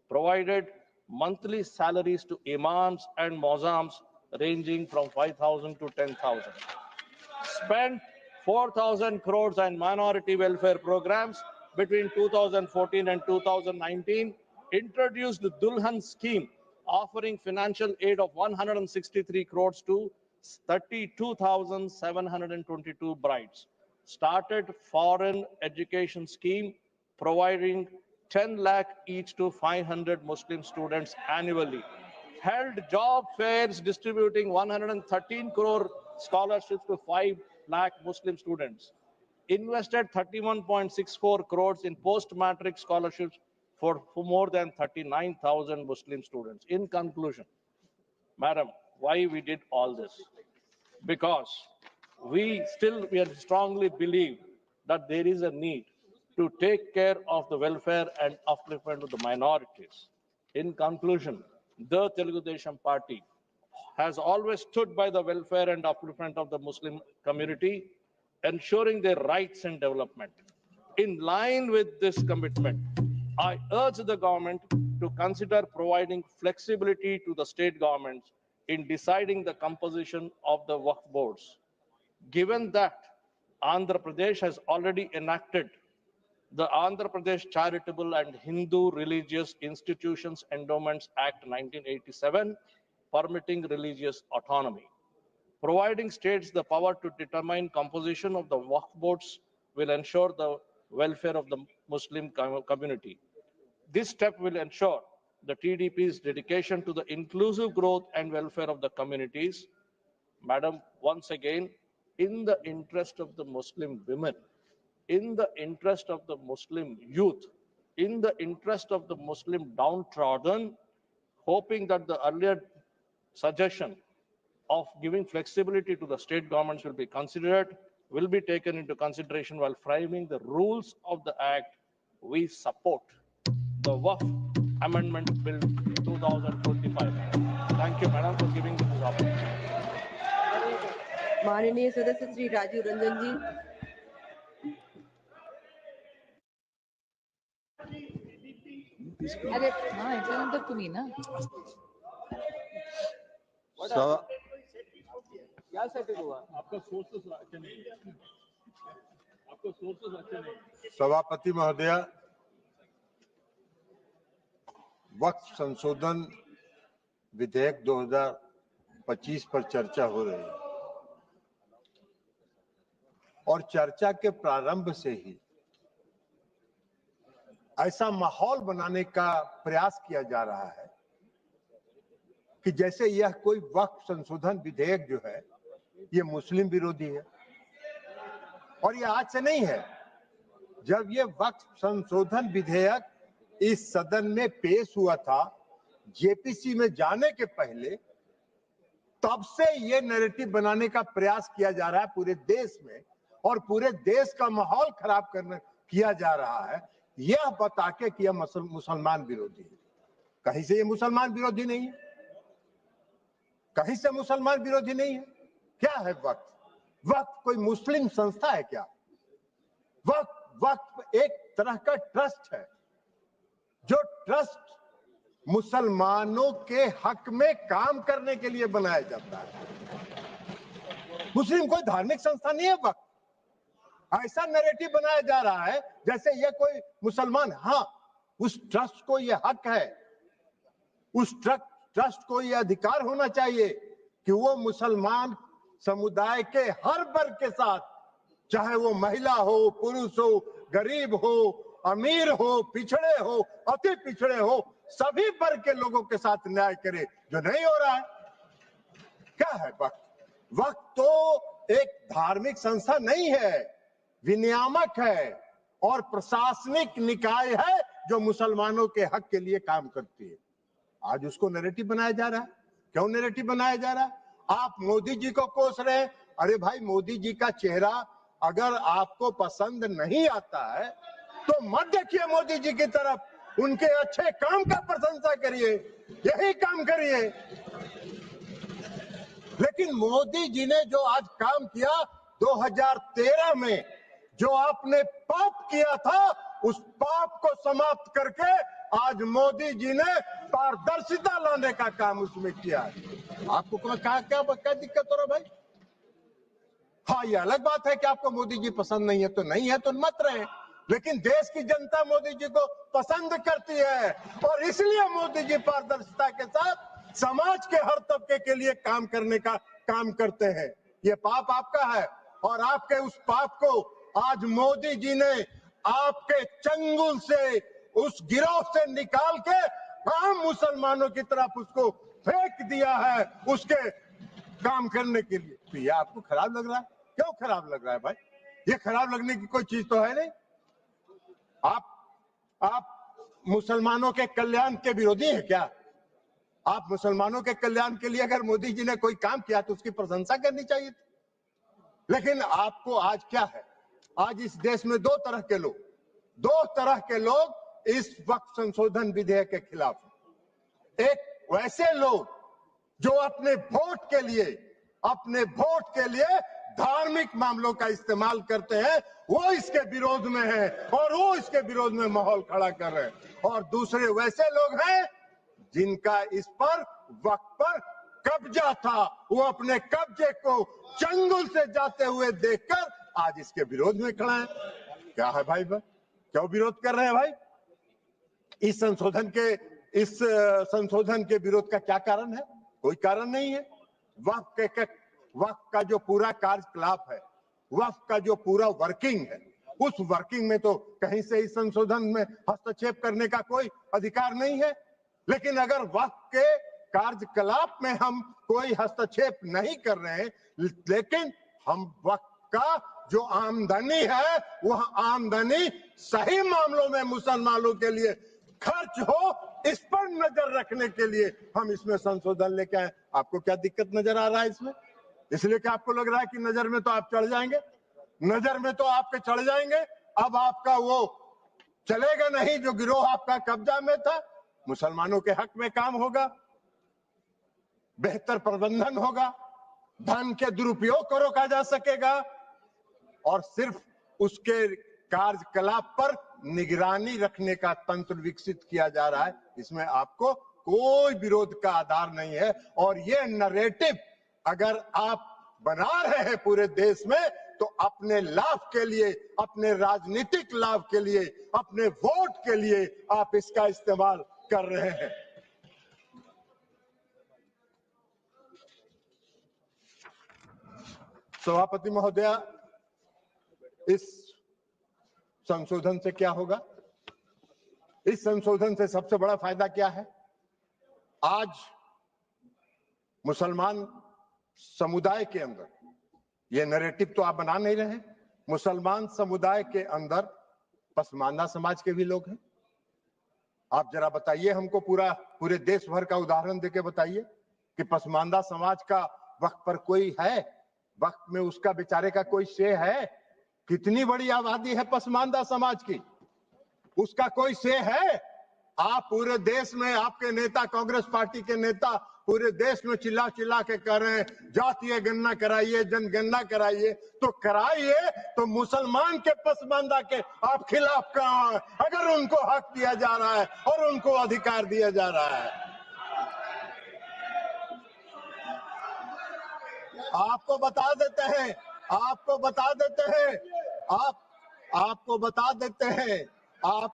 Provided monthly salaries to imams and mozams ranging from 5,000 to 10,000. Spent 4,000 crores on minority welfare programs between 2014 and 2019, introduced the Dulhan scheme, offering financial aid of 163 crores to 32,722 brides. Started foreign education scheme, providing 10 lakh each to 500 Muslim students annually. Held job fairs distributing 113 crore scholarships to 5 lakh Muslim students. Invested 31.64 crores in post-matric scholarships for more than 39,000 Muslim students. In conclusion, Madam, why we did all this? Because we strongly believe that there is a need to take care of the welfare and upliftment of the minorities. In conclusion, the Telugu Desam Party has always stood by the welfare and upliftment of the Muslim community, ensuring their rights and development. In line with this commitment, I urge the government to consider providing flexibility to the state governments in deciding the composition of the Waqf boards. Given that Andhra Pradesh has already enacted the Andhra Pradesh Charitable and Hindu Religious Institutions Endowments Act 1987, permitting religious autonomy. Providing states the power to determine composition of the Waqf boards will ensure the welfare of the Muslim community. This step will ensure the TDP's dedication to the inclusive growth and welfare of the communities. Madam, once again, in the interest of the Muslim women, in the interest of the Muslim youth, in the interest of the Muslim downtrodden, hoping that the earlier suggestion of giving flexibility to the state governments will be taken into consideration while framing the rules of the Act. We support the Waqf Amendment Bill 2025. Thank you, Madam, for giving me this opportunity. माननीय सदस्य श्री राजीव रंजन जी। अरे हाँ याच्यानंतर तुम्ही ना क्या setting हुआ? आपका सोर्सेस अच्छे नहीं, आपका सोर्सेस अच्छे नहीं। सभापति महोदय, वक्फ संशोधन विधेयक 2025 पर चर्चा हो रही है और चर्चा के प्रारंभ से ही ऐसा माहौल बनाने का प्रयास किया जा रहा है कि जैसे यह कोई वक्फ संशोधन विधेयक जो है ये मुस्लिम विरोधी है। और ये आज से नहीं है, जब ये वक्फ संशोधन विधेयक इस सदन में पेश हुआ था, जेपीसी में जाने के पहले, तब से ये नैरेटिव बनाने का प्रयास किया जा रहा है पूरे देश में, और पूरे देश का माहौल खराब करने किया जा रहा है, यह बता के कि यह मुसलमान विरोधी है। कहीं से ये मुसलमान विरोधी नहीं है, कहीं से मुसलमान विरोधी नहीं है। क्या है वक्फ? वक्फ कोई मुस्लिम संस्था है क्या? वक्फ एक तरह का ट्रस्ट है, जो ट्रस्ट मुसलमानों के हक में काम करने के लिए बनाया जाता है। मुस्लिम कोई धार्मिक संस्था नहीं है वक्फ। ऐसा नैरेटिव बनाया जा रहा है जैसे ये कोई मुसलमान, हाँ, उस ट्रस्ट को ये हक है, उस ट्रस्ट को यह अधिकार होना चाहिए कि वो मुसलमान समुदाय के हर वर्ग के साथ, चाहे वो महिला हो, पुरुष हो, गरीब हो, अमीर हो, पिछड़े हो, अति पिछड़े हो, सभी वर्ग के लोगों के साथ न्याय करे, जो नहीं हो रहा है। क्या है वक्फ? वक्फ तो एक धार्मिक संस्था नहीं है, विनियामक है और प्रशासनिक निकाय है जो मुसलमानों के हक के लिए काम करती है। आज उसको नैरेटिव बनाया जा रहा है। क्यों नैरेटिव बनाया जा रहा है? आप मोदी जी को कोस रहे हैं। अरे भाई, मोदी जी का चेहरा अगर आपको पसंद नहीं आता है तो मत देखिए मोदी जी की तरफ, उनके अच्छे काम का प्रशंसा करिए, यही काम करिए। लेकिन मोदी जी ने जो आज काम किया 2013 में, जो आपने पाप किया था, उस पाप को समाप्त करके आज मोदी जी ने पारदर्शिता लाने का काम उसमें किया है। आपको क्या दिक्कत हो रहा भाई? हाँ, ये अलग बात है कि आपको मोदी जी पसंद नहीं है तो नहीं है, तो मत रहे, लेकिन देश की जनता मोदी जी को पसंद करती है और इसलिए मोदी जी पारदर्शिता के साथ समाज के हर तबके के लिए काम करने का काम करते हैं। ये पाप आपका है और आपके उस पाप को आज मोदी जी ने आपके चंगुल से, उस गिरोह से निकाल के आम मुसलमानों की तरफ उसको फेंक दिया है उसके काम करने के लिए। तो ये आपको खराब लग रहा है? क्यों खराब लग रहा है भाई? ये खराब लगने की कोई चीज तो है नहीं। आप मुसलमानों के कल्याण के विरोधी हैं क्या? आप मुसलमानों के कल्याण के लिए अगर मोदी जी ने कोई काम किया तो उसकी प्रशंसा करनी चाहिए थी। लेकिन आपको आज क्या है? आज इस देश में दो तरह के लोग इस वक्फ संशोधन विधेयक के खिलाफ हैं। एक वैसे लोग जो अपने वोट के लिए धार्मिक मामलों का इस्तेमाल करते हैं, वो इसके विरोध में है और वो इसके विरोध में माहौल खड़ा कर रहे हैं। और दूसरे वैसे लोग हैं जिनका इस पर वक्फ पर कब्जा था, वो अपने कब्जे को चंगुल से जाते हुए देखकर आज इसके विरोध में खड़ा है। क्या है भाई? क्यों विरोध कर रहे हैं भाई? इस संशोधन के विरोध का क्या कारण है? कोई कारण नहीं है। वक्फ का जो पूरा कार्यकलाप है, वक्फ का जो पूरा वर्किंग है, उस वर्किंग में तो कहीं से इस संशोधन में हस्तक्षेप करने का कोई अधिकार नहीं है। लेकिन अगर वक्फ के कार्यकलाप में हम कोई हस्तक्षेप नहीं कर रहे हैं, लेकिन हम वक्फ का जो आमदनी है, वह आमदनी सही मामलों में मुसलमानों के लिए खर्च हो, इस पर नजर रखने के लिए हम इसमें संशोधन लेके आए। आपको क्या दिक्कत नजर आ रहा है इसमें? इसलिए कि आपको लग रहा है कि नजर में तो आप चढ़ जाएंगे, नजर में तो आपके चढ़ जाएंगे, अब आपका वो चलेगा नहीं जो गिरोह आपका कब्जा में था। मुसलमानों के हक में काम होगा, बेहतर प्रबंधन होगा, धन के दुरुपयोग को रोका जा सकेगा और सिर्फ उसके कार्यकलाप पर निगरानी रखने का तंत्र विकसित किया जा रहा है। इसमें आपको कोई विरोध का आधार नहीं है। और ये नैरेटिव अगर आप बना रहे हैं पूरे देश में, तो अपने लाभ के लिए, अपने राजनीतिक लाभ के लिए, अपने वोट के लिए आप इसका इस्तेमाल कर रहे हैं। सभापति महोदया, इस संशोधन से क्या होगा? इस संशोधन से सबसे बड़ा फायदा क्या है? आज मुसलमान समुदाय के अंदर, ये नैरेटिव तो आप बना नहीं रहे, मुसलमान समुदाय के अंदर पसमानदा समाज के भी लोग हैं। आप जरा बताइए हमको, पूरे देश भर का उदाहरण देके बताइए कि पसमानदा समाज का वक्फ पर कोई है? वक्फ में उसका बेचारे का कोई से है? कितनी बड़ी आबादी है पसमानदा समाज की, उसका कोई से है? आप पूरे देश में, आपके नेता, कांग्रेस पार्टी के नेता पूरे देश में चिल्ला चिल्ला के कह रहे हैं जातीय गणना कराइए, जनगणना कराइए। तो कराइए, तो मुसलमान के पसमानदा के आप खिलाफ कहां? अगर उनको हक दिया जा रहा है और उनको अधिकार दिया जा रहा है। आपको बता देते हैं, आप